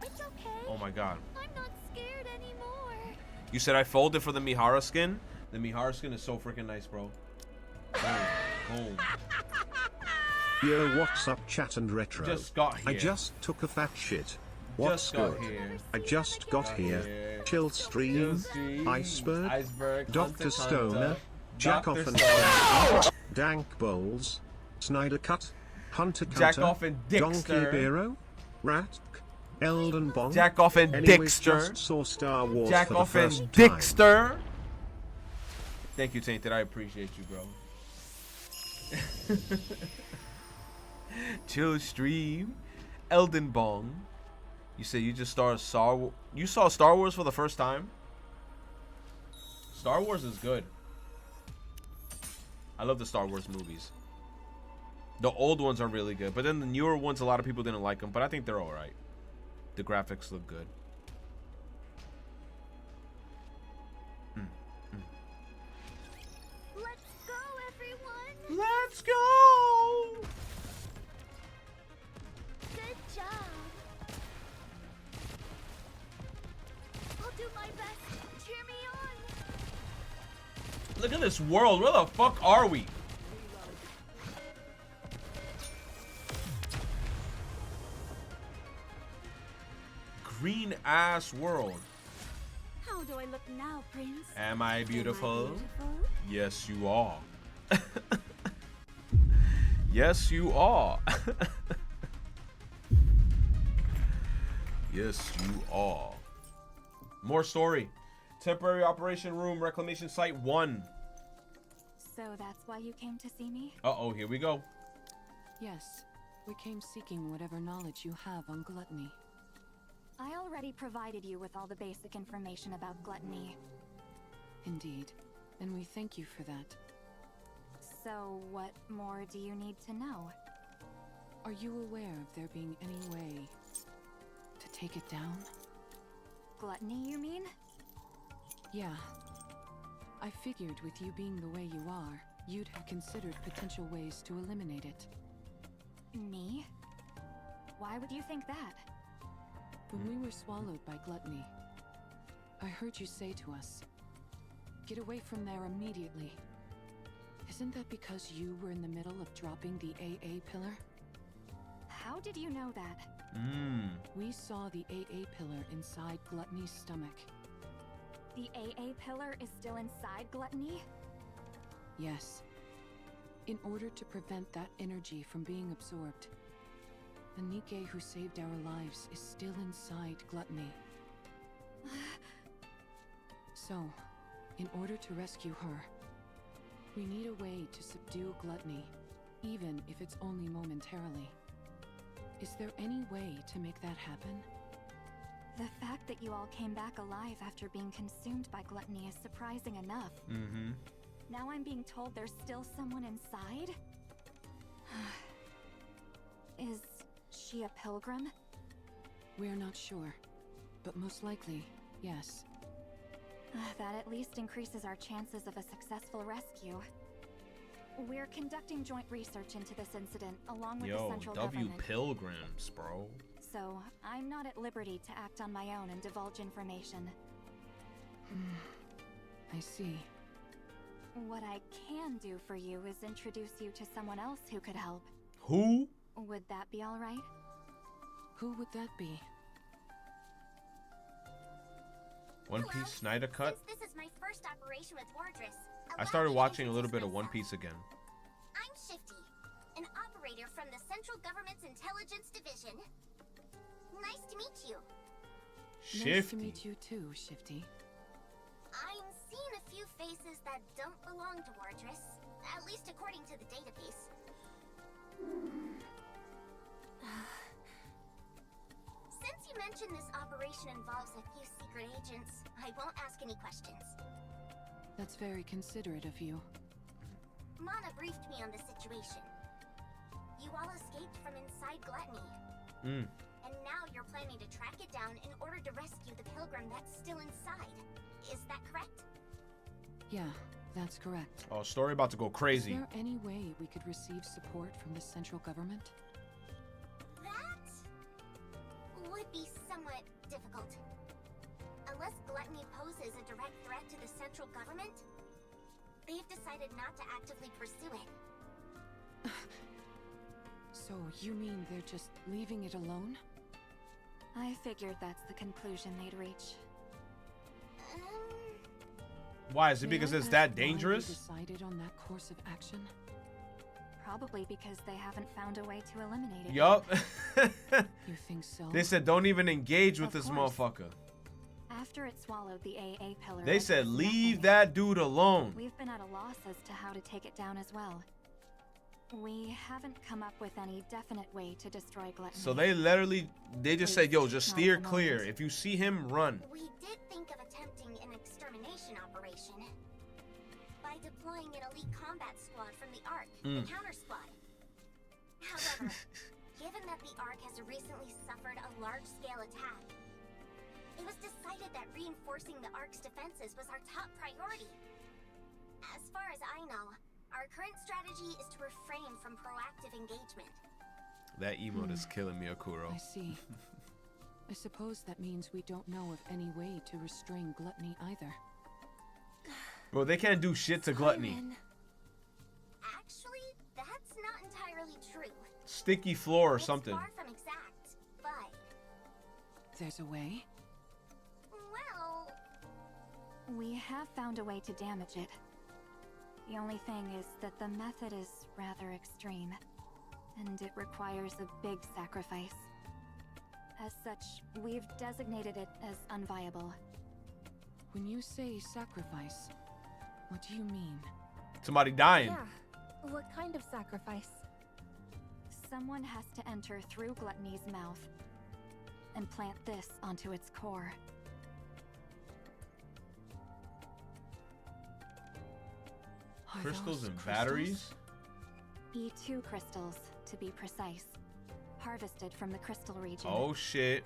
It's okay. Oh my god. I'm not scared anymore. You said I folded for the Mihara skin? The Mihara skin is so freaking nice, bro. Boom. Boom. Yo, what's up, chat and retro? Just got here. I just took a fat shit. What's Just got good? here. I just got here. Chill stream. Iceberg. Dr. Stoner. Jack off and Dank Bowls. Snyder Cut. Hunter Cutter. Jack off and Donkey Dixter. Biro. Rat. Elden Bong. Jack off and Anyways, Dixter. just saw Star Wars Jack for the off and first time. Dixter. Thank you, Tainted. I appreciate you, bro. Chill stream. Elden Bong. You said you just saw you saw Star Wars for the first time? Star Wars is good. I love the Star Wars movies. The old ones are really good, but then the newer ones, a lot of people didn't like them, but I think they're all right. The graphics look good. Let's go, everyone. Let's go! Good job. I'll do my best. Cheer me on. Look at this world. Where the fuck are we? Green ass world. How do I look now, Prince? Am I beautiful? Yes, you are. Yes, you are. Yes, you are. More story. Temporary operation room, reclamation site 1. So that's why you came to see me? Uh-oh, here we go. Yes, we came seeking whatever knowledge you have on gluttony. I already provided you with all the basic information about gluttony. Indeed, and we thank you for that. So what more do you need to know? Are you aware of there being any way to take it down? Gluttony, you mean? Yeah. I figured with you being the way you are, you'd have considered potential ways to eliminate it. Me? Why would you think that? When we were swallowed by gluttony, I heard you say to us, "Get away from there immediately." Isn't that because you were in the middle of dropping the AA pillar? How did you know that? We saw the AA pillar inside Gluttony's stomach. The AA pillar is still inside Gluttony? Yes. In order to prevent that energy from being absorbed, the Nikke who saved our lives is still inside Gluttony. So, in order to rescue her, we need a way to subdue Gluttony, even if it's only momentarily. Is there any way to make that happen? The fact that you all came back alive after being consumed by Gluttony is surprising enough. Now I'm being told there's still someone inside? Is she a pilgrim? We're not sure, but most likely, yes. That at least increases our chances of a successful rescue. We're conducting joint research into this incident along with the central government. Pilgrims, bro. So, I'm not at liberty to act on my own and divulge information. I see. What I can do for you is introduce you to someone else who could help. Who? Would that be alright? Who would that be? One Piece Snyder Cut? Since this is my first operation with Wardress, I started watching a little bit of One Piece again. I'm Shifty, an operator from the Central Government's Intelligence Division. Nice to meet you. Shifty. Nice to meet you too, Shifty. I'm seeing a few faces that don't belong to Wardress, at least according to the database. Since you mentioned this operation involves a few secret agents, I won't ask any questions. That's very considerate of you. Mana briefed me on the situation. You all escaped from inside Gluttony. Mm. And now you're planning to track it down in order to rescue the pilgrim that's still inside. Is that correct? Yeah, that's correct. Oh, story about to go crazy. Is there any way we could receive support from the central government? That would be somewhat difficult. Unless Gluttony poses a direct threat to the central government, they've decided not to actively pursue it. So you mean they're just leaving it alone? I figured that's the conclusion they'd reach. Why? Is it because it's that Why they dangerous? decided on that course of action? Probably because they haven't found a way to eliminate it. Yup. You think so? They said don't even engage with Of this course. motherfucker. After it swallowed the AA pillar, They it said was leave nothing. that dude alone. We've been at a loss as to how to take it down as well. We haven't come up with any definite way to destroy Gluttony. So they just said, yo, just steer clear. If you see him, run. We did think of attempting an extermination operation by deploying an elite combat squad from the Ark, the counter squad. However, given that the Ark has recently suffered a large-scale attack, it was decided that reinforcing the Ark's defenses was our top priority. As far as I know, our current strategy is to refrain from proactive engagement. That emote is killing me, Akuro. I see. I suppose that means we don't know of any way to restrain Gluttony either. Bro, they can't do shit to Gluttony. Actually, that's not entirely true. Sticky floor or It's something. far from exact, but There's a way? well, We have found a way to damage it. The only thing is that the method is rather extreme, and it requires a big sacrifice. As such, we've designated it as unviable. When you say sacrifice, what do you mean? Somebody dying. Yeah. What kind of sacrifice? Someone has to enter through Gluttony's mouth and plant this onto its core. Are Crystals those and batteries? E2 crystals, to be precise. Harvested from the crystal region. Oh shit.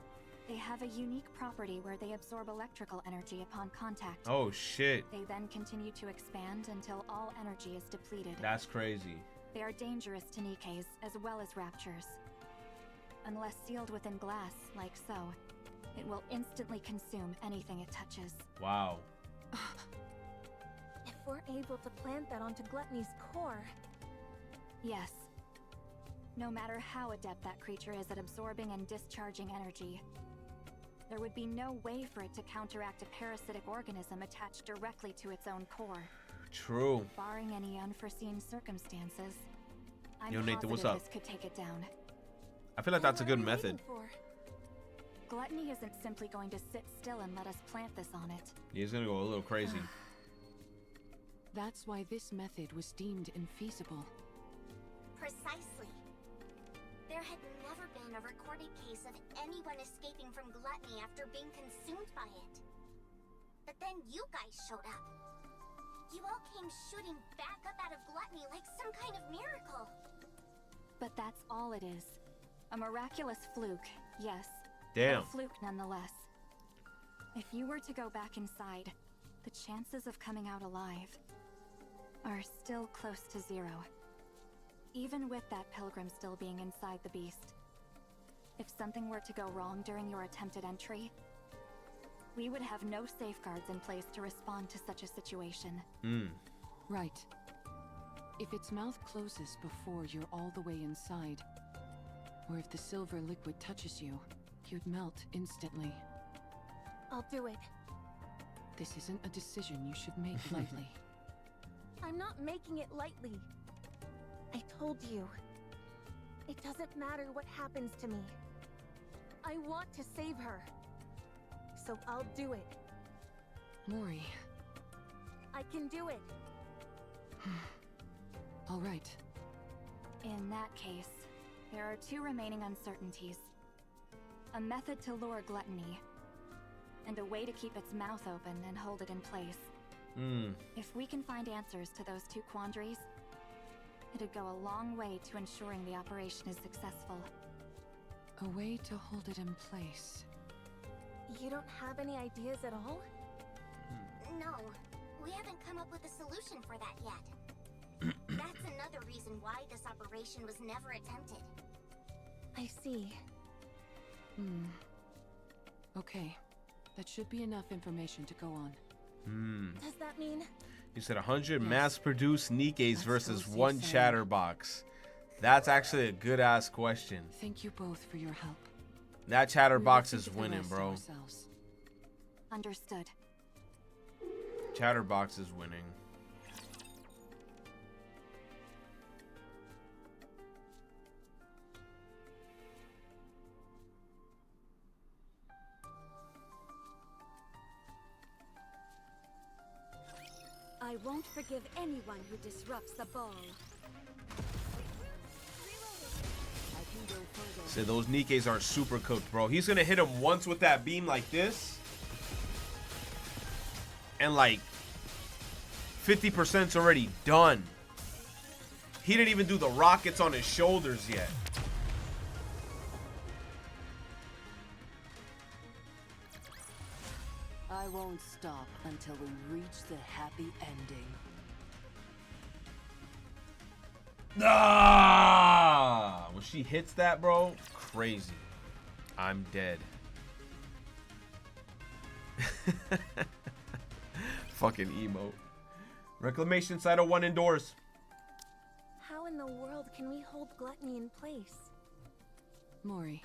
They have a unique property where they absorb electrical energy upon contact. Oh shit. They then continue to expand until all energy is depleted. That's crazy. They are dangerous to Nikkes as well as raptures. Unless sealed within glass, like so, it will instantly consume anything it touches. Wow. If we're able to plant that onto Gluttony's core, Yes. No matter how adept that creature is at absorbing and discharging energy, there would be no way for it to counteract a parasitic organism attached directly to its own core. True. Barring any unforeseen circumstances, I'm Yo, Nathan, positive what's up? this could take it down. I feel like that's a good method. Gluttony isn't simply going to sit still and let us plant this on it. He's gonna go a little crazy. That's why this method was deemed infeasible. precisely. There had never been a recorded case of anyone escaping from Gluttony after being consumed by it. But then you guys showed up. You all came shooting back up out of Gluttony like some kind of miracle. But that's all it is. A miraculous fluke, yes. Damn. But a fluke nonetheless. If you were to go back inside, the chances of coming out alive are still close to zero. Even with that pilgrim still being inside the beast. If something were to go wrong during your attempted entry, we would have no safeguards in place to respond to such a situation. Right. If its mouth closes before you're all the way inside, or if the silver liquid touches you, you'd melt instantly. I'll do it. This isn't a decision you should make lightly. I'm not making it lightly. I told you. It doesn't matter what happens to me. I want to save her. So I'll do it. Mori. I can do it. All right. In that case, there are two remaining uncertainties. A method to lure Gluttony, and a way to keep its mouth open and hold it in place. If we can find answers to those two quandaries, It'd go a long way to ensuring the operation is successful. A way to hold it in place. You don't have any ideas at all? No, we haven't come up with a solution for that yet. That's another reason why this operation was never attempted. I see. Okay. That should be enough information to go on. Does that mean? You said 100 mass-produced Nikkes Let's versus go see one Sam. Chatterbox. That's actually a good-ass question. Thank you both for your help. That Chatterbox We'll is think of the winning, rest bro. ourselves. Understood. Chatterbox is winning. I won't forgive anyone who disrupts the ball. So those Nikkes are super cooked, bro. He's gonna hit him once with that beam like this, and like 50%'s already done. He didn't even do the rockets on his shoulders yet. I won't stop until we reach the happy ending. Ah! When she hits that, bro, crazy. I'm dead. Fucking emo. Reclamation Site 01 indoors. How in the world can we hold gluttony in place? Mori,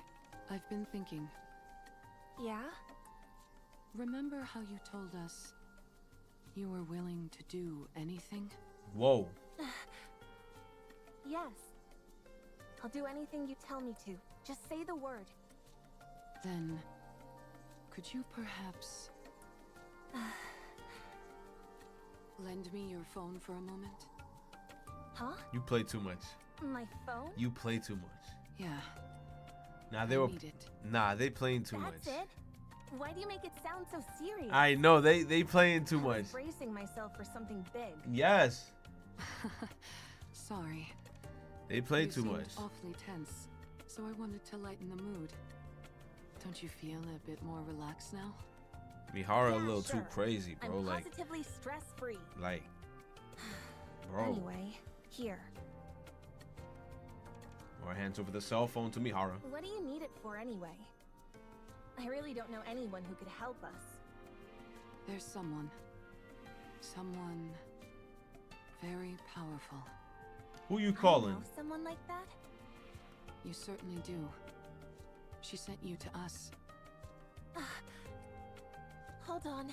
I've been thinking. Yeah? Remember how you told us you were willing to do anything? Whoa. Yes. I'll do anything you tell me to. Just say the word. Then, could you perhaps lend me your phone for a moment? Huh? You play too much. My phone? You play too much. Yeah. Nah, they I were. need it. Nah, they playing too That's much. it? Why do you make it sound so serious? I know they playing too I much. was bracing myself for something big. Yes. Sorry. They play You too seemed much. awfully tense, so I wanted to lighten the mood. Don't you feel a bit more relaxed now? Mihara a Yeah, little sure. too crazy, bro. I'm Like, positively stress-free. bro. Anyway, here. Or hands over the cell phone to Mihara. What do you need it for anyway? I really don't know anyone who could help us. There's someone. Someone very powerful. Who you I calling? know someone like that? You certainly do. She sent you to us. Hold on.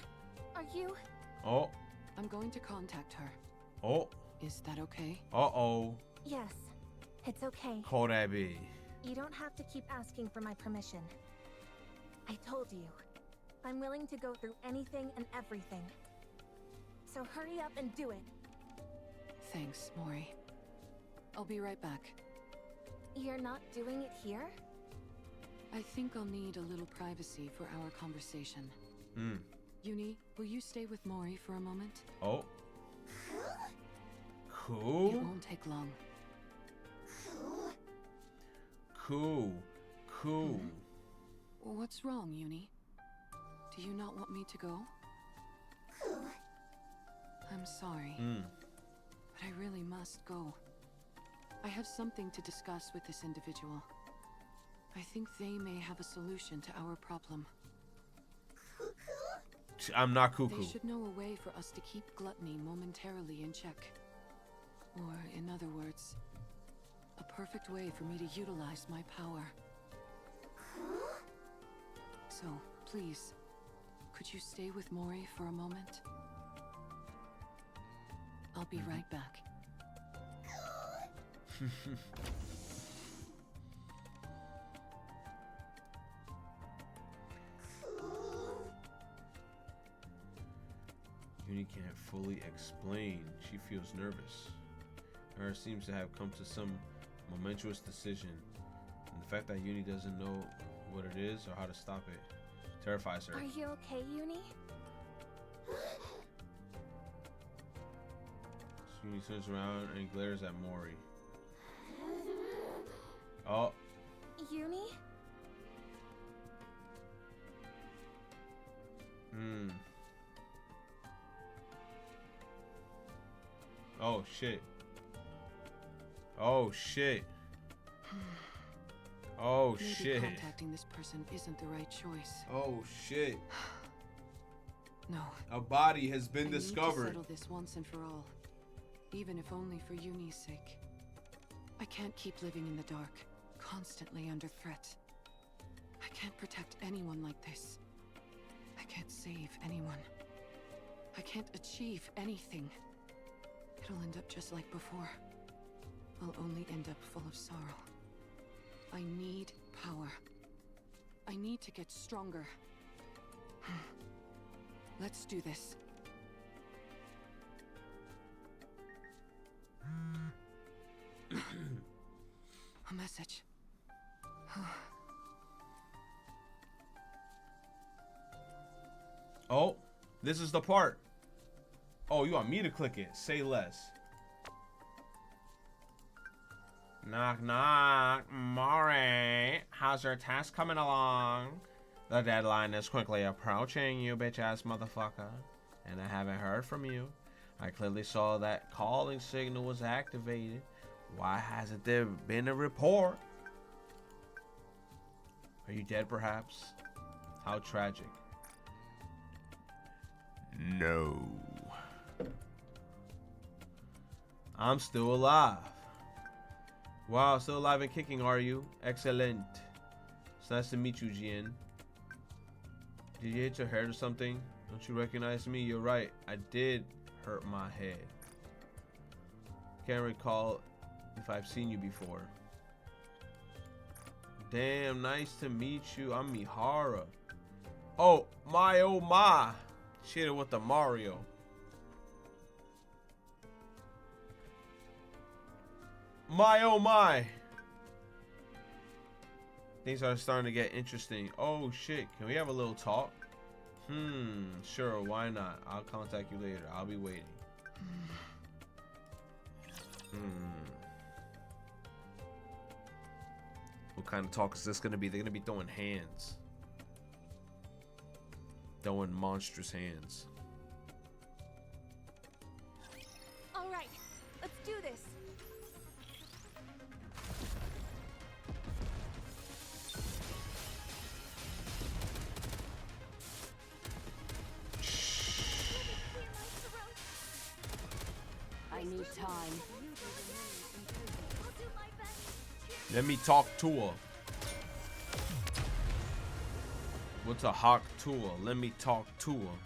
Are you? Oh. I'm going to contact her. Oh. Is that okay? Uh-oh. Yes. It's okay. Call that be. You don't have to keep asking for my permission. I told you. I'm willing to go through anything and everything. So hurry up and do it. Thanks, Mori. I'll be right back. You're not doing it here? I think I'll need a little privacy for our conversation. Uni, will you stay with Mori for a moment? Oh. It Cool. won't take long. Cool. Cool. What's wrong, Uni? Do you not want me to go? I'm sorry, but I really must go. I have something to discuss with this individual. I think they may have a solution to our problem. I'm not cuckoo. They should know a way for us to keep gluttony momentarily in check. Or, in other words, a perfect way for me to utilize my power. So, please, could you stay with Mori for a moment? I'll be right back. Uni can't fully explain. She feels nervous. Her seems to have come to some momentous decision. And the fact that Uni doesn't know what it is or how to stop it terrifies her. Are you okay, Uni? He turns around and glares at Mori. Oh. Uni? Oh shit. Oh shit. Oh Maybe shit. contacting this person isn't the right choice. Oh shit. No. A body has been I discovered. Need to settle this once and for all, even if only for Uni's sake. I can't keep living in the dark, constantly under threat. I can't protect anyone like this. I can't save anyone. I can't achieve anything. It'll end up just like before. I'll only end up full of sorrow. I need power. I need to get stronger. Let's do this. A message. Oh, this is the part. Oh, you want me to click it? Say less. Knock, knock. Mori, how's your task coming along? The deadline is quickly approaching, you bitch-ass motherfucker. And I haven't heard from you. I clearly saw that calling signal was activated. Why hasn't there been a report? Are you dead, perhaps? How tragic. No. I'm still alive. Wow, still alive and kicking, are you? Excellent. It's nice to meet you, Jin. Did you hit your head or something? Don't you recognize me? You're right. I did hurt my head. Can't recall if I've seen you before. Damn, nice to meet you. I'm Mihara. Oh my. She hit it with the Mario. My oh my. Things are starting to get interesting. Oh shit, can we have a little talk? Sure, why not? I'll contact you later. I'll be waiting. What kind of talk is this gonna be? They're gonna be throwing hands. Throwing monstrous hands. All right, let's do this. I need time. Let me talk to her. What's a hawk to her? Let me talk to her.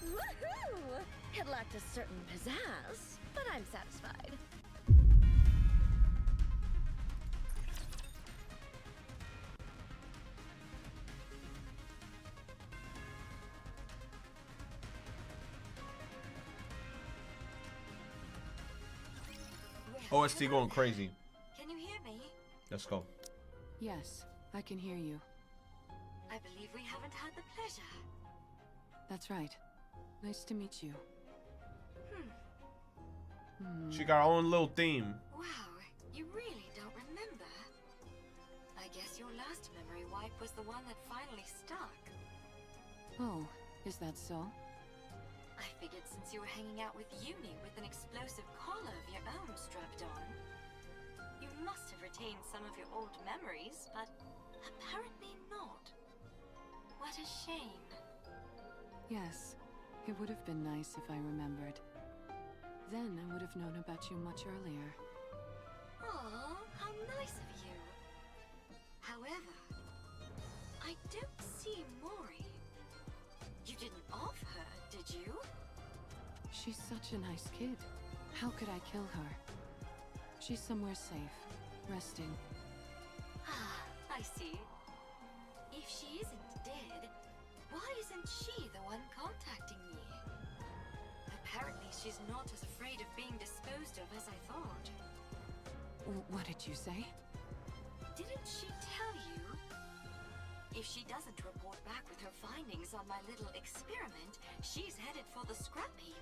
Woohoo! It lacked a certain pizzazz, but I'm satisfied. OST going crazy. Can you hear me? Let's go. Yes, I can hear you. I believe we haven't had the pleasure. That's right. Nice to meet you. She got her own little theme. Wow, you really don't remember. I guess your last memory wipe was the one that finally stuck. Oh, is that so? I figured since you were hanging out with Uni with an explosive collar of your own strapped on, you must have retained some of your old memories, but apparently not. What a shame. Yes, it would have been nice if I remembered. Then I would have known about you much earlier. Aw, how nice of you. However, I don't see Mori. You didn't off her, did you? She's such a nice kid. How could I kill her? She's somewhere safe, resting. Ah, I see. If she isn't dead, why isn't she the one contacting me? Apparently she's not as afraid of being disposed of as I thought. What did you say? Didn't she tell you? If she doesn't report back with her findings on my little experiment, she's headed for the scrap heap.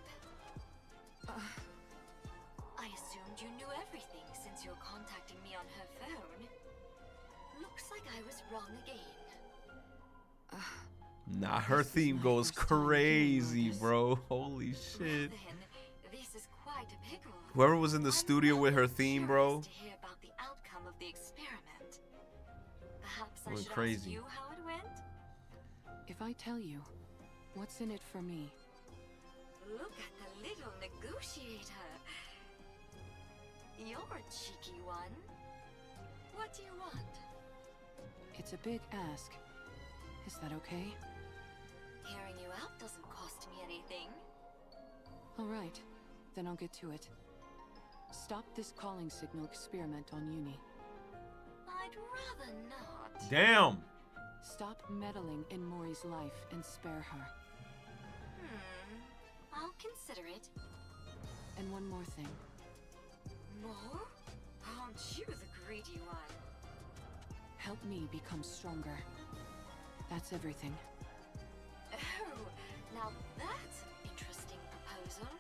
I assumed you knew everything since you're contacting me on her phone. Looks like I was wrong again. Nah, her theme goes crazy, bro. Holy shit. This is quite a pickle. Whoever was in the studio with her theme, bro. To hear about the outcome of the experiment. Perhaps I went should crazy. ask you how it went? If I tell you, what's in it for me? Look at the little negotiator. You're a cheeky one. What do you want? It's a big ask. Is that okay? Hearing you out doesn't cost me anything. All right, then I'll get to it. Stop this calling signal experiment on Uni. I'd rather not. Damn. Stop meddling in Mori's life and spare her. I'll consider it. And one more thing. More? Aren't you the greedy one? Help me become stronger. That's everything. Oh, now that's an interesting proposal.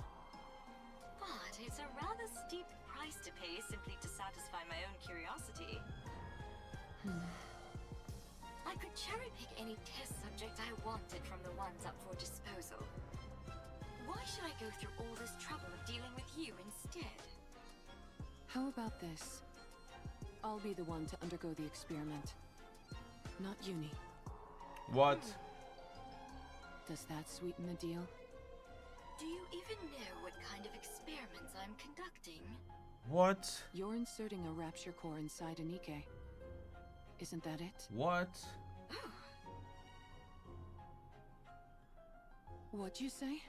But it's a rather steep price to pay simply to satisfy my own curiosity. I could cherry-pick any test subject I wanted from the ones up for disposal. Why should I go through all this trouble of dealing with you instead? How about this? I'll be the one to undergo the experiment. Not Uni. What? Does that sweeten the deal? Do you even know what kind of experiments I'm conducting? What? You're inserting a rapture core inside a Nikke. Isn't that it? What? What'd you say?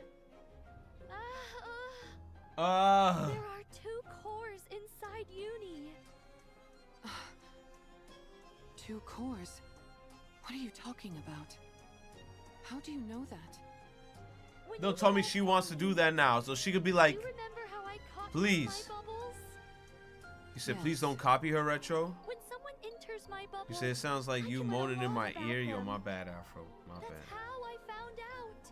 There are 2 cores inside Uni. 2 cores? What are you talking about? How do you know that? Don't tell me she wants to do that now, so she could be like, Do you remember how I caught please. my bubbles? You said, please don't copy her, Retro. When someone enters my bubble, You said, it sounds like you moaning in my ear. Yo, my bad, Afro. My That's bad. how I found out.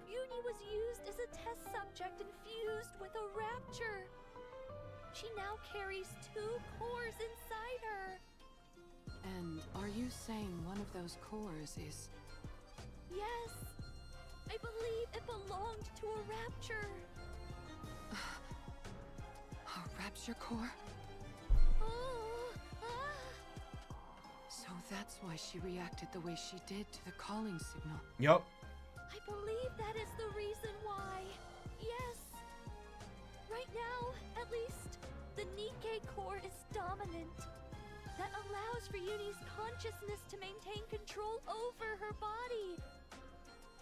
Uni was used as a test subject and fused with a rapture. She now carries 2 cores inside her. And are you saying one of those cores is... Yes. I believe it belonged to a rapture. A rapture core? So that's why she reacted the way she did to the calling signal. Yep. I believe that is the reason why. Yes. Right now, at least, the Nikke core is dominant. That allows for Uni's consciousness to maintain control over her body.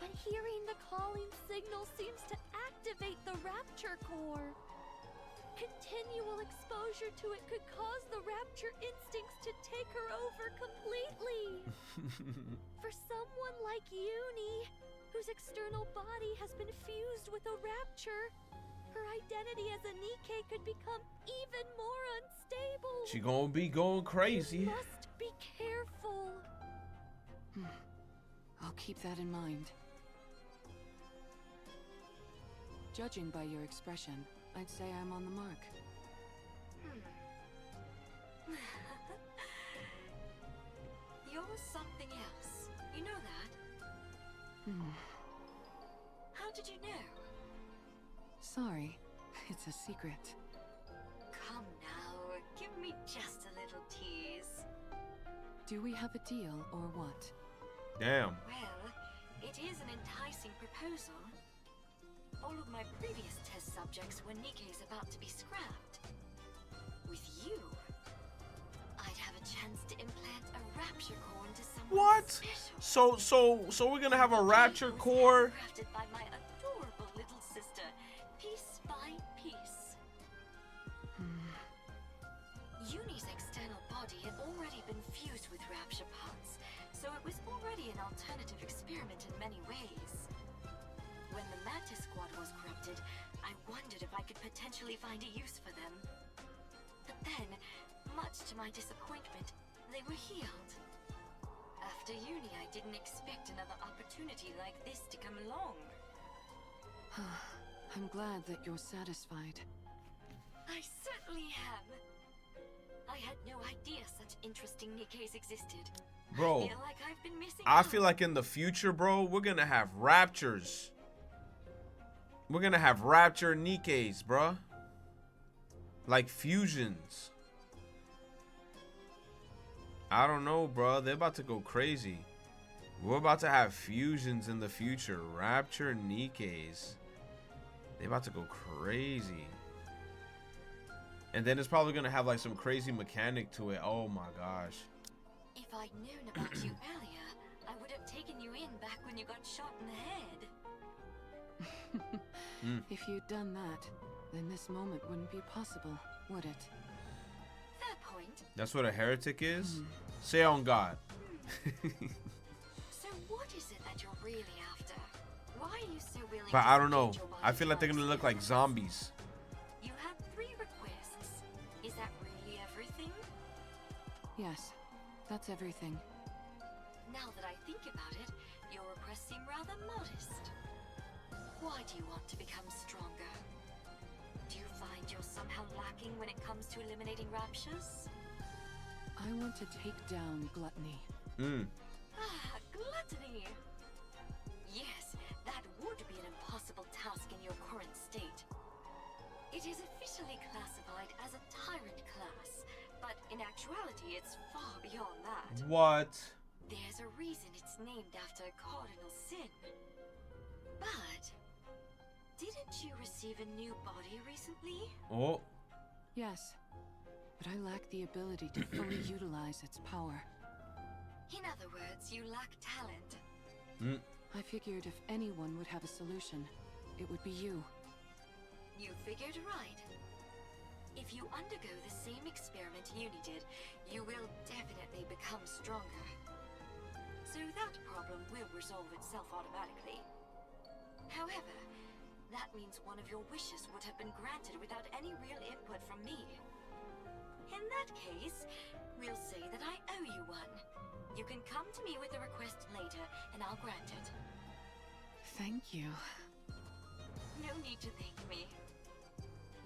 But hearing the calling signal seems to activate the rapture core. Continual exposure to it could cause the rapture instincts to take her over completely. For someone like Uni, whose external body has been fused with a rapture, her identity as a Nikke could become even more unstable. She gonna be going crazy. You must be careful. I'll keep that in mind. Judging by your expression, I'd say I'm on the mark. You're something else. You know that? How did you know? Sorry, it's a secret. Come now, give me just a little tease. Do we have a deal or what? Damn. Well, it is an enticing proposal. All of my previous test subjects were Nikke's about to be scrapped. With you, I'd have a chance to implant a rapture core into someone What? special. So we're gonna have a rapture core? Crafted by my adorable little sister, piece by piece. Uni's external body had already been fused with rapture parts, so it was already an alternative experiment in many ways. When the Matter Squad was corrupted, I wondered if I could potentially find a use for them. But then, much to my disappointment, they were healed. After Uni, I didn't expect another opportunity like this to come along. I'm glad that you're satisfied. I certainly am. I had no idea such interesting Nikkes existed. Bro, I feel like I've been missing I out. feel like in the future, bro, we're gonna have raptures. We're gonna have rapture Nikkes, bro. Like fusions. I don't know, bro. They're about to go crazy. We're about to have fusions in the future. Rapture Nikkes. They're about to go crazy. And then it's probably gonna have like some crazy mechanic to it. Oh my gosh. If I'd known about you earlier, I would have taken you in back when you got shot in the head. If you'd done that, then this moment wouldn't be possible, would it? Fair point. That's what a heretic is? Say on God. So what is it that you're really after? Why are you so willing But to I don't know. subject your body I feel like to they're gonna look like zombies. You had 3 requests. Is that really everything? Yes, that's everything. Now that I think about it, your requests seem rather modest. Why do you want to become stronger? Do you find you're somehow lacking when it comes to eliminating raptures? I want to take down gluttony. Ah, gluttony! Yes, that would be an impossible task in your current state. It is officially classified as a tyrant class, but in actuality it's far beyond that. What? There's a reason it's named after a cardinal sin. But didn't you receive a new body recently? Oh. Yes, but I lack the ability to fully utilize its power. In other words, you lack talent. I figured if anyone would have a solution, it would be you. You figured right. If you undergo the same experiment Uni did, you will definitely become stronger. So that problem will resolve itself automatically. However, that means one of your wishes would have been granted without any real input from me. In that case, we'll say that I owe you one. You can come to me with a request later, and I'll grant it. Thank you. No need to thank me.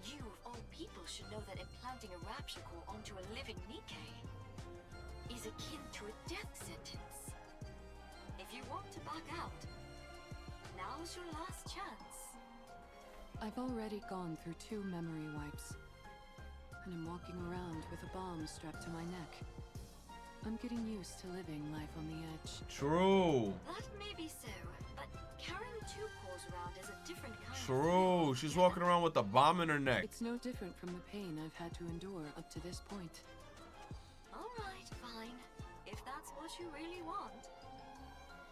You, of all people, should know that implanting a rapture core onto a living Nikke is akin to a death sentence. If you want to back out, now's your last chance. I've already gone through 2 memory wipes, and I'm walking around with a bomb strapped to my neck. I'm getting used to living life on the edge. True. That may be so, but carrying 2 cores around is a different kind of True. She's walking around with a bomb in her neck. It's no different from the pain I've had to endure up to this point. Alright, fine. If that's what you really want.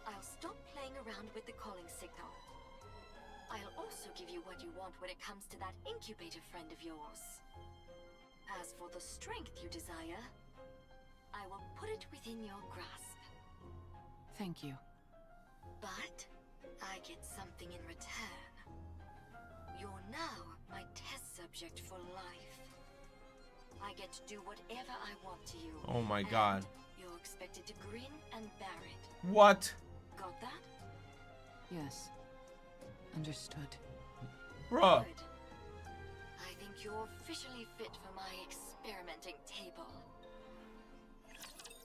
I'll stop playing around with the calling signal. I'll also give you what you want when it comes to that incubator friend of yours. As for the strength you desire, I will put it within your grasp. Thank you. But I get something in return. You're now my test subject for life. I get to do whatever I want to you. Oh my God. You're expected to grin and bear it. What? Got that? Yes. Understood. Bruh. Good. I think you're officially fit for my experimenting table.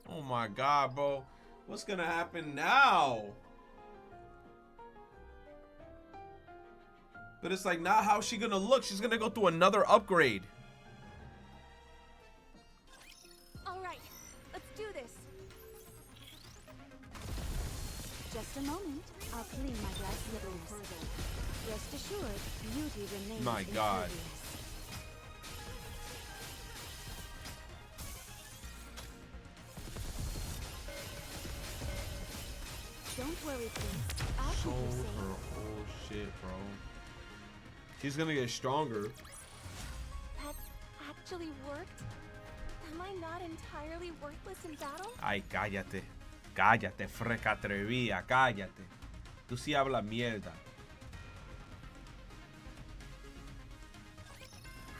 Oh my God, bro. What's gonna happen now? But it's like, now how's she gonna look? She's gonna go through another upgrade. Alright, let's do this. Just a moment. I'll clean my glass slippers. Rest assured, beauty remains My God. impervious. Don't worry, Prince. I'll Show keep you safe. her whole shit, bro. She's gonna get stronger. That actually worked? Am I not entirely worthless in battle? Ay, cállate. Cállate, freca atrevida, cállate. Tú sí hablas mierda.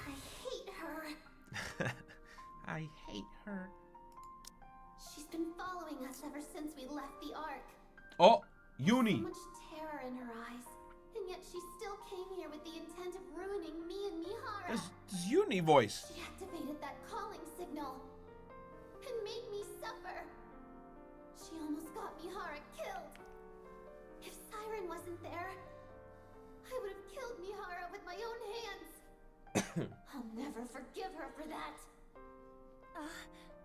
I hate her. I hate her. She's been following us ever since we left the Ark. Oh, So Uni. much terror in her eyes, and yet she still came here with the intent of ruining me and Mihara. This Uni voice. She activated that calling signal and made me suffer. She almost got Mihara killed. If Siren wasn't there, I would have killed Mihara with my own hands. I'll never forgive her for that.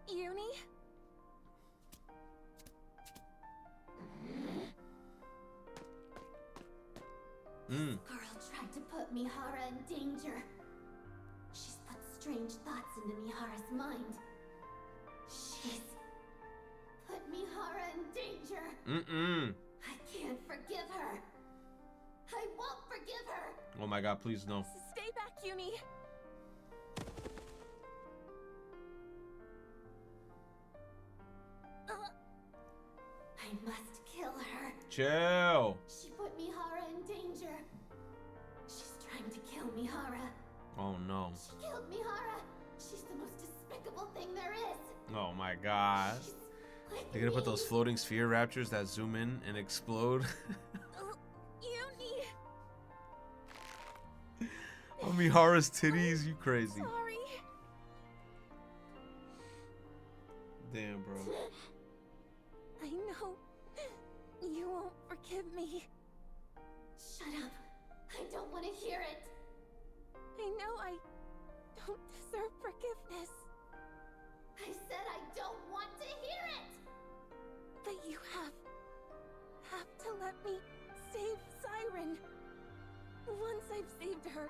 Uni? This girl tried to put Mihara in danger. She's put strange thoughts into Mihara's mind. She's put Mihara in danger. I can't forgive her. I won't forgive her. Oh my god, please no. Stay back, Uni. I must kill her. Chill. She put Mihara in danger. She's trying to kill Mihara. Oh no. She killed Mihara. She's the most despicable thing there is. Oh my god. Like They're gonna put those floating sphere raptors that zoom in and explode. Uni. Oh, Mihara's titties, you crazy. Sorry. Damn, bro. I know you won't forgive me. Shut up. I don't want to hear it. I know I don't deserve forgiveness. I said I don't want to hear it. But you have to let me save Siren. Once I've saved her,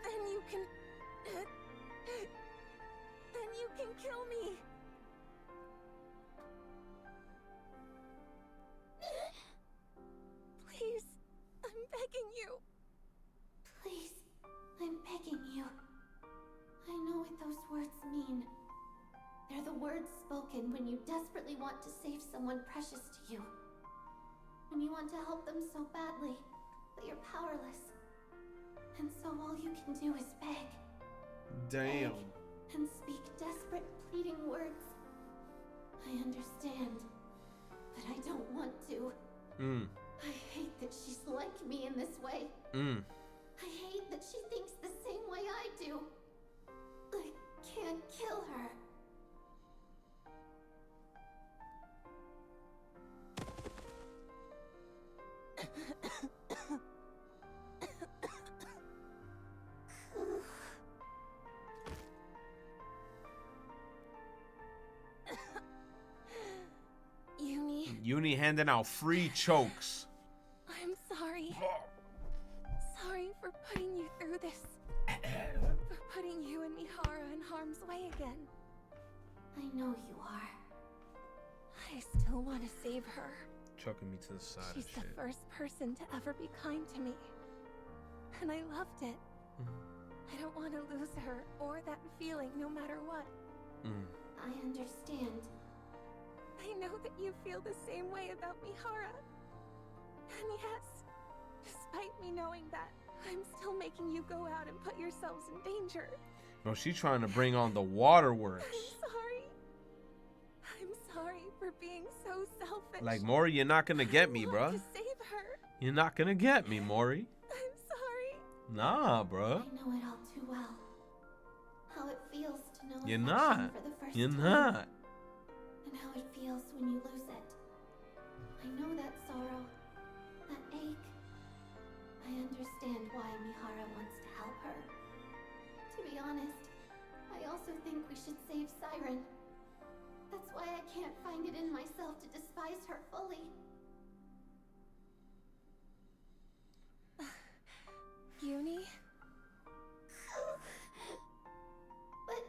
then you can kill me. Please, I'm begging you. Please, I'm begging you. I know what those words mean. They're the words spoken when you desperately want to save someone precious to you. When you want to help them so badly, but you're powerless. And so all you can do is beg. Damn. Beg and speak desperate, pleading words. I understand, but I don't want to. I hate that she's like me in this way. I hate that she thinks the same way I do. I can't kill her. Uni handing out free chokes. I'm sorry. Sorry for putting you through this. For putting you and Mihara in harm's way again. I know you are. I still want to save her. Choking me to the side She's of the shit. first person to ever be kind to me. And I loved it. I don't want to lose her or that feeling no matter what. I understand. I know that you feel the same way about Mihara. And yes, despite me knowing that, I'm still making you go out and put yourselves in danger. Bro, she's trying to bring on the waterworks. I'm sorry for being so selfish. Like, Mori, you're not gonna get me, bro. To save her. You're not gonna get me, Mori. I'm sorry. Nah, bro. I know it all too well. How it feels to know You're affection not. for the first You're time. not. And how it feels when you lose it. I know that sorrow, that ache. I understand why Mihara wants to help her. To be honest, I also think we should save Siren. That's why I can't find it in myself to despise her fully. Uni? But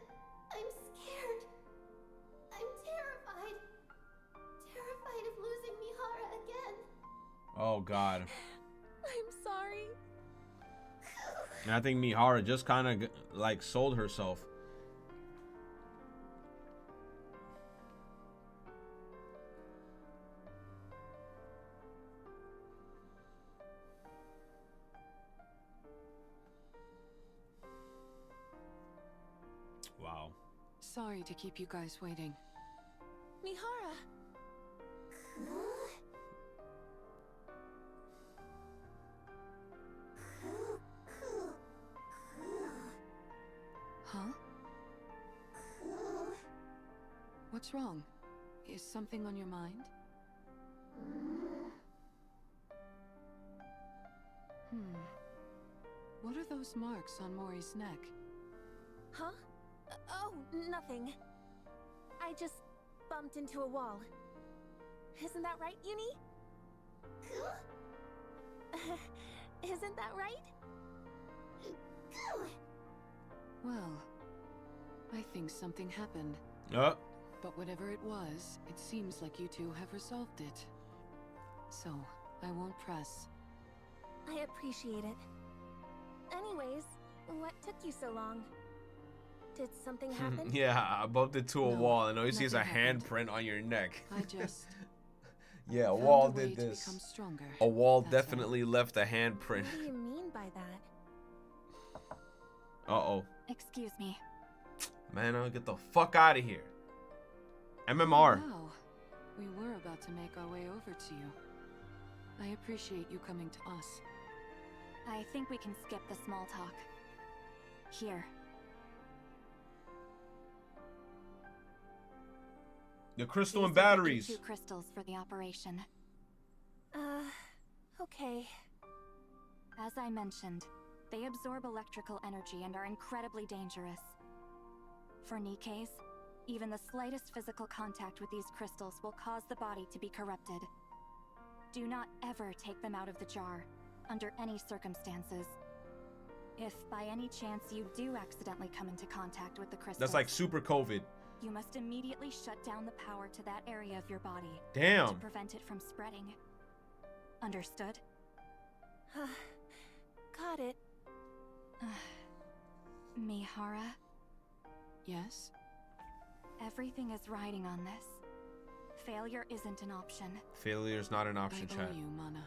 I'm scared. I'm terrified. Terrified of losing Mihara again. Oh, God. I'm sorry. And I think Mihara just kind of, like, sold herself. Wow. Sorry to keep you guys waiting. Mihara! What's wrong? Is something on your mind? What are those marks on Mori's neck? Huh? Oh, nothing. I just bumped into a wall. Isn't that right, Uni? Isn't that right? Well, I think something happened. But whatever it was, it seems like you two have resolved it. So, I won't press. I appreciate it. Anyways, what took you so long? Did something happen? Yeah, I bumped into a wall and all you see is a happened. handprint on your neck. I just... Yeah, a found wall a way did to this. become stronger. A wall That's all. definitely left a handprint. What do you mean by that? Uh-oh. Excuse me. Man, I'll get the fuck out of here. MMR. Wow. We were about to make our way over to you. I appreciate you coming to us. I think we can skip the small talk. Here. The crystal These and are the batteries. E2 crystals for the operation. Okay. As I mentioned, they absorb electrical energy and are incredibly dangerous. For Nikke's, even the slightest physical contact with these crystals will cause the body to be corrupted. Do not ever take them out of the jar, under any circumstances. If by any chance you do accidentally come into contact with the crystals, That's like super COVID. you must immediately shut down the power to that area of your body. Damn. To prevent it from spreading. Understood? Got it. Mihara, Yes? everything is riding on this. Failure isn't an option. Failure is not an option, I chat. owe you, Mana.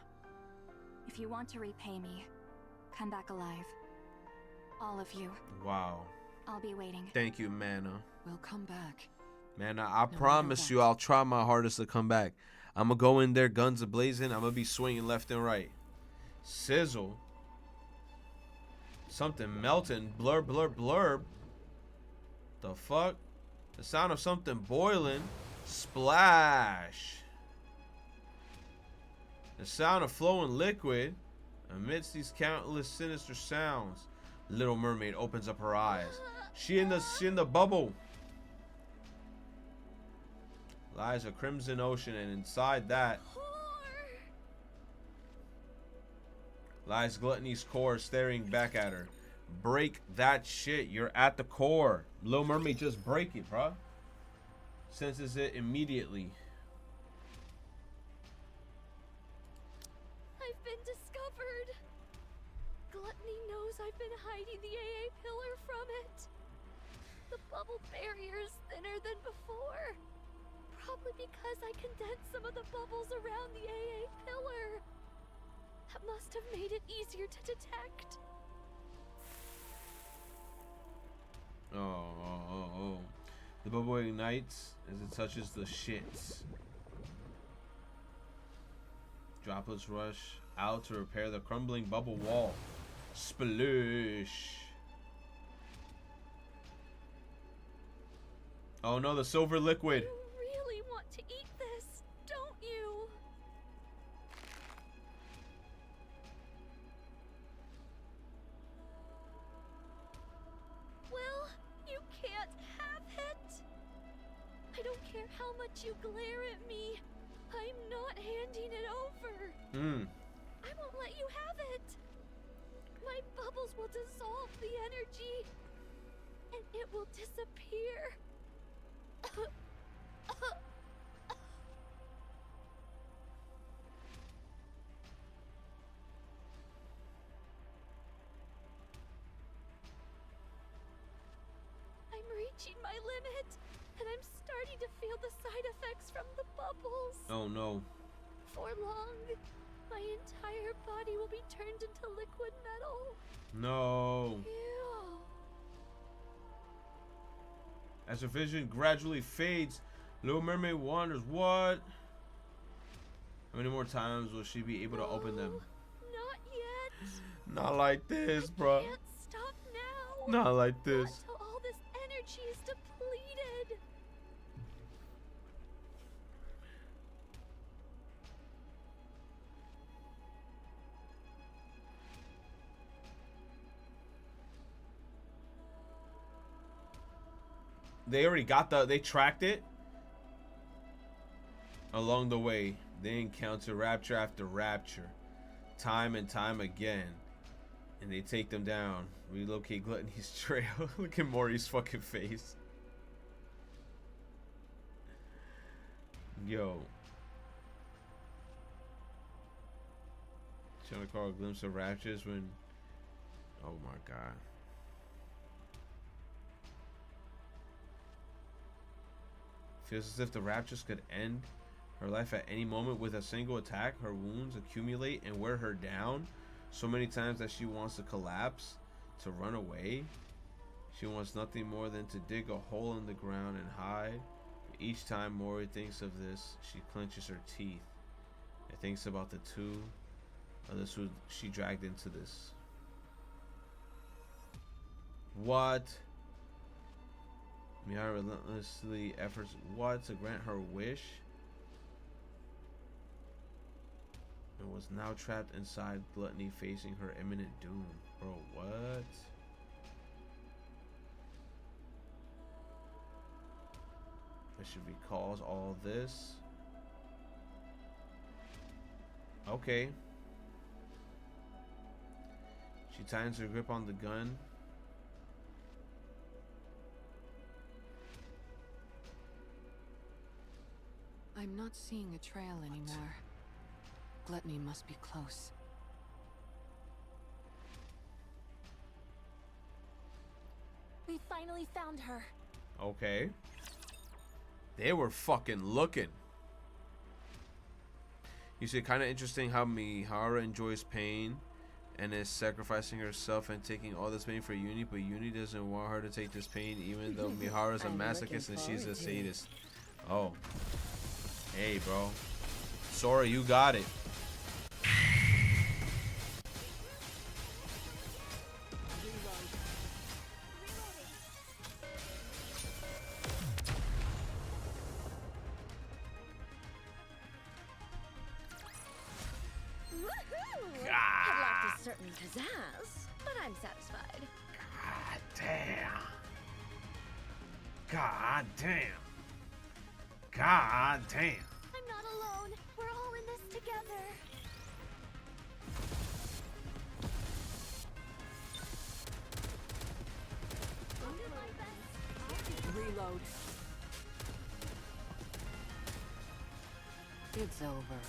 If you want to repay me, come back alive. All of you. Wow. I'll be waiting. Thank you, Mana. We'll come back. Man, I promise you I'll try my hardest to come back. I'm going to go in there guns a-blazing. I'm going to be swinging left and right. Sizzle. Something melting. Blurb, blurb, blurb. The fuck? The sound of something boiling. Splash. The sound of flowing liquid. Amidst these countless sinister sounds, Little Mermaid opens up her eyes. She in the bubble lies a crimson ocean, and inside that lies Gluttony's core staring back at her. Break that shit. You're at the core. Little Mermaid, just break it, bruh. Senses it immediately. I've been discovered. Gluttony knows I've been hiding the AA pillar from it. The bubble barrier is thinner than before. Probably because I condensed some of the bubbles around the AA pillar. That must have made it easier to detect. Oh. The bubble ignites as it touches the shits. Droplets rush out to repair the crumbling bubble wall. Sploosh. Oh no, the silver liquid. You really want to eat this, don't you? Well, you can't have it. I don't care how much you glare at me. I'm not handing it over. I won't let you have it. My bubbles will dissolve the energy, and it will disappear. I'm reaching my limit, and I'm starting to feel the side effects from the bubbles. Oh no. For long, my entire body will be turned into liquid metal. No. Ew. As her vision gradually fades, Little Mermaid wonders what? How many more times will she be able to open them? Not yet. Not like this, bro. Can't stop now. Not like this. Not till all this energy is depleted. they already got they tracked it. Along the way, they encounter rapture after rapture, time and time again, and they take them down. Relocate Gluttony's trail. Look at Maury's fucking face. Yo. Trying to call a glimpse of raptures when... Oh my god. Feels as if the raptures could end her life at any moment with a single attack. Her wounds accumulate and wear her down so many times that she wants to collapse, to run away. She wants nothing more than to dig a hole in the ground and hide. But each time Mori thinks of this, she clenches her teeth and thinks about the two others who she dragged into this. What? Mihara relentlessly efforts to grant her wish, and was now trapped inside Gluttony, facing her imminent doom. Bro, what? That should be cause all this. Okay. She tightens her grip on the gun. I'm not seeing a trail anymore. Gluttony must be close. We finally found her. Okay. They were fucking looking. You see, kind of interesting how Mihara enjoys pain and is sacrificing herself and taking all this pain for Uni, but Uni doesn't want her to take this pain even though Mihara's a masochist and she's a sadist. Oh. Hey, bro. Sora, you got it. I'd like a certain pizzazz, but I'm satisfied. God damn. God damn. God damn. I'm not alone. We're all in this together. I'll do my best. Reload. It's over.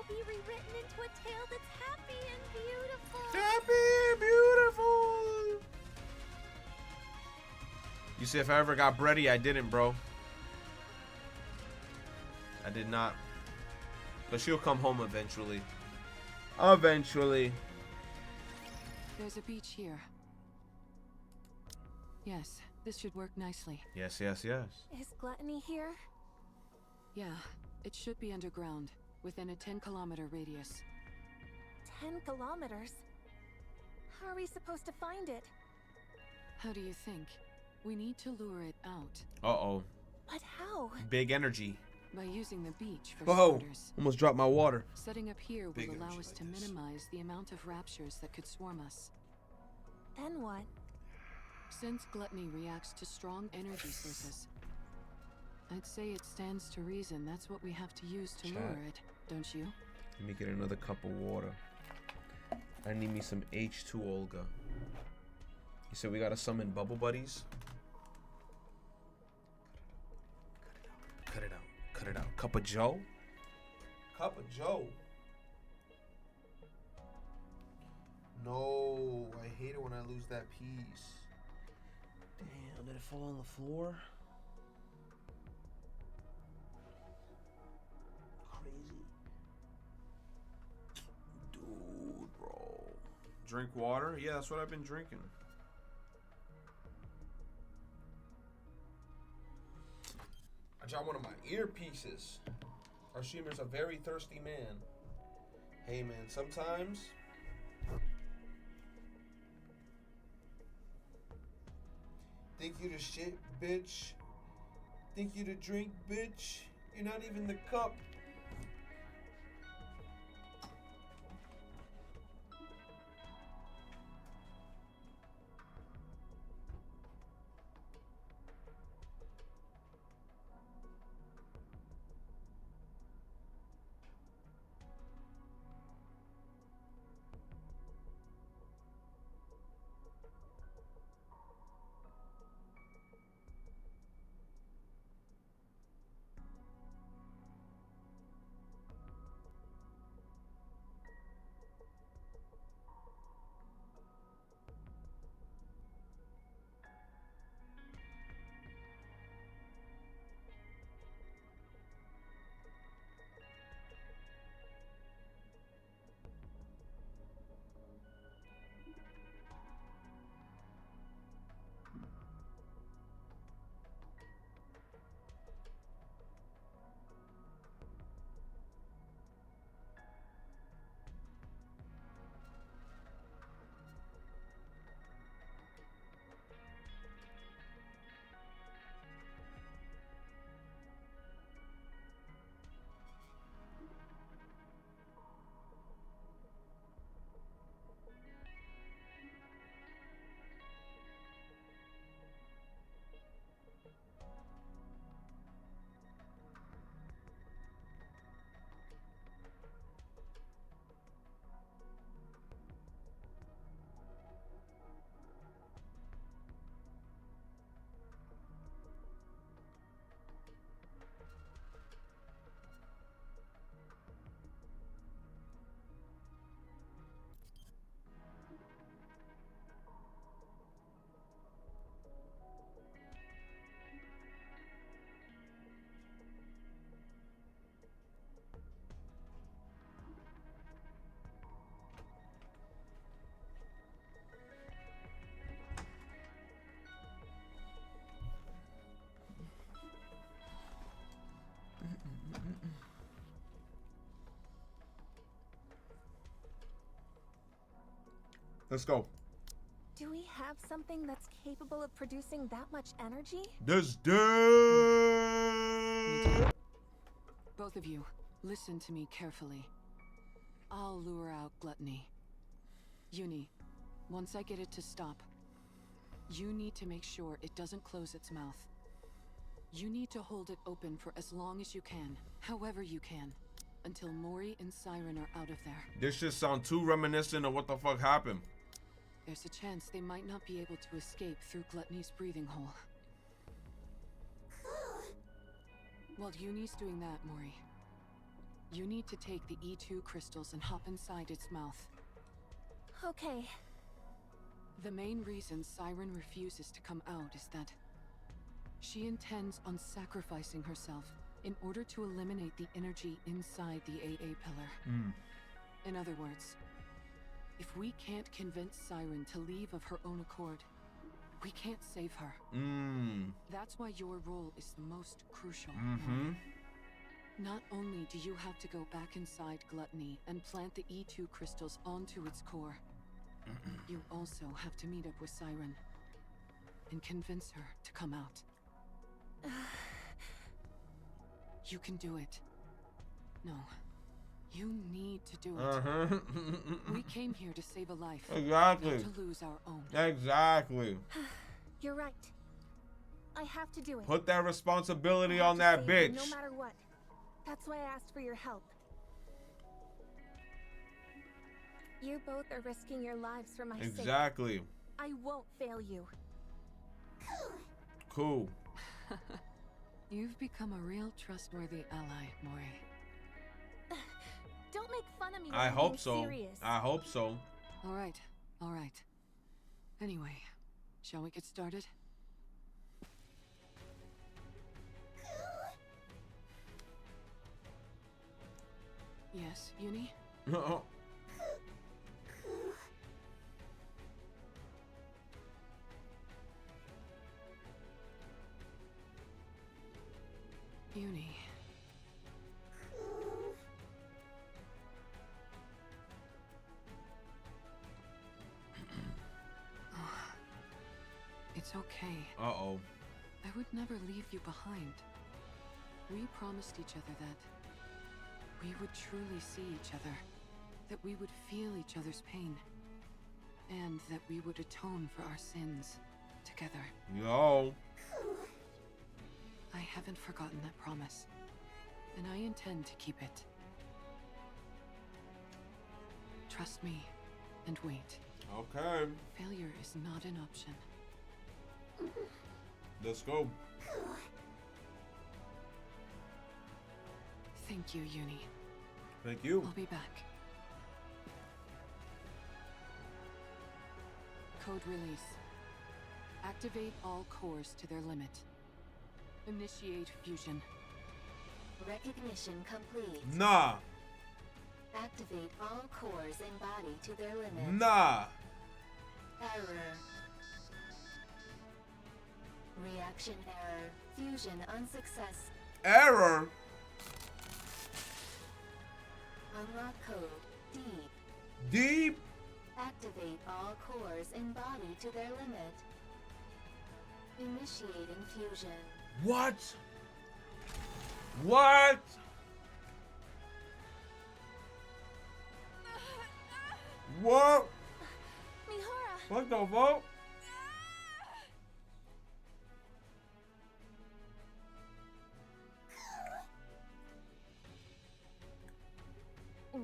Be rewritten into a tale that's happy and beautiful. Happy and beautiful. You see, if I ever got bready, I didn't, bro. I did not. But she'll come home eventually. Eventually. There's a beach here. Yes, this should work nicely. Yes, yes, yes. Is Gluttony here? Yeah, it should be underground. Within a 10-kilometer radius. 10 kilometers? How are we supposed to find it? How do you think? We need to lure it out. Uh-oh. But how? Big energy. By using the beach for starters. Almost dropped my water. Setting up here will Big allow us like to minimize the amount of raptures that could swarm us. Then what? Since Gluttony reacts to strong energy sources, I'd say it stands to reason that's what we have to use to lure it, don't you? Let me get another cup of water. I need me some H2 Olga. You said we gotta summon bubble buddies? Cut it out. Cut it out. Cup of Joe? Cup of Joe? No, I hate it when I lose that piece. Damn, did it fall on the floor? Drink water? Yeah, that's what I've been drinking. I dropped one of my earpieces. Our streamer's a very thirsty man. Hey man, sometimes think you the shit, bitch. Think you the drink, bitch? You're not even the cup. Let's go. Do we have something that's capable of producing that much energy? This dude. Both of you, listen to me carefully. I'll lure out gluttony. Uni, once I get it to stop, you need to make sure it doesn't close its mouth. You need to hold it open for as long as you can, however you can, until Mori and Siren are out of there. This just sounds too reminiscent of what the fuck happened. There's a chance they might not be able to escape through Gluttony's breathing hole. While Uni's doing that, Mori, you need to take the E2 crystals and hop inside its mouth. Okay. The main reason Siren refuses to come out is that she intends on sacrificing herself in order to eliminate the energy inside the AA pillar. In other words, if we can't convince Siren to leave of her own accord, we can't save her. That's why your role is the most crucial. Not only do you have to go back inside Gluttony and plant the E2 crystals onto its core, you also have to meet up with Siren and convince her to come out. You can do it. No. You need to do it. We came here to save a life. Exactly. Not to lose our own. Exactly. You're right. I have to do it. Put that responsibility on that bitch. No matter what. That's why I asked for your help. You both are risking your lives for my sake. Exactly. I won't fail you. Cool. You've become a real trustworthy ally, Mori. Don't make fun of me. I hope so. I hope so. All right. All right. Anyway, shall we get started? Yes, Uni? Uni. It's okay. Uh-oh. I would never leave you behind. We promised each other that we would truly see each other, that we would feel each other's pain, and that we would atone for our sins together. Yo. I haven't forgotten that promise, and I intend to keep it. Trust me, and wait. Okay. Failure is not an option. Let's go. Thank you, Uni. Thank you. I'll be back. Code release. Activate all cores to their limit. Initiate fusion. Recognition complete. Nah. Activate all cores in body to their limit. Nah. Error. Reaction error. Fusion unsuccess. Error. Unlock code. Deep. Deep. Activate all cores in body to their limit. Initiating fusion. What? What? What? Mihara! What the fuck?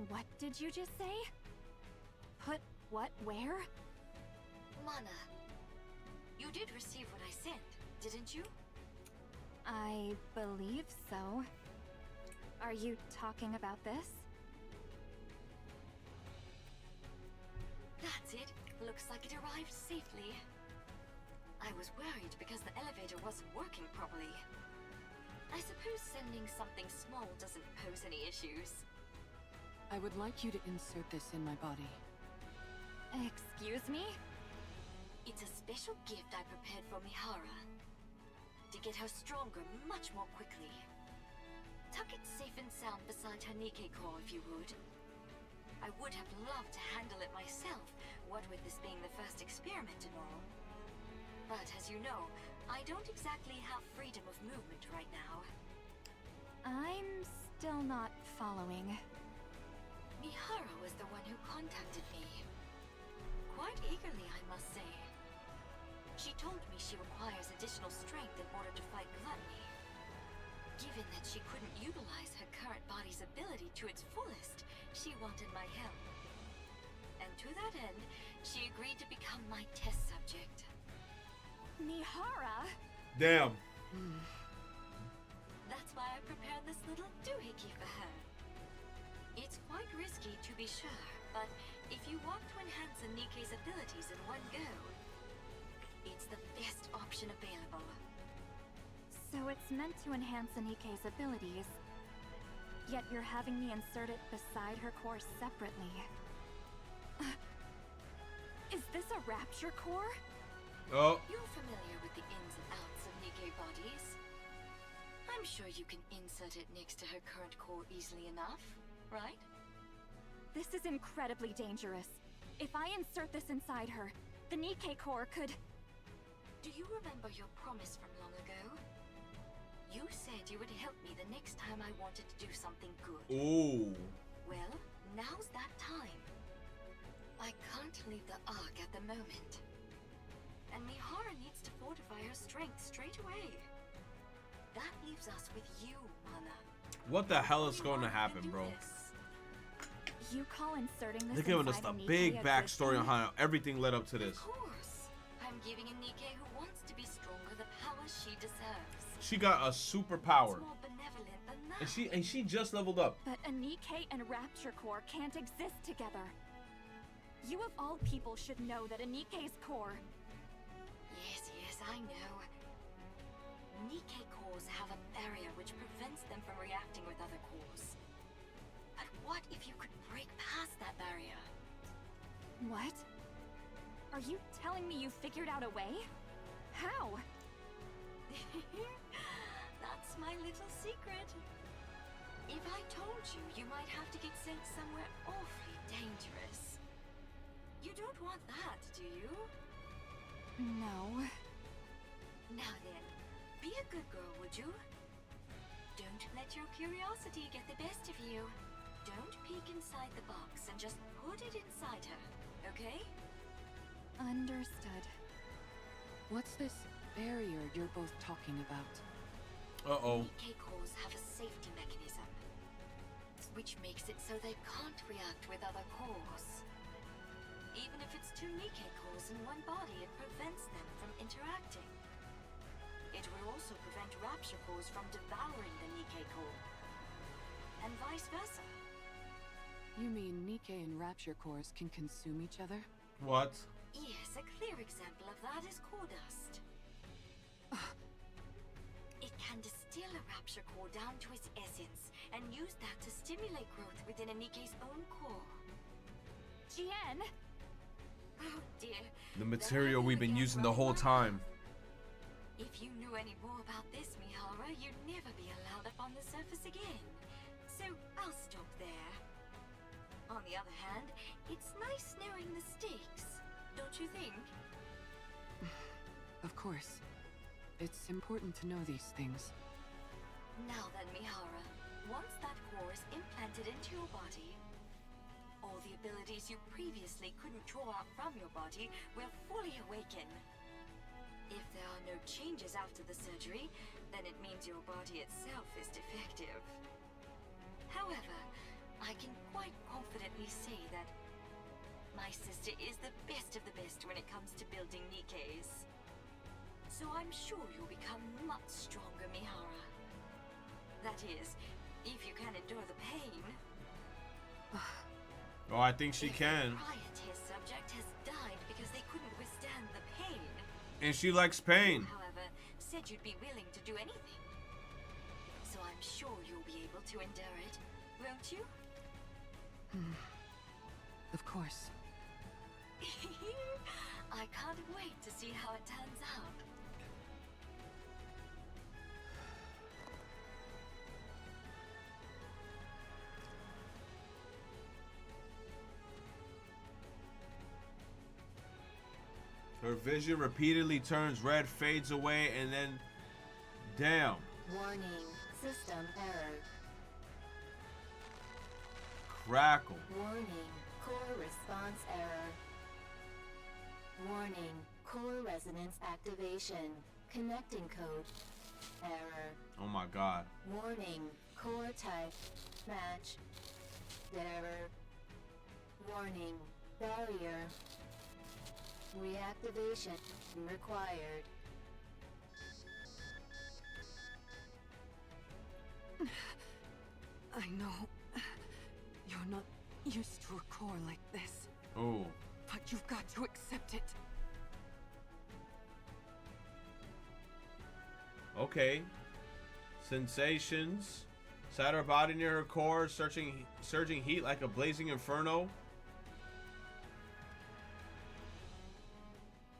What did you just say? Put what where? Mana, you did receive what I sent, didn't you? I believe so. Are you talking about this? That's it. Looks like it arrived safely. I was worried because the elevator wasn't working properly. I suppose sending something small doesn't pose any issues. I would like you to insert this in my body. Excuse me? It's a special gift I prepared for Mihara. To get her stronger much more quickly. Tuck it safe and sound beside her Nikke core if you would. I would have loved to handle it myself, what with this being the first experiment and all. But as you know, I don't exactly have freedom of movement right now. I'm still not following. Mihara was the one who contacted me. Quite eagerly, I must say. She told me she requires additional strength in order to fight gluttony. Given that she couldn't utilize her current body's ability to its fullest, she wanted my help. And to that end, she agreed to become my test subject. Mihara? Damn. That's why I prepared this little doohickey for her. It's quite risky to be sure, but if you want to enhance a Nikke's abilities in one go, it's the best option available. So it's meant to enhance Nikke's abilities, yet you're having me insert it beside her core separately. Is this a rapture core? Oh. You're familiar with the ins and outs of Nikke bodies. I'm sure you can insert it next to her current core easily enough, right? This is incredibly dangerous. If I insert this inside her, the Nikke core could... Do you remember your promise from long ago? You said you would help me the next time I wanted to do something good. Ooh. Well, now's that time. I can't leave the Ark at the moment. And Mihara needs to fortify her strength straight away. That leaves us with you, Mana. What the hell is going to happen, bro? You call inserting this They're giving us the big backstory on how everything led up to this. Of course. I'm giving a Nikke who wants to be stronger the power she deserves. She got a superpower. More benevolent than that. And she just leveled up. But a Nikke and Rapture core can't exist together. You of all people should know that a Nikke's core... Yes, I know. Nikke cores have a barrier which prevents them from reacting with other cores. But what if you could break past that barrier? What? Are you telling me you figured out a way? How? That's my little secret. If I told you, you might have to get sent somewhere awfully dangerous. You don't want that, do you? No. Now then, Be a good girl, would you? Don't let your curiosity get the best of you. Don't peek inside the box and just put it inside her, okay? Understood. What's this barrier you're both talking about? Uh-oh. Nikke cores have a safety mechanism, which makes it so they can't react with other cores. Even if it's two Nikke cores in one body, it prevents them from interacting. It will also prevent Rapture cores from devouring the Nikke core, and vice versa. You mean Nikke and Rapture cores can consume each other? What? Yes, a clear example of that is core dust. It can distill a Rapture core down to its essence and use that to stimulate growth within a Nikke's own core. Jian! Oh dear. The material we've been using the whole time. If you knew any more about this, Mihara, you'd never be allowed up on the surface again. So I'll stop there. On the other hand, it's nice knowing the stakes, don't you think? Of course. It's important to know these things. Now then, Mihara, once that core is implanted into your body, all the abilities you previously couldn't draw out from your body will fully awaken. If there are no changes after the surgery, then it means your body itself is defective. However, I can quite confidently say that my sister is the best of the best when it comes to building Nikkes. So I'm sure you'll become much stronger, Mihara. That is, if you can endure the pain. Oh, I think she can. The prior test subject has died because they couldn't withstand the pain. And she likes pain. However, said you'd be willing to do anything. So I'm sure you'll be able to endure it, won't you? Of course. I can't wait to see how it turns out. Her vision repeatedly turns red, fades away, and then... Damn. Warning. System error. Crackle. Warning. Core response error. Warning. Core resonance activation. Connecting code. Error. Oh my god. Warning. Core type. Match. Error. Warning. Barrier. Reactivation required. I know you're not used to a core like this. Oh. But you've got to accept it. Okay. Sensations. Sat her body near her core, surging heat like a blazing inferno.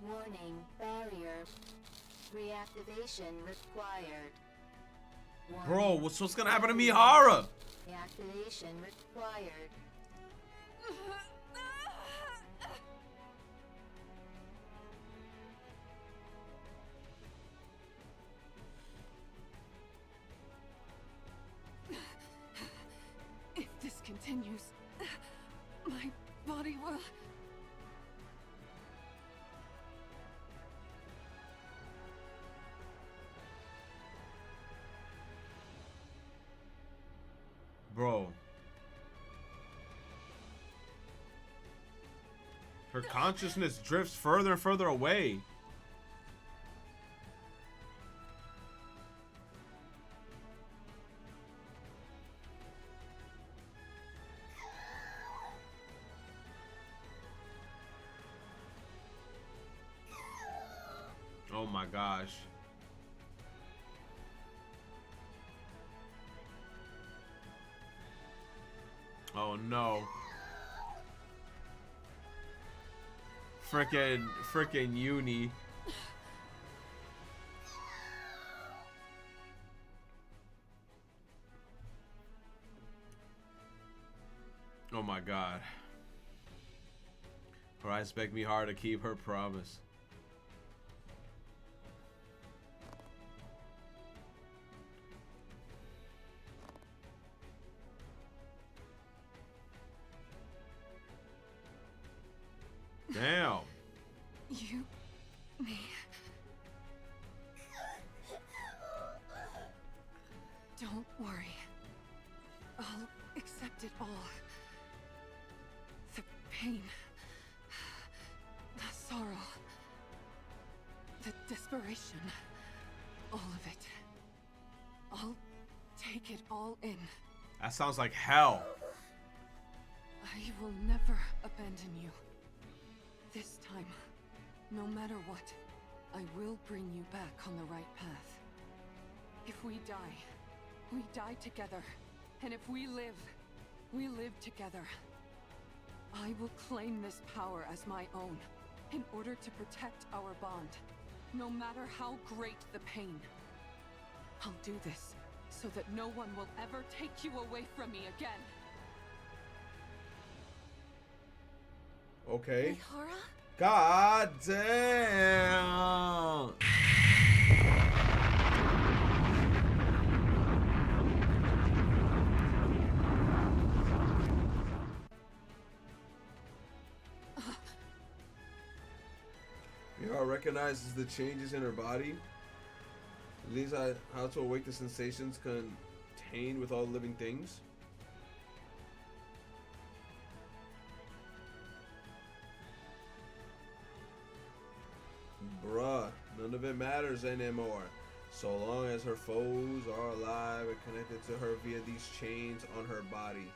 Warning, barrier. Reactivation required. Warning. Bro, what's gonna happen to Mihara? Reactivation required. If this continues, my body will... Bro. Her consciousness drifts further and further away. Oh my gosh. Oh no. Frickin' uni. Oh my god. Or I expect Mihara to keep her promise. Damn. You... me... Don't worry. I'll accept it all. The pain. The sorrow. The desperation. All of it. I'll take it all in. That sounds like hell. I will never abandon you. This time, no matter what, I will bring you back on the right path. If we die together. And if we live together. I will claim this power as my own, in order to protect our bond, no matter how great the pain. I'll do this, so that no one will ever take you away from me again. Okay. Mihara? God damn. Mihara recognizes the changes in her body. Leads how to awake the sensations contained with all living things. Bruh, none of it matters anymore. So long as her foes are alive and connected to her via these chains on her body.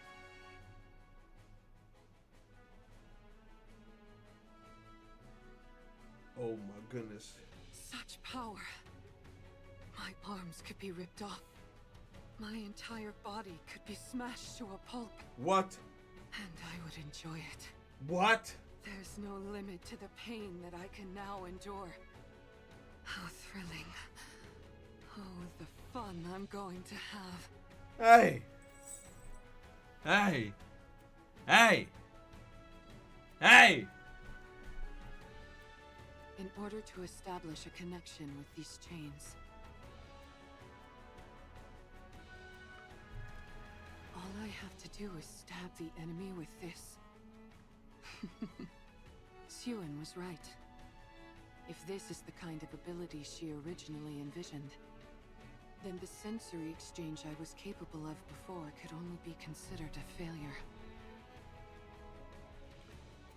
Oh my goodness. Such power. My arms could be ripped off. My entire body could be smashed to a pulp. What? And I would enjoy it. What? There's no limit to the pain that I can now endure. How thrilling. Oh, the fun I'm going to have. Hey! Hey! Hey! Hey! In order to establish a connection with these chains, all I have to do is stab the enemy with this. Suen was right. If this is the kind of ability she originally envisioned, then the sensory exchange I was capable of before could only be considered a failure.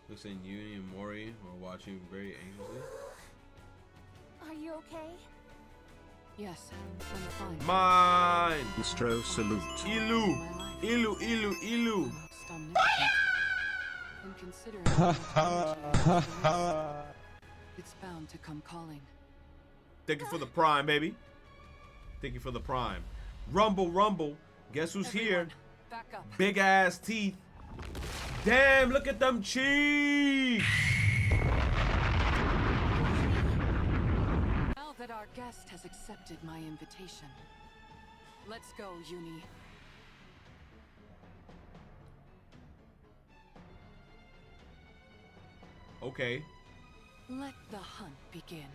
Looks like Uni and Mori were watching very anxiously. Are you okay? Yes, I'm fine. Mine! Stro salute. Ilu! Ilu, Ilu, Ilu! And considering how much energy it's bound to come calling. Thank you for the prime, baby. Thank you for the prime. Rumble, rumble. Guess who's here? Back up. Big ass teeth. Damn, look at them cheeks. Now that our guest has accepted my invitation, let's go, Uni. Okay. Let the hunt begin.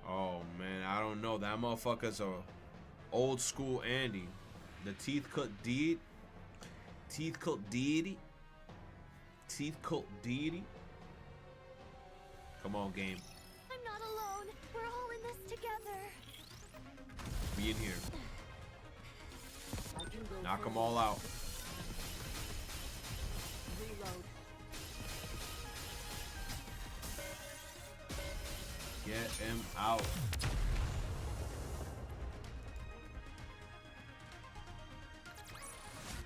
Oh man, I don't know. That motherfucker's a old school Andy. The teeth cut deed. Teeth cut deity. Teeth cut deity. Come on, game. I'm not alone. We're all in this together. Be in here. Knock them all out. Reload. Get him out.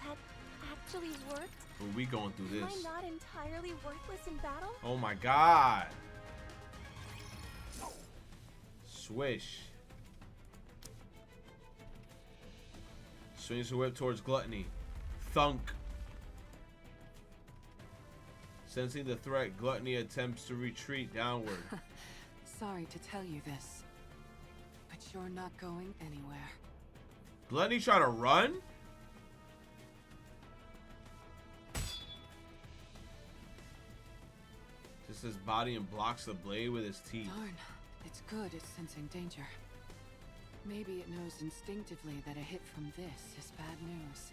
That actually worked? Well, we going through Am this. I not entirely worthless in battle? Oh my god. Swish. Swings her whip towards Gluttony. Thunk. Sensing the threat, Gluttony attempts to retreat downward. Sorry to tell you this, but you're not going anywhere. Gluttony try to run? Just his body and blocks the blade with his teeth. Darn, it's good at sensing danger. Maybe it knows instinctively that a hit from this is bad news.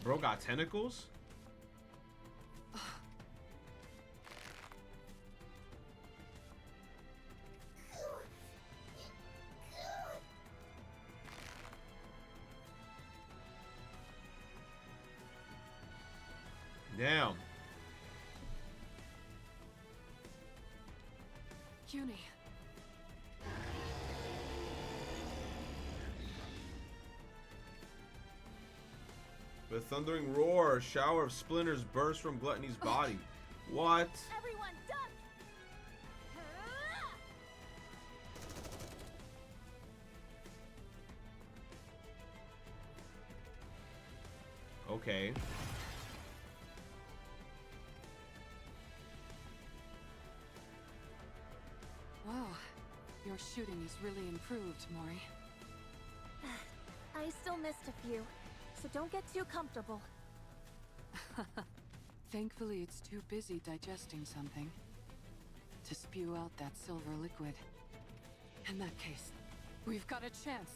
Bro got tentacles? Damn. Uni. With a thundering roar, a shower of splinters burst from Gluttony's body. What? Everyone, duck! Okay. Wow, your shooting is really improved, Mori. I still missed a few, so don't get too comfortable. Thankfully, it's too busy digesting something to spew out that silver liquid. In that case, we've got a chance.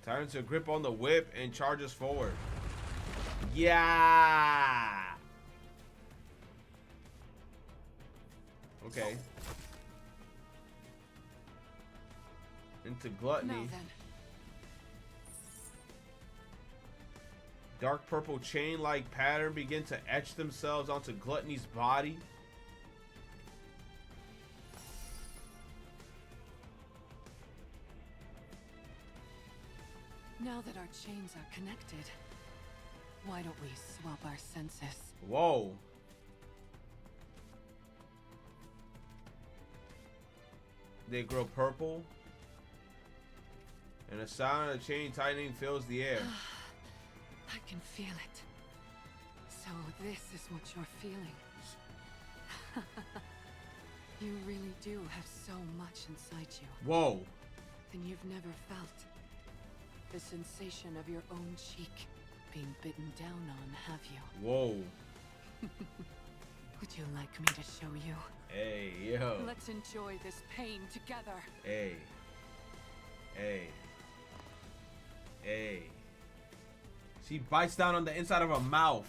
Tightens her grip on the whip and charges forward. Yeah. Okay. Into Gluttony. Now then. Dark purple chain-like pattern begin to etch themselves onto Gluttony's body. Now that our chains are connected, why don't we swap our senses? Whoa. They grow purple. And the sound of the chain tightening fills the air. I can feel it. So this is what you're feeling. You really do have so much inside you. Whoa. Than you've never felt. The sensation of your own cheek being bitten down on, have you? Whoa. Would you like me to show you? Hey, yo. Let's enjoy this pain together. Hey. Hey. Hey. She bites down on the inside of her mouth.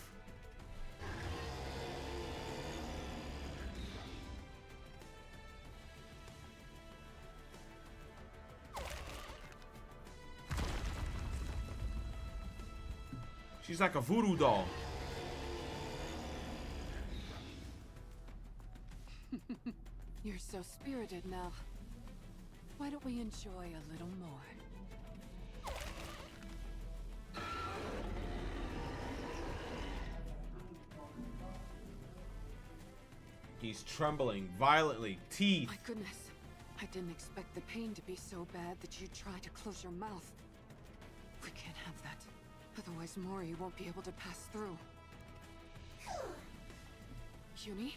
She's like a voodoo doll. You're so spirited now. Why don't we enjoy a little more? He's trembling violently. Teeth. My goodness. I didn't expect the pain to be so bad that you'd try to close your mouth. We can't have that. Otherwise Mori won't be able to pass through. Uni?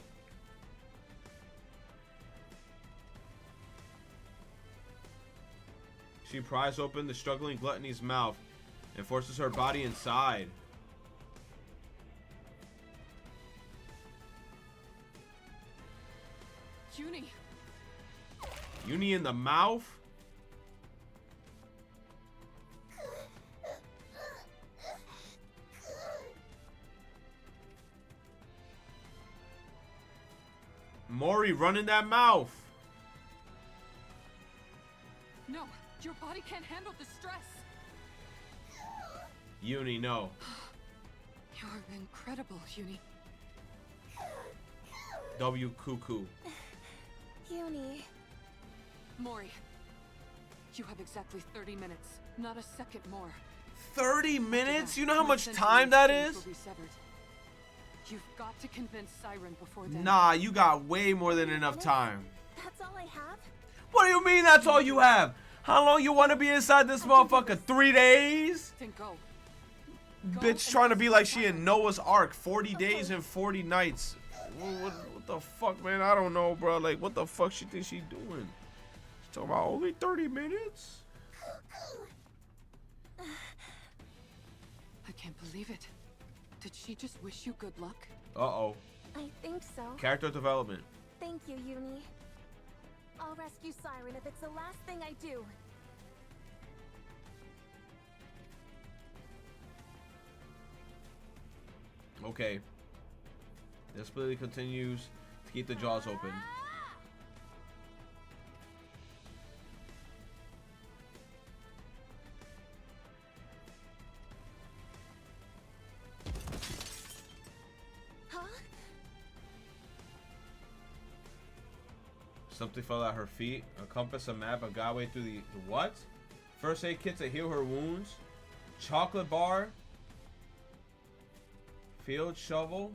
She pries open the struggling Gluttony's mouth and forces her body inside. Uni! Uni in the mouth? Mori, run in that mouth. No, your body can't handle the stress. Uni, no. You're incredible, Uni. W cuckoo. Uni. Mori, you have exactly 30 minutes, not a second more. 30 minutes? You know how much time that is? You've got to convince Siren before then. Nah, you got way more than enough time. That's all I have? What do you mean that's all you have? How long you want to be inside this motherfucker? 3 days? Then go. Bitch trying to be like she in Noah's Ark. 40 days and 40 nights. What the fuck, man? I don't know, bro. Like, what the fuck she thinks she doing? She talking about only 30 minutes? I can't believe it. Did she just wish you good luck? Uh-oh. I think so. Character development. Thank you, Uni. I'll rescue Siren if it's the last thing I do. Okay. The ability continues to keep the jaws open. Something fell at her feet. A compass, a map, a guideway through the what? First aid kit to heal her wounds. Chocolate bar. Field shovel.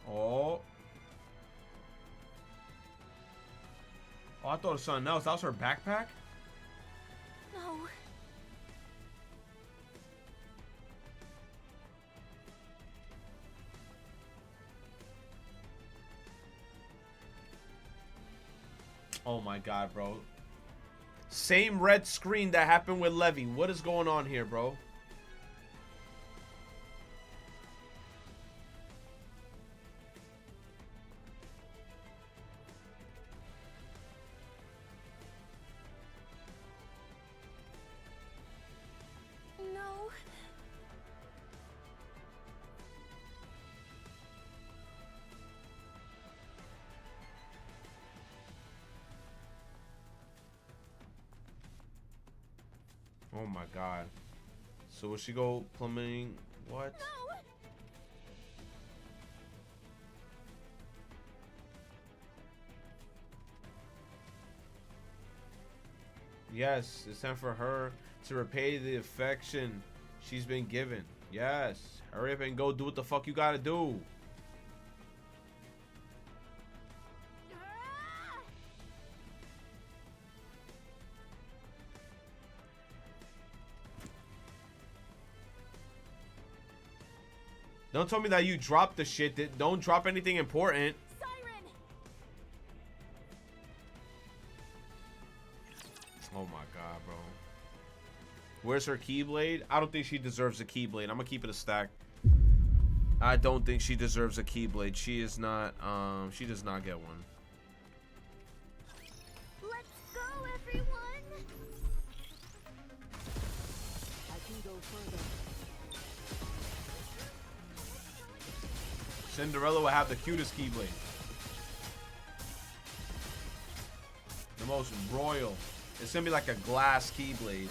Oh. Oh, I thought it was something else. That was her backpack? No. Oh my god, bro. Same red screen that happened with Levy. What is going on here, bro? No. Oh my god. So will she go plummeting? What? No. Yes, it's time for her to repay the affection she's been given. Yes. Hurry up and go do what the fuck you gotta do. Don't tell me that you dropped the shit. Don't drop anything important. Siren. Oh my god, bro. Where's her keyblade? I don't think she deserves a keyblade. I'm gonna keep it a stack. I don't think she deserves a keyblade. She is not, she does not get one. Let's go, everyone. I can go further. Cinderella will have the cutest keyblade. The most royal. It's gonna be like a glass keyblade.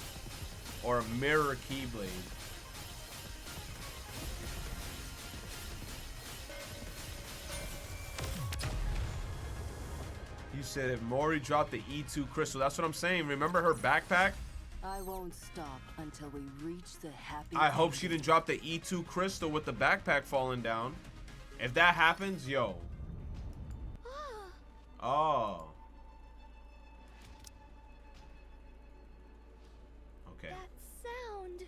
Or a mirror keyblade. You said if Mori dropped the E2 crystal. That's what I'm saying. Remember her backpack? I won't stop until we reach the happy I hope she didn't drop the E2 crystal with the backpack falling down. If that happens, yo. Oh. Okay. That sound.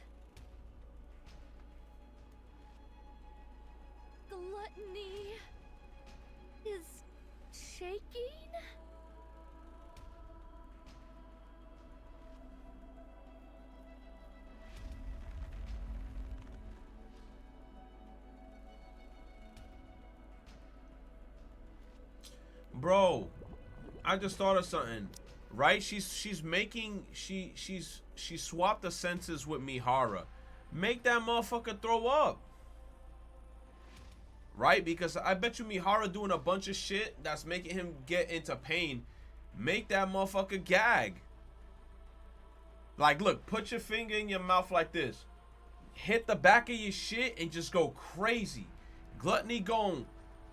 Gluttony is shaking. Bro, I just thought of something. Right? She swapped the senses with Mihara. Make that motherfucker throw up. Right? Because I bet you Mihara doing a bunch of shit that's making him get into pain. Make that motherfucker gag. Like, look, put your finger in your mouth like this. Hit the back of your shit and just go crazy. Gluttony gon'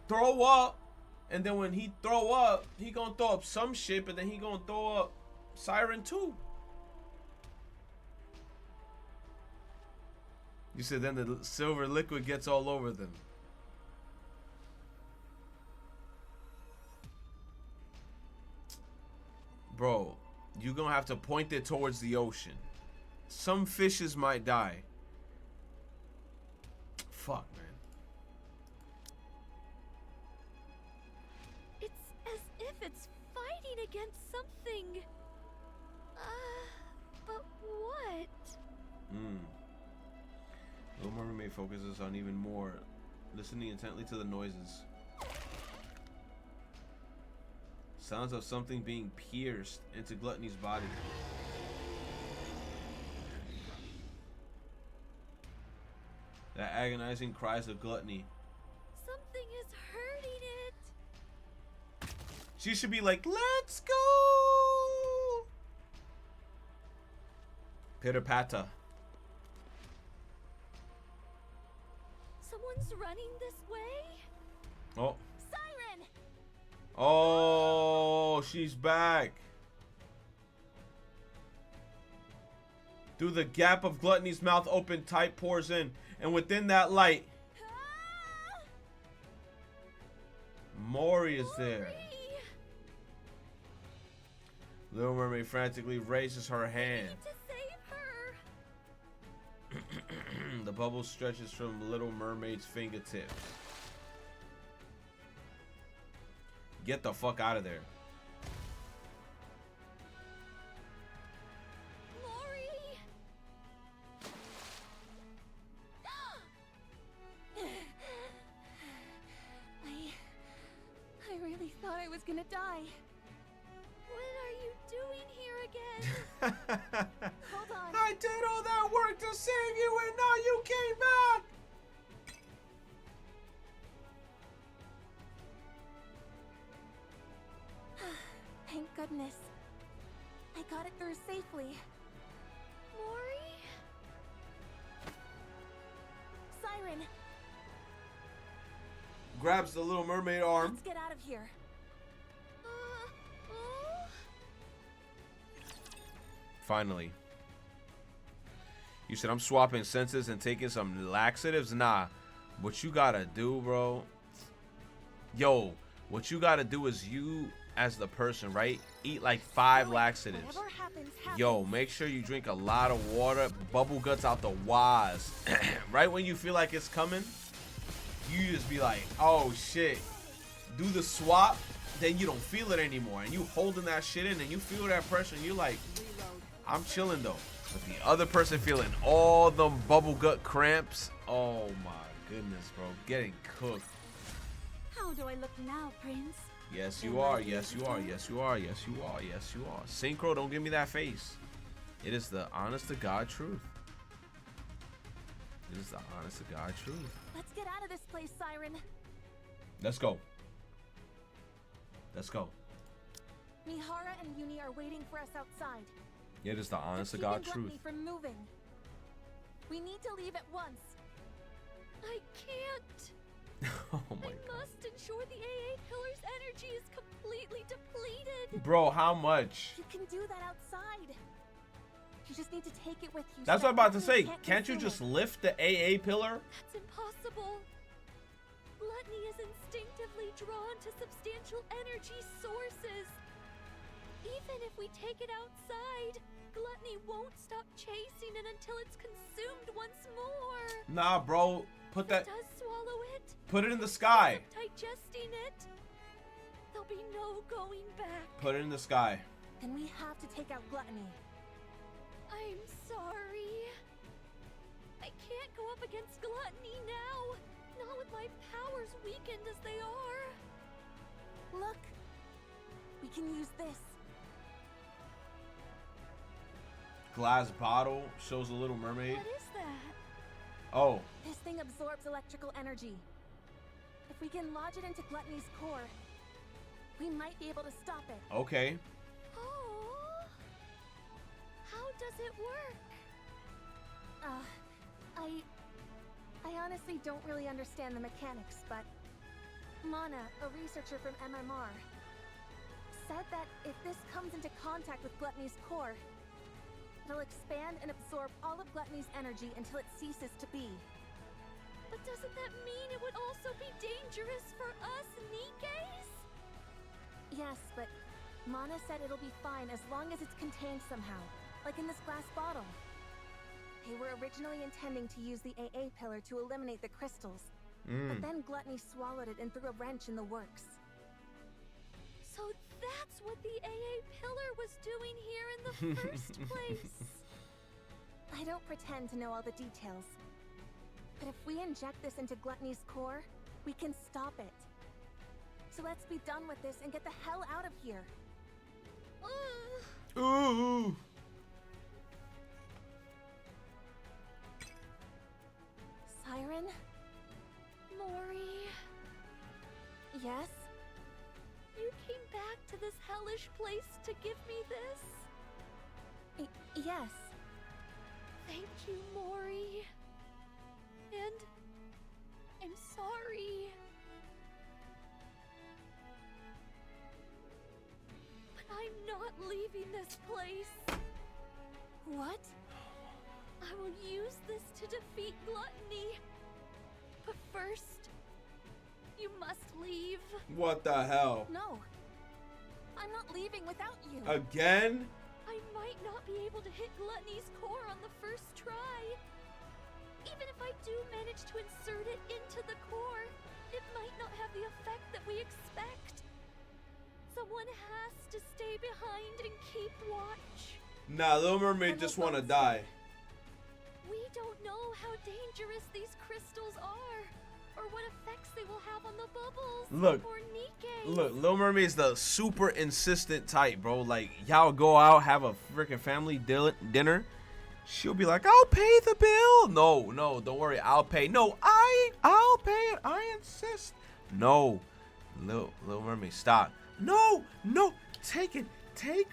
throw up. And then when he throw up, he gonna throw up some shit, but then he gonna throw up Siren too. You said then the silver liquid gets all over them. Bro, you gonna have to point it towards the ocean. Some fishes might die. Fuck, man. It's fighting against something. But what? Little Mermaid focuses on even more, listening intently to the noises. Sounds of something being pierced into Gluttony's body. The agonizing cries of Gluttony. Something is hurting it. She should be like, let's go! Pitter patter. Someone's running this way. Oh. Siren! Oh, she's back. Through the gap of Gluttony's mouth open, tight pours in. And within that light, Mori is there. Little Mermaid frantically raises her hand. The bubble stretches from Little Mermaid's fingertips. Get the fuck out of there. I really thought I was gonna die. What are you doing here again? Hold on. I did all that work to save you and now you came back. Thank goodness. I got it through safely. Mori? Siren! Grabs the Little Mermaid arm. Let's get out of here. Finally. You said I'm swapping senses and taking some laxatives? Nah. What you gotta do, bro? Yo, what you gotta do is you, as the person, right? Eat like 5 laxatives. Yo, make sure you drink a lot of water. Bubble guts out the waz. Right when you feel like it's coming, you just be like, oh shit. Do the swap, then you don't feel it anymore. And you holding that shit in and you feel that pressure and you're like, I'm chilling though. But the other person feeling all them bubble gut cramps. Oh my goodness, bro. Getting cooked. How do I look now, Prince? Yes, you are. Yes, you are. Yes, you are. Yes, you are. Yes, you are. Synchro, don't give me that face. It is the honest to God truth. It is the honest to God truth. Let's get out of this place, Siren. Let's go. Let's go. Mihara and Uni are waiting for us outside. It is the honest to They're God keeping truth. Gluttony from moving. We need to leave at once. I can't. Oh my I must ensure the AA pillar's energy is completely depleted. Bro, how much? You can do that outside. You just need to take it with you. That's so what I'm about to Gluttony say. can't Can't you consume just it. lift the AA pillar? That's impossible. Gluttony is instinctively drawn to substantial energy sources. Even if we take it outside, Gluttony won't stop chasing it until it's consumed once more. Nah, bro. Put that. If it does swallow it. Put it in the sky. Digesting it. There'll be no going back. Put it in the sky. Then we have to take out Gluttony. I'm sorry. I can't go up against Gluttony now. Not with my powers weakened as they are. Look. We can use this. Glass bottle shows a Little Mermaid. What is that? Oh. This thing absorbs electrical energy. If we can lodge it into Gluttony's core, we might be able to stop it. Okay. Oh. How does it work? I honestly don't really understand the mechanics, but Mana, a researcher from MMR, said that if this comes into contact with Gluttony's core, it'll expand and absorb all of Gluttony's energy until it ceases to be. But doesn't that mean it would also be dangerous for us Nikkes? Yes, but Mana said it'll be fine as long as it's contained somehow, like in this glass bottle. They were originally intending to use the AA pillar to eliminate the crystals, but then Gluttony swallowed it and threw a wrench in the works. So that's what the AA pillar was doing here in the first place. I don't pretend to know all the details, but if we inject this into Gluttony's core, we can stop it. So let's be done with this and get the hell out of here. Ooh. Siren? Mori, Yes? you came back to this hellish place to give me this? Yes. Thank you, Mori. And I'm sorry. But I'm not leaving this place. What? I will use this to defeat gluttony. But first, you must leave. What the hell? No. I'm not leaving without you. Again? I might not be able to hit gluttony's core on the first try. Even if I do manage to insert it into the core, it might not have the effect that we expect. Someone has to stay behind and keep watch. Nah, Little Mermaid just wanna die. We don't know how dangerous these crystals are, or what effects they will have on the bubbles. Look, or Nikke. look, Little Mermaid's the super insistent type, bro. Like, y'all go out, have a freaking family dinner. She'll be like, I'll pay the bill. No, no, don't worry, I'll pay. No, I'll pay it. I insist. No, Little Mermaid, stop. No, no, take it. Take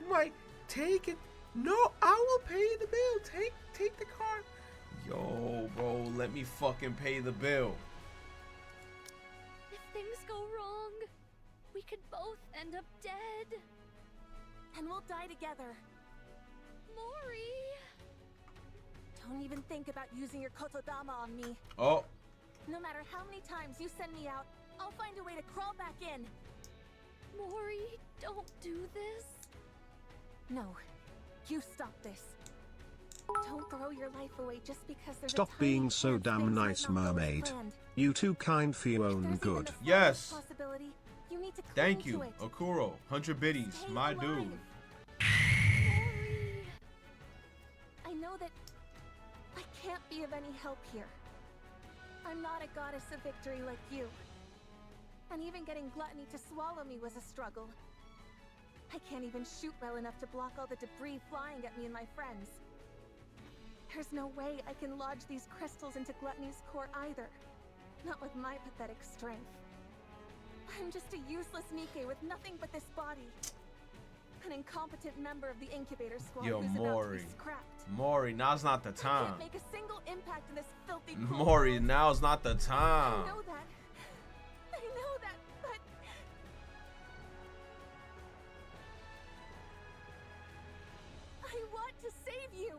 it. No, I will pay the bill. Take the card. Yo, bro, let me fucking pay the bill. If things go wrong, we could both end up dead. And we'll die together. Mori! Don't even think about using your kotodama on me. Oh. No matter how many times you send me out, I'll find a way to crawl back in. Mori, don't do this. No, you stop this. Don't throw your life away just because there's Stop a tiny being so chance damn things might nice, not go as mermaid. planned. You too kind for your If own there's even good. the slightest Yes. possibility, you need to cling Thank to you, it. Okuro. 100 biddies, Stay my alive. dude. Mori! I know that I can't be of any help here. I'm not a goddess of victory like you. And even getting gluttony to swallow me was a struggle. I can't even shoot well enough to block all the debris flying at me and my friends. There's no way I can lodge these crystals into gluttony's core either. Not with my pathetic strength. I'm just a useless Nikke with nothing but this body. An incompetent member of the incubator squad Yo, who's about to Mori. be scrapped. Mori, now's not the I time. can't make a single impact in this filthy cold Mori, world. now's not the time. I know that, but I want to save you.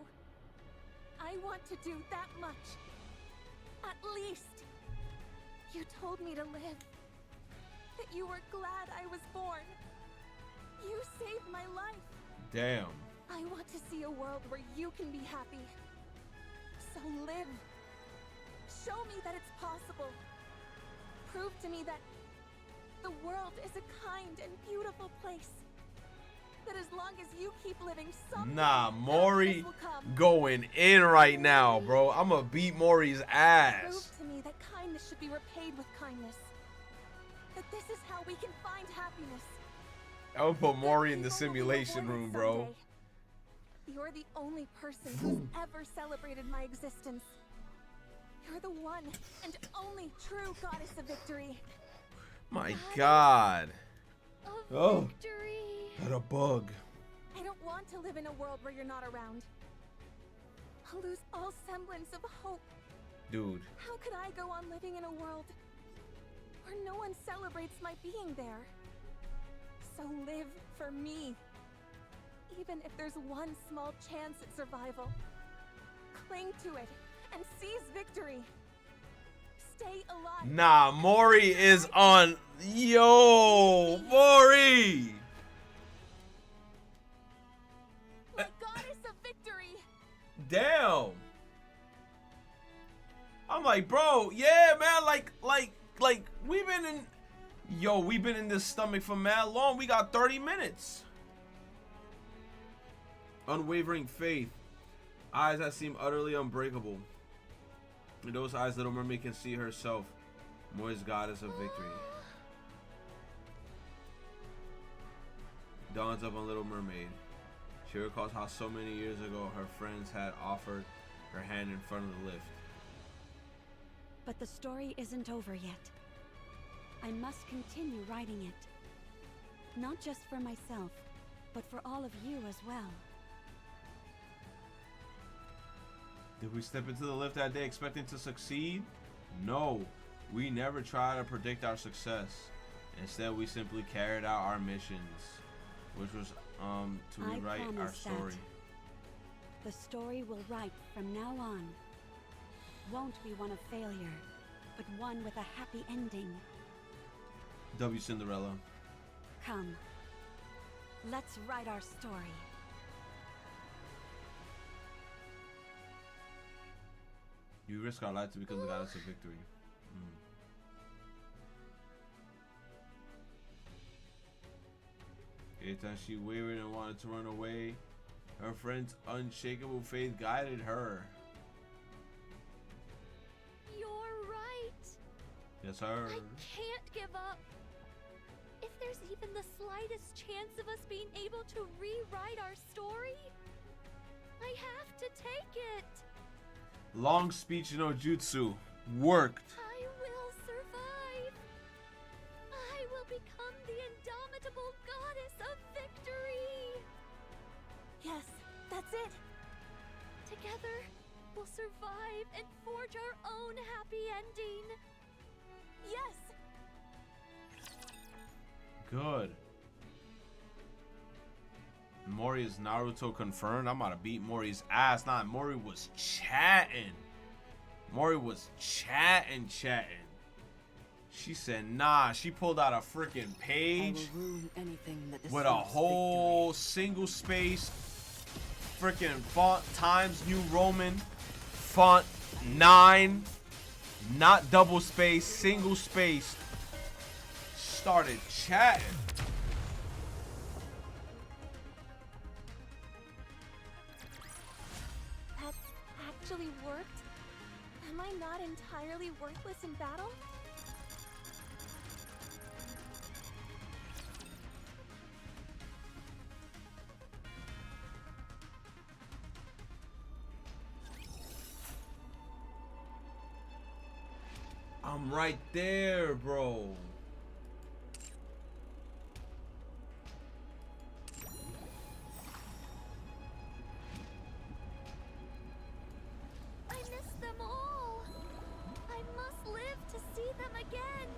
I want to do that much. At least. You told me to live. That you were glad I was born. You saved my life. Damn. I want to see a world where you can be happy. So live. Show me that it's possible. Prove to me that the world is a kind and beautiful place. That as long as you keep living, someday Nah, Mori happiness will come. going in right now, bro. I'm gonna beat Mori's ass. Prove to me that kindness should be repaid with kindness. That this is how we can find happiness. I would put Mori in the simulation room, bro. You're the only person who's ever celebrated my existence. You're the one and only true goddess of victory. My God. Oh, Victory! got a bug. I don't want to live in a world where you're not around. I'll lose all semblance of hope. Dude. How could I go on living in a world where no one celebrates my being there? So live for me. Even if there's one small chance at survival. Cling to it and seize victory. Stay alive. Nah, Mori is on. Yo, Mori. My goddess of victory. Damn. I'm like, bro, yeah, man, like we've been in, we've been in this stomach for mad long. We got 30 minutes. Unwavering faith. Eyes that seem utterly unbreakable. In those eyes, Little Mermaid can see herself. Mori's goddess of victory. dawns upon Little Mermaid. She recalls how so many years ago her friends had offered her hand in front of the lift. But the story isn't over yet. I must continue writing it. Not just for myself, but for all of you as well. Did we step into the lift that day expecting to succeed? No, we never try to predict our success. Instead, we simply carried out our missions, which was to rewrite our story. The story we'll write from now on won't be one of failure, but one with a happy ending. W. Cinderella. Come, let's write our story. You risk our life to become the goddess of victory. Every time she wavered and wanted to run away, her friend's unshakable faith guided her. You're right. Yes, sir. I can't give up. If there's even the slightest chance of us being able to rewrite our story, I have to take it. Long speech no jutsu. Worked. I will survive. I will become the indomitable goddess of victory. Yes, that's it. Together, we'll survive and forge our own happy ending. Yes. Good. Mori is Naruto confirmed. I'm about to beat Mori's ass. Nah, Mori was chatting. Mori was chatting. She said, nah. She pulled out a freaking page with a whole single space freaking font Times New Roman font 9, not double space, single space. Started chatting. That actually worked? Am I not entirely worthless in battle? I'm right there, bro. I miss them all. I must live to see them again.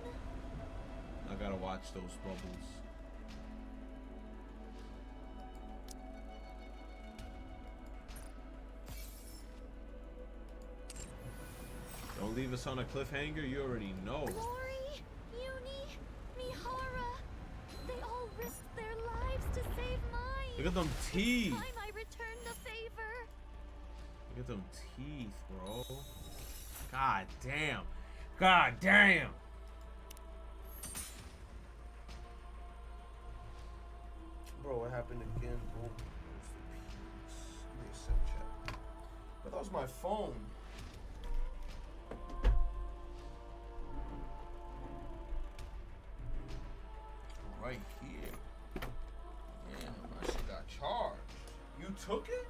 I gotta watch those bubbles. Don't leave us on a cliffhanger, you already know. Lori, Uni, Mihara, they all risked their lives to save mine. Look at them teeth. It's time I return the favor. Look at them teeth, bro. God damn. God damn. Bro, what happened again, bro? Give me a sec, chat. But that was my phone. Right here. Damn, my shit got charged. You took it?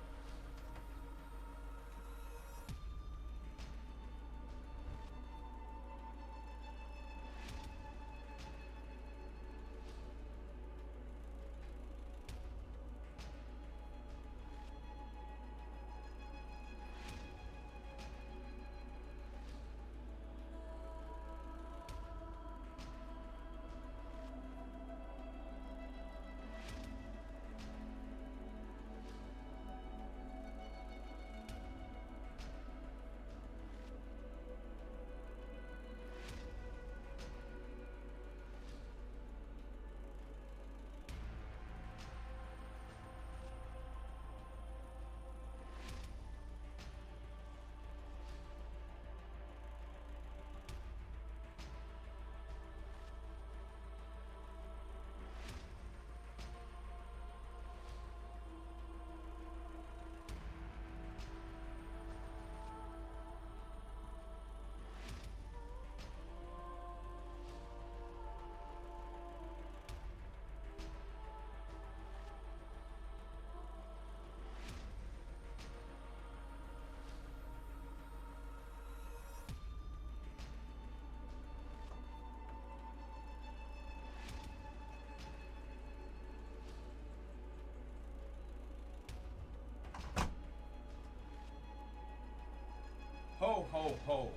ho, ho.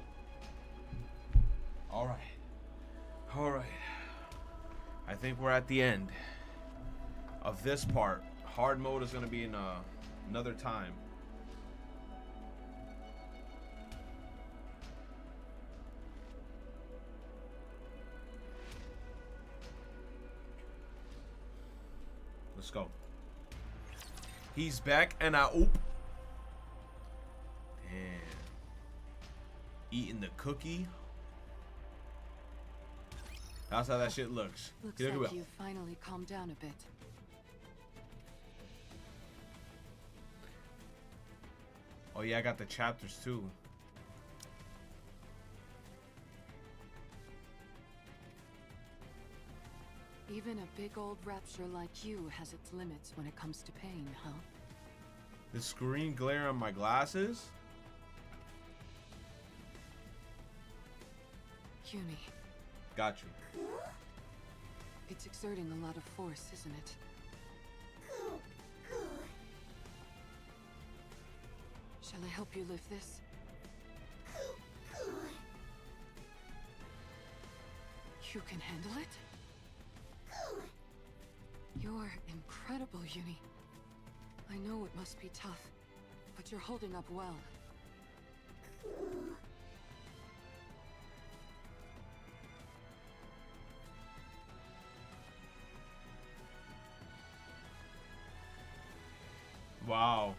All right. All right. I think we're at the end of this part. Hard mode is going to be in another time. Let's go. He's back and I oop. Damn. Eating the cookie. That's how that shit looks. Looks like you finally calmed down a bit. Oh yeah, I got the chapters too. Even a big old rapture like you has its limits when it comes to pain, huh? The screen glare on my glasses? Uni. Got you. It's exerting a lot of force, isn't it? Shall I help you lift this? You can handle it? You're incredible, Uni. I know it must be tough, but you're holding up well. Wow.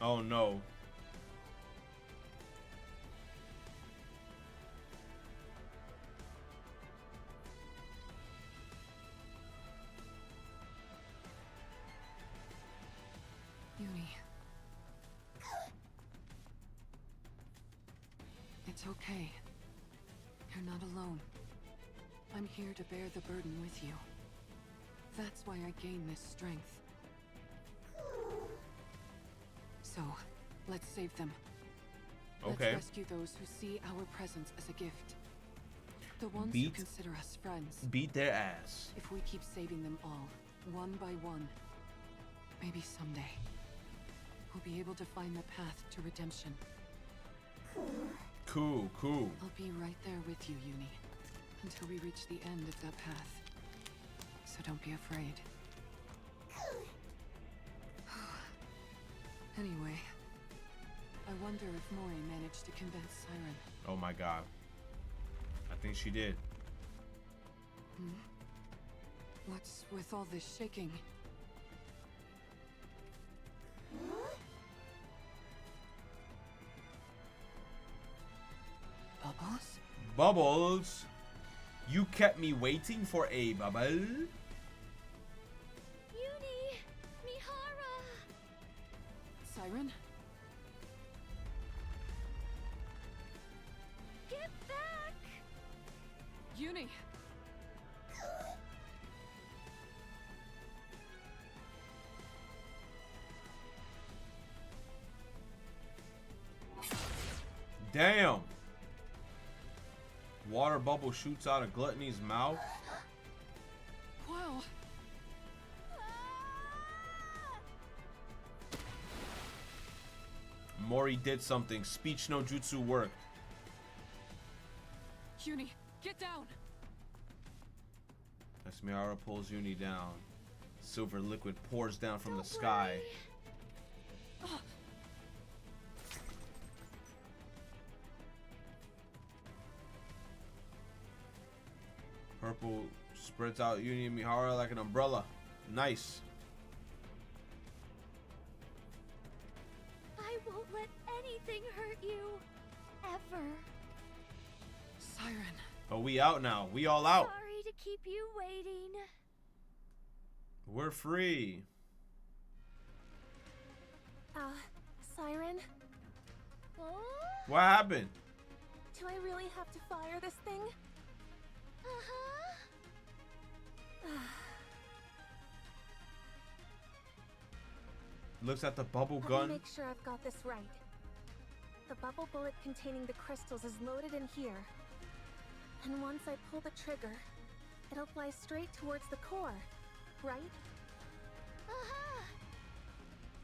Oh no. Uni. It's okay. You're not alone. I'm here to bear the burden with you. That's why I gain this strength. So, let's save them. Okay. Let's rescue those who see our presence as a gift. The ones who consider us friends. Beat their ass. If we keep saving them all, one by one, maybe someday, we'll be able to find the path to redemption. Cool, cool. I'll be right there with you, Uni, until we reach the end of that path. So don't be afraid. Anyway, I wonder if Mori managed to convince Siren. Oh my god. I think she did. What's with all this shaking? Bubbles? Bubbles? You kept me waiting for a bubble? Yuni! Mihara! Siren? Get back! Uni! Damn! Water bubble shoots out of Gluttony's mouth. Wow! Mori did something. Speech no jutsu worked. Uni, get down! As Mihara pulls Uni down, silver liquid pours down from the sky. Purple spreads out Uni and Mihara like an umbrella. Nice. I won't let anything hurt you. Ever. Siren. Oh, we out now. We all out. Sorry to keep you waiting. We're free. Siren? What happened? Do I really have to fire this thing? Uh-huh. Looks at the bubble Let gun. me make sure I've got this right. The bubble bullet containing the crystals is loaded in here. And once I pull the trigger, it'll fly straight towards the core, right? Aha!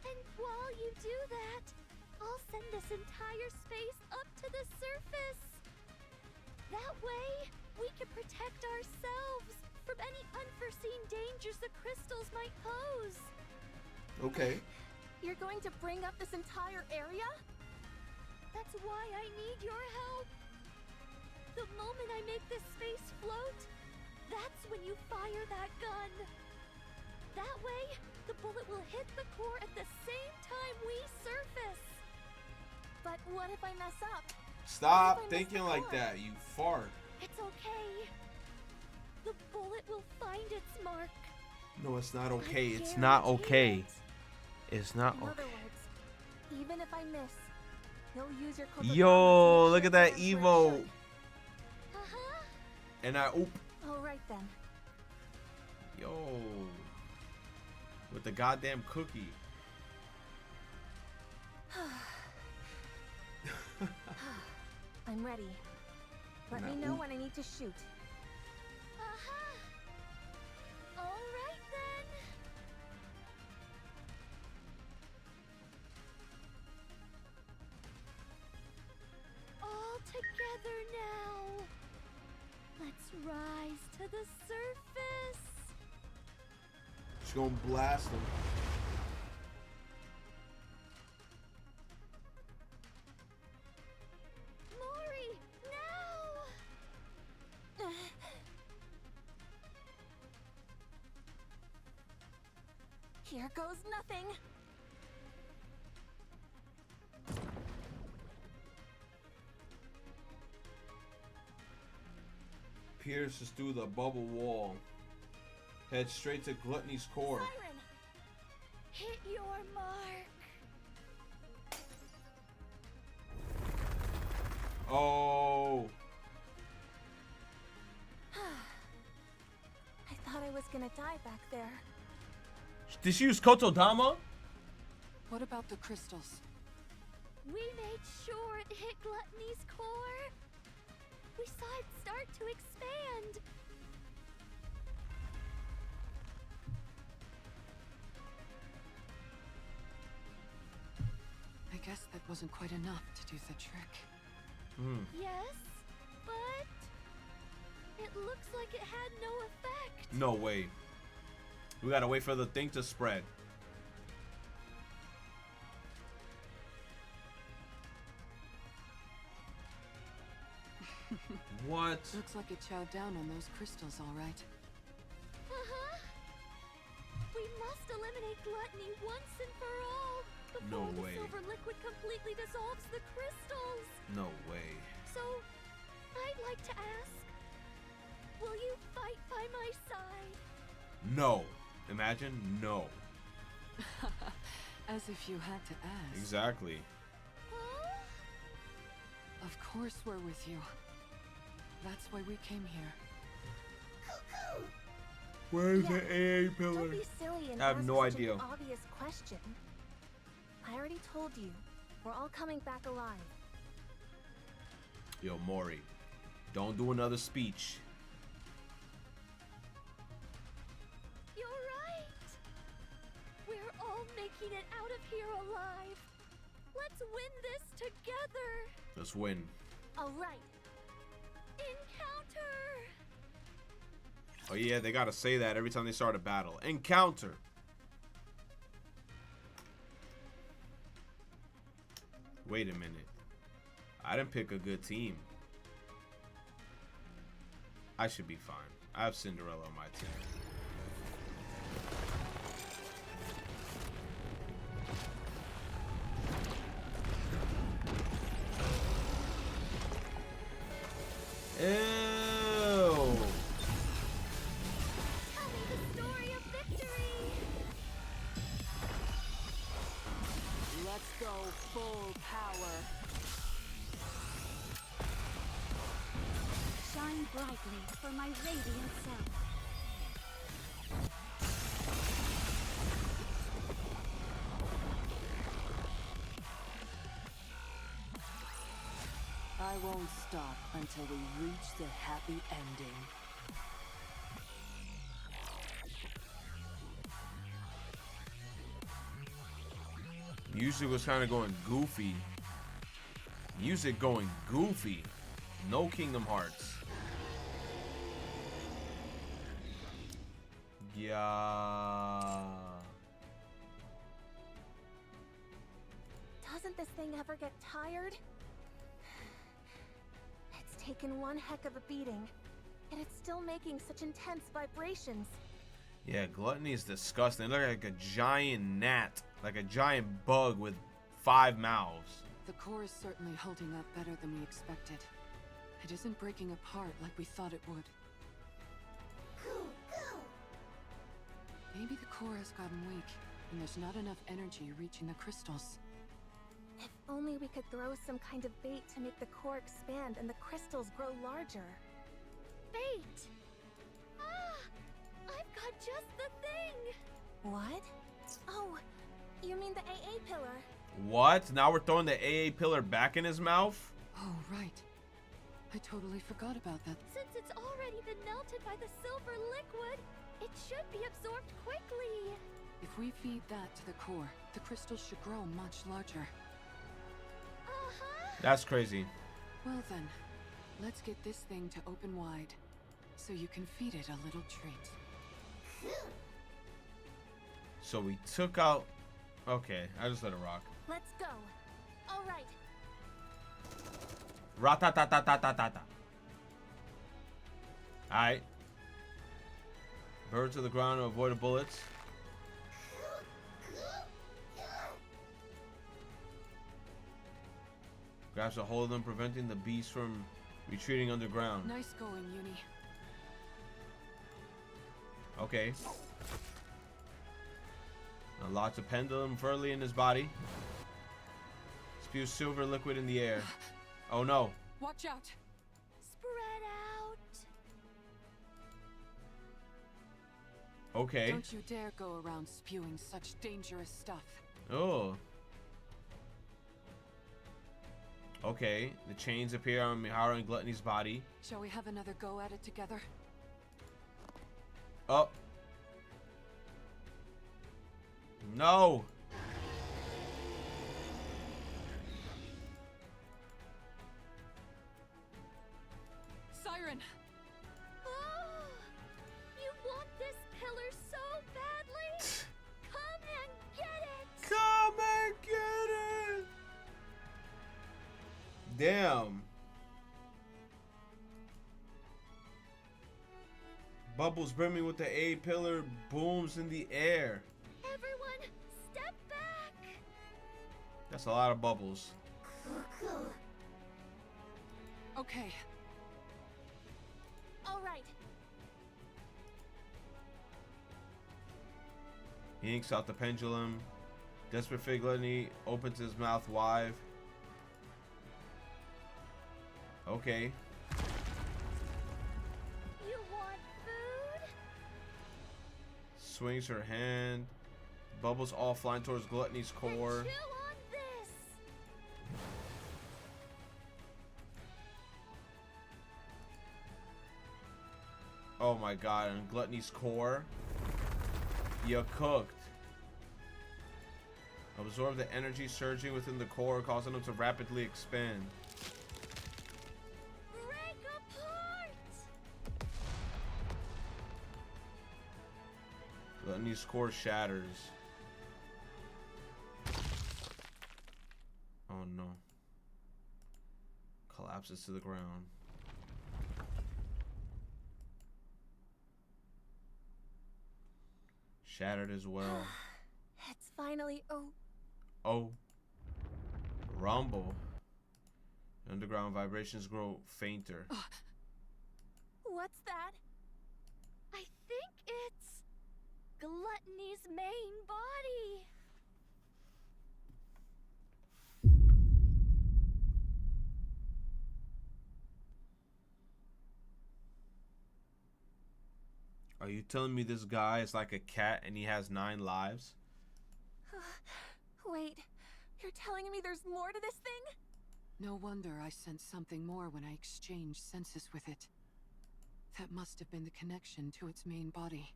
And while you do that, I'll send this entire space up to the surface. That way, we can protect ourselves from any unforeseen dangers the crystals might pose. Okay. You're going to bring up this entire area? That's why I need your help. The moment I make this space float, that's when you fire that gun. That way, the bullet will hit the core at the same time we surface. But what if I mess up? Stop thinking like that, you fart. It's okay. The bullet will find its mark. No, it's not okay. It's not okay. It's not In okay. other words, even if I miss, you'll use your coulda Yo, look at that lands where it Evo. should. And I oop. All right then. Yo. With the goddamn cookie. I'm ready. Let me know when I need to shoot. All right then. All together now. Let's rise to the surface. She's gonna blast him. Mori, now! Here goes nothing. Pierces through the bubble wall. Head straight to Gluttony's core. Siren, hit your mark. Oh. I thought I was gonna die back there. Did she use Kotodama? What about the crystals? We made sure it hit Gluttony's core. We saw it start to expand. I guess that wasn't quite enough to do the trick. Yes, but it looks like it had no effect. No way. We gotta wait for the thing to spread. What? Looks like it chowed down on those crystals, all right. We must eliminate gluttony once and for all before No way. the silver liquid completely dissolves the crystals. No way. So, I'd like to ask, will you fight by my side? No. Imagine no. As if you had to ask. Exactly. Of course we're with you. That's why we came here. Where's Yeah, the AA pillar? Don't be silly and I have ask no such idea. an obvious question. I already told you, we're all coming back alive. Yo, Mori. Don't do another speech. You're right. We're all making it out of here alive. Let's win this together. Let's win. All right. Encounter. Oh yeah, they gotta say that every time they start a battle. Encounter. Wait a minute. I didn't pick a good team. I should be fine. I have Cinderella on my team. Ew. Tell me the story of victory. Let's go full power. Shine brightly for my radiant self. stop until we reach the happy ending. Music was kind of going goofy. Music going goofy. No Kingdom Hearts. Yeah. Doesn't this thing ever get tired? It's taken one heck of a beating, and it's still making such intense vibrations. Yeah, Gluttony is disgusting. It looks like a giant gnat, like a giant bug with 5 mouths. The core is certainly holding up better than we expected. It isn't breaking apart like we thought it would. Maybe the core has gotten weak, and there's not enough energy reaching the crystals. If only we could throw some kind of bait to make the core expand and the crystals grow larger. Bait! Ah! I've got just the thing! What? Oh, you mean the AA pillar? What? Now we're throwing the AA pillar back in his mouth? Oh, right. I totally forgot about that. Since it's already been melted by the silver liquid, it should be absorbed quickly. If we feed that to the core, the crystals should grow much larger. That's crazy. Well then, let's get this thing to open wide, so you can feed it a little treat. So we took out... Okay, I just let it rock. Let's go. All right. Ra-ta-ta-ta-ta-ta-ta-ta. Alright. Bird to the ground to avoid the bullets. Grabs a hold of them, preventing the beast from retreating underground. Nice going, Uni. Okay. Unlocks a pendulum firmly in his body. Spews silver liquid in the air. Oh no. Watch out. Spread out. Okay. Don't you dare go around spewing such dangerous stuff. Oh. Okay. The chains appear on Mihara and Gluttony's body. Shall we have another go at it together? Oh. No. Siren. Oh, you want this pillar so badly? Come and get it. Come and get it. Damn. Bubbles brimming with the A pillar booms in the air. Everyone, step back. That's a lot of bubbles. Okay. All right. He inks out the pendulum. Desperate for Gluttony opens his mouth wide. Okay. You want food? Swings her hand. Bubbles all flying towards Gluttony's core. Chew on this. Oh my god, and Gluttony's core. You're cooked. Absorb the energy surging within the core, causing them to rapidly expand. Break apart. Gluttony's core shatters. Oh no. Collapses to the ground. Shattered as well. It's finally Oh. Rumble. Underground vibrations grow fainter. What's that? I think it's Gluttony's main body. Are you telling me this guy is like a cat and he has 9 lives? Wait, you're telling me there's more to this thing? No wonder I sensed something more when I exchanged senses with it. That must have been the connection to its main body.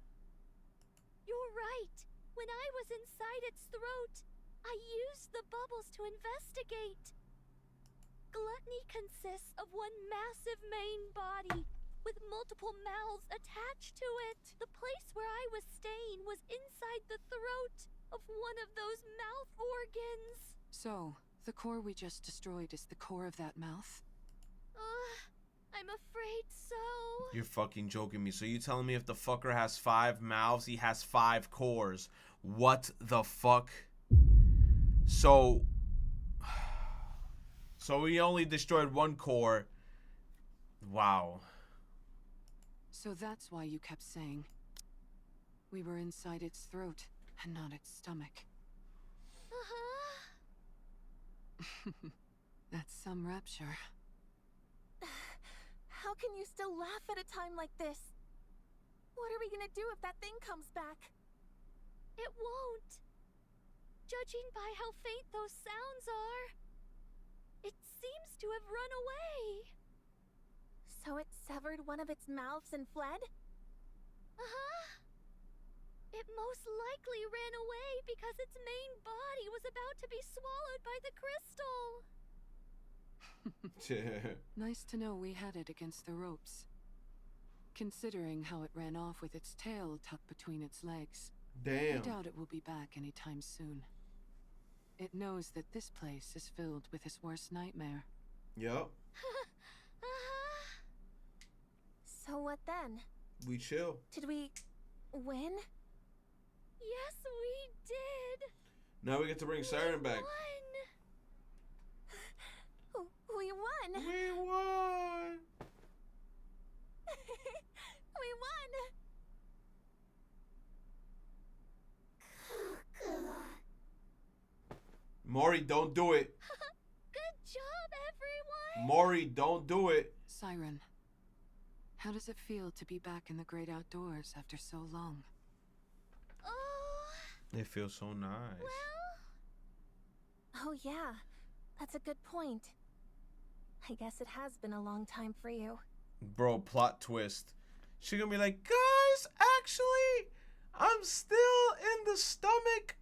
You're right. When I was inside its throat, I used the bubbles to investigate. Gluttony consists of one massive main body with multiple mouths attached to it. The place where I was staying was inside the throat of one of those mouth organs. So, the core we just destroyed is the core of that mouth? I'm afraid so. You're fucking joking me. So you telling me if the fucker has 5 mouths, he has 5 cores? What the fuck? So we only destroyed 1 core. Wow. So that's why you kept saying we were inside its throat and not its stomach. That's some rapture. How can you still laugh at a time like this? What are we gonna do if that thing comes back? It won't. Judging by how faint those sounds are, it seems to have run away. So it severed one of its mouths and fled? It most likely ran away because its main body was about to be swallowed by the crystal. Nice to know we had it against the ropes. Considering how it ran off with its tail tucked between its legs. Damn. I doubt it will be back anytime soon. It knows that this place is filled with its worst nightmare. Yup. So what then? We chill. Did we win? Yes, we did. Now we get to bring Siren back. We won! We won! We won! Mori, don't do it. Good job, everyone! Mori, don't do it. Siren, how does it feel to be back in the great outdoors after so long? It feels so nice. Oh yeah, that's a good point. I guess it has been a long time for you. Bro, plot twist. She gonna be like, guys, actually, I'm still in the stomach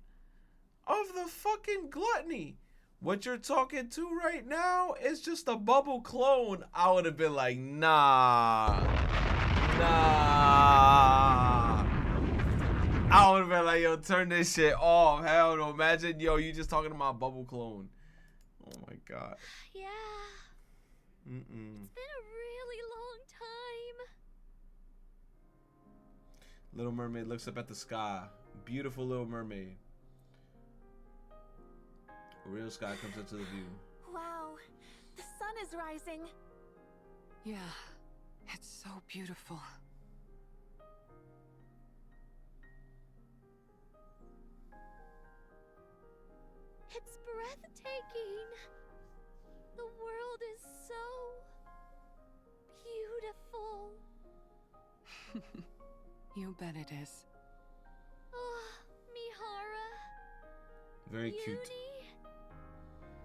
of the fucking gluttony. What you're talking to right now is just a bubble clone. I would have been like, nah. I would have been like, yo, turn this shit off. Hell no. Imagine, yo, you just talking to my bubble clone. Oh my god. Yeah. It's been a really long time. Little Mermaid looks up at the sky. Beautiful Little Mermaid. A real sky comes into the view. Wow, the sun is rising. Yeah, it's so beautiful. It's breathtaking. The world is so beautiful. You bet it is. Oh, Mihara. Very Beauty, cute.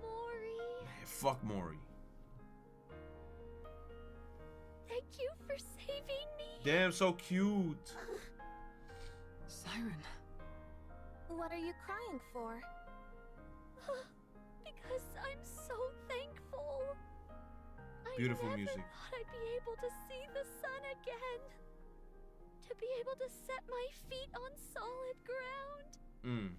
Mori. Man, fuck Mori. Thank you for saving me. Damn, so cute. Siren. What are you crying for? Because I'm so thankful. Beautiful I never music. thought I'd be able to see the sun again. To be able to set my feet on solid ground.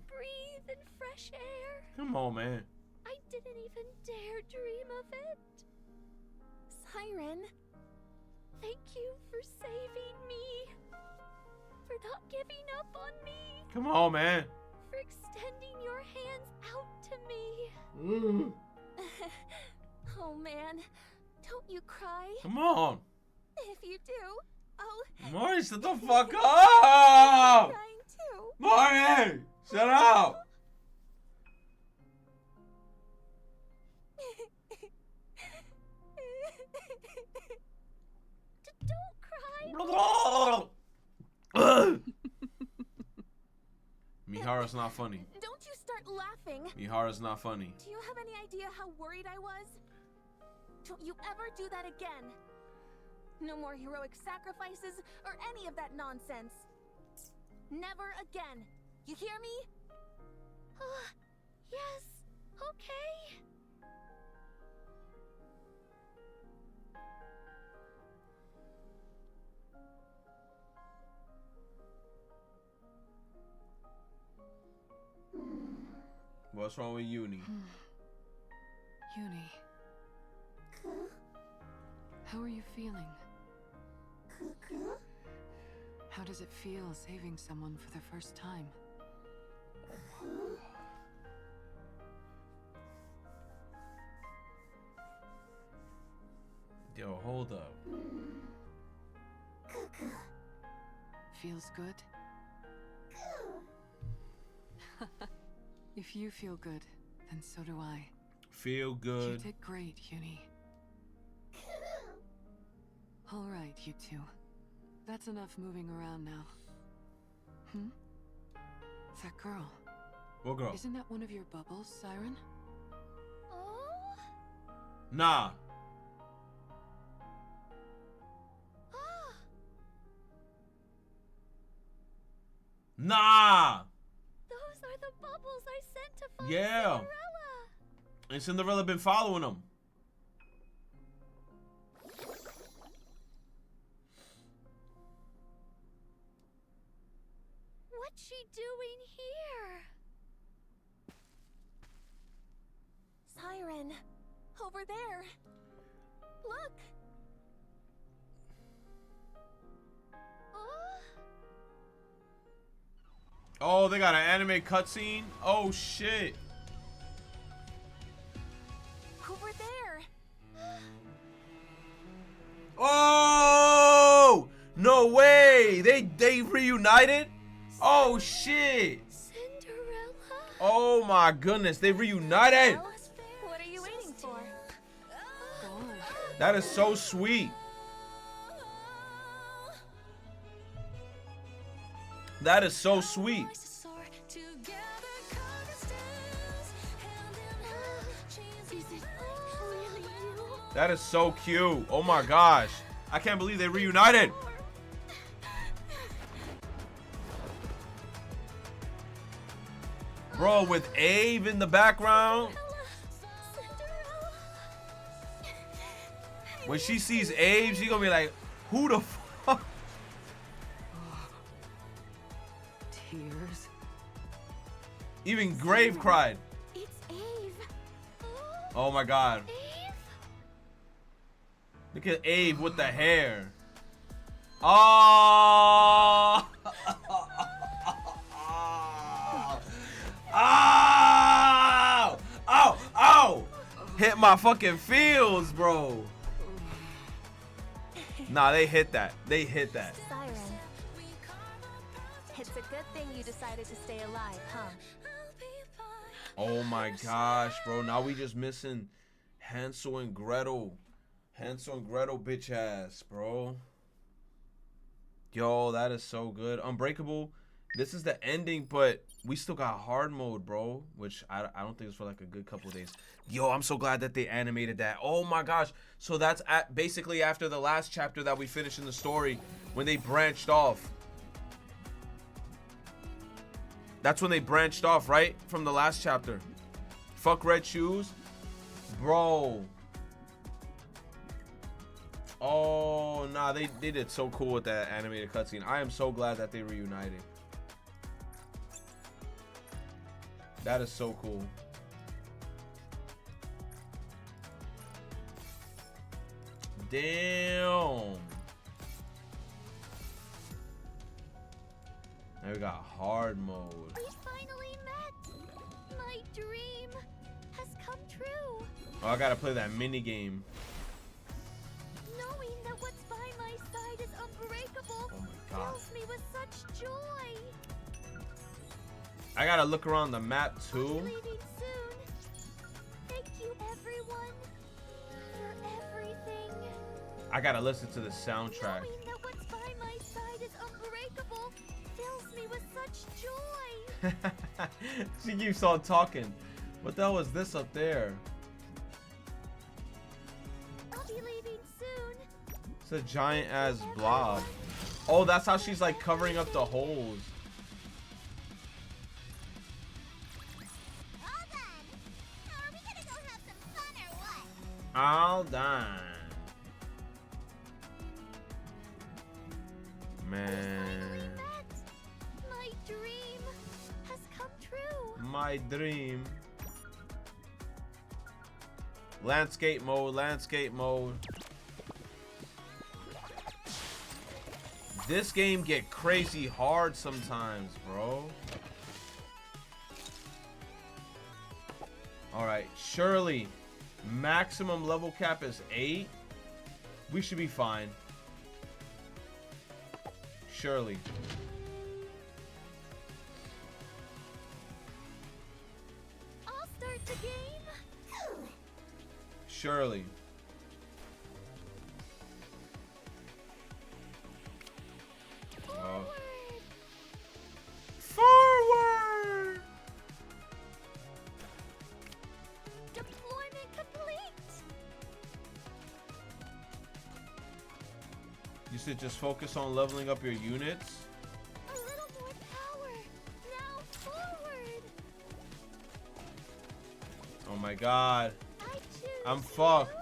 Breathe in fresh air. Come on, man. I didn't even dare dream of it. Siren. Thank you for saving me. For not giving up on me. Come on, man. For extending your hands out to me. Oh man, don't you cry. Come on. If you do, oh. Mori, shut the fuck up. Crying too. Mori, shut up. Don't cry. Mihara's not funny. Don't you start laughing. Mihara's not funny. Do you have any idea how worried I was? Don't you ever do that again. No more heroic sacrifices or any of that nonsense. Never again. You hear me? Yes. Okay. What's wrong with Uni? Uni. How are you feeling? How does it feel saving someone for the first time? Yo, hold up. Feels good? If you feel good, then so do I. Feel good. You did great, Uni. All right, you two. That's enough moving around now. That girl. What girl? Isn't that one of your bubbles, Siren? Oh? Nah. Nah. Those are the bubbles I sent to find Yeah. Cinderella. And Cinderella been following them. What's she doing here? Siren, over there. Look. Oh, they got an anime cutscene? Oh, shit. Over there. Oh! No way! They reunited? Oh, shit. Cinderella? Oh, my goodness. They reunited. What are you waiting for? That is so sweet. That is so sweet. That is so cute. Oh my gosh. I can't believe they reunited. Bro, with Abe in the background. When she sees Abe, she gonna be like, who the fuck? Tears. Even Grave cried. It's Ave. Oh my god. Look at Abe with the hair. Oh! Ow! Ow! Ow! Hit my fucking feels, bro. Nah, they hit that. They hit that. Siren. It's a good thing you decided to stay alive, huh? Oh my gosh, bro. Now we just missing Hansel and Gretel. Hansel and Gretel bitch ass, bro. Yo, that is so good. Unbreakable. This is the ending, but we still got hard mode, bro. Which I don't think it's for like a good couple of days. Yo, I'm so glad that they animated that. Oh my gosh. So that's basically after the last chapter that we finished in the story when they branched off. That's when they branched off, right? From the last chapter. Fuck red shoes. Bro. Oh, nah, they did so cool with that animated cutscene. I am so glad that they reunited. That is so cool. Damn. Now we got hard mode. We finally met. My dream has come true. Oh, I gotta play that mini game. Knowing that what's by my side is unbreakable God. fills me with such joy. I gotta look around the map too. Leaving soon. Thank you, everyone, for everything. I gotta listen to the soundtrack. Knowing that what's by my side is unbreakable fills me with such joy. She keeps on talking. What the hell is this up there? It's a giant ass blob. Oh, that's how she's like covering up the holes. All done. Man. My dream has come true. My dream. Landscape mode, landscape mode. This game get crazy hard sometimes, bro. Alright, surely maximum level cap is 8. We should be fine. Surely. I'll start the game. Surely. Forward! Deployment complete. You should just focus on leveling up your units. A little more power. Now forward. Oh my god. I choose I'm fucked.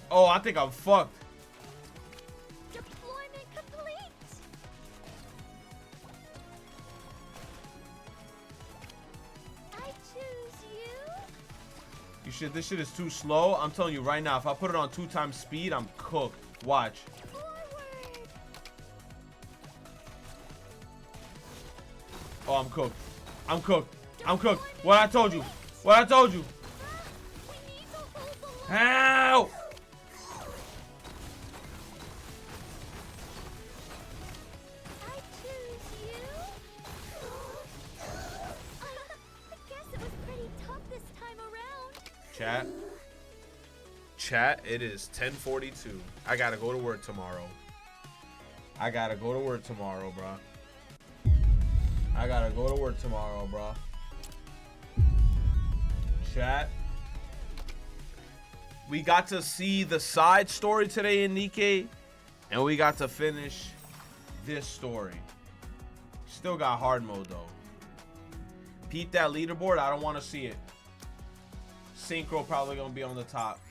Oh, I think I'm fucked. Deployment complete. I choose you. You should. This shit is too slow. I'm telling you right now. If I put it on 2 times speed, I'm cooked. Watch. Forward. Oh, I'm cooked. I'm cooked. I'm cooked. What I told you. What I told you. Help! Chat, it is 10:42. I gotta go to work tomorrow. I gotta go to work tomorrow, bro. I gotta go to work tomorrow, bro. Chat. We got to see the side story today in Nikke, and we got to finish this story. Still got hard mode though. Peep that leaderboard. I don't want to see it. Synchro probably gonna be on the top.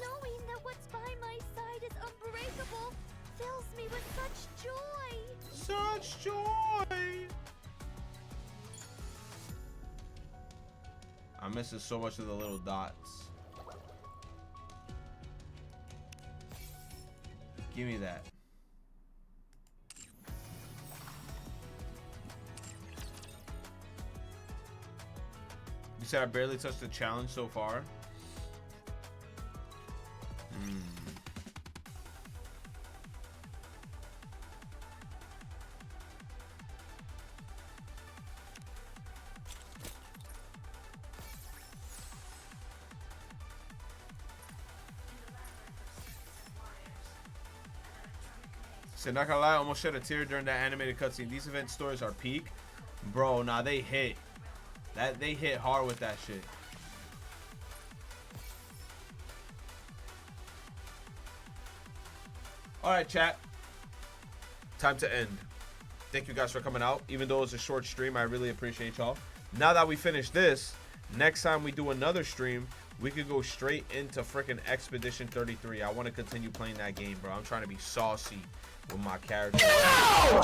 Knowing that what's by my side is unbreakable fills me with such joy. Such joy. I'm missing so much of the little dots. Give me that. You said I barely touched the challenge so far. Said, not gonna lie, I almost shed a tear during that animated cutscene. These event stories are peak. Bro, nah, they hit. They hit hard with that shit. Alright, chat. Time to end. Thank you guys for coming out. Even though it's a short stream, I really appreciate y'all. Now that we finish this, next time we do another stream, we could go straight into freaking Expedition 33. I want to continue playing that game, bro. I'm trying to be saucy with my character. I'll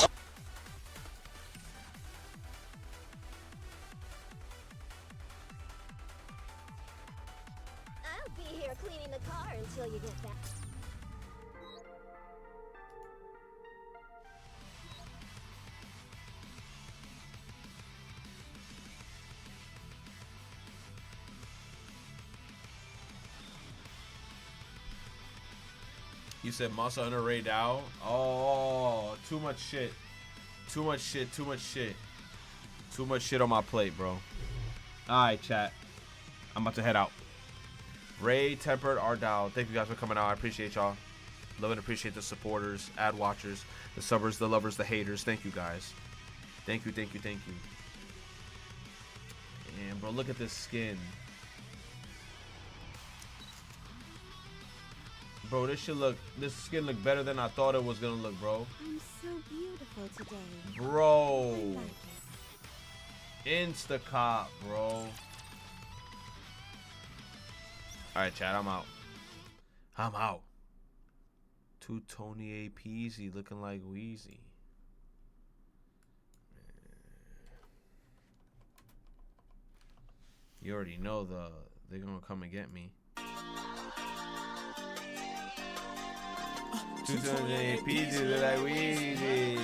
be here cleaning the car until you get back. You said Monster Hunter Ray Dow. Oh, too much shit. Too much shit. Too much shit. Too much shit on my plate, bro. All right, chat. I'm about to head out. Ray, Tempered, Ardal. Thank you guys for coming out. I appreciate y'all. Love and appreciate the supporters, ad watchers, the subbers, the lovers, the haters. Thank you guys. Thank you, thank you, thank you. And bro, look at this skin. Bro, this skin look better than I thought it was gonna look, bro. I'm so beautiful today. Bro. I like it. Instacop, bro. Alright, chat, I'm out. I'm out. Two Tony A. Peasy looking like Wheezy. You already know they're gonna come and get me. Two Tony A. Peasy look like Wheezy.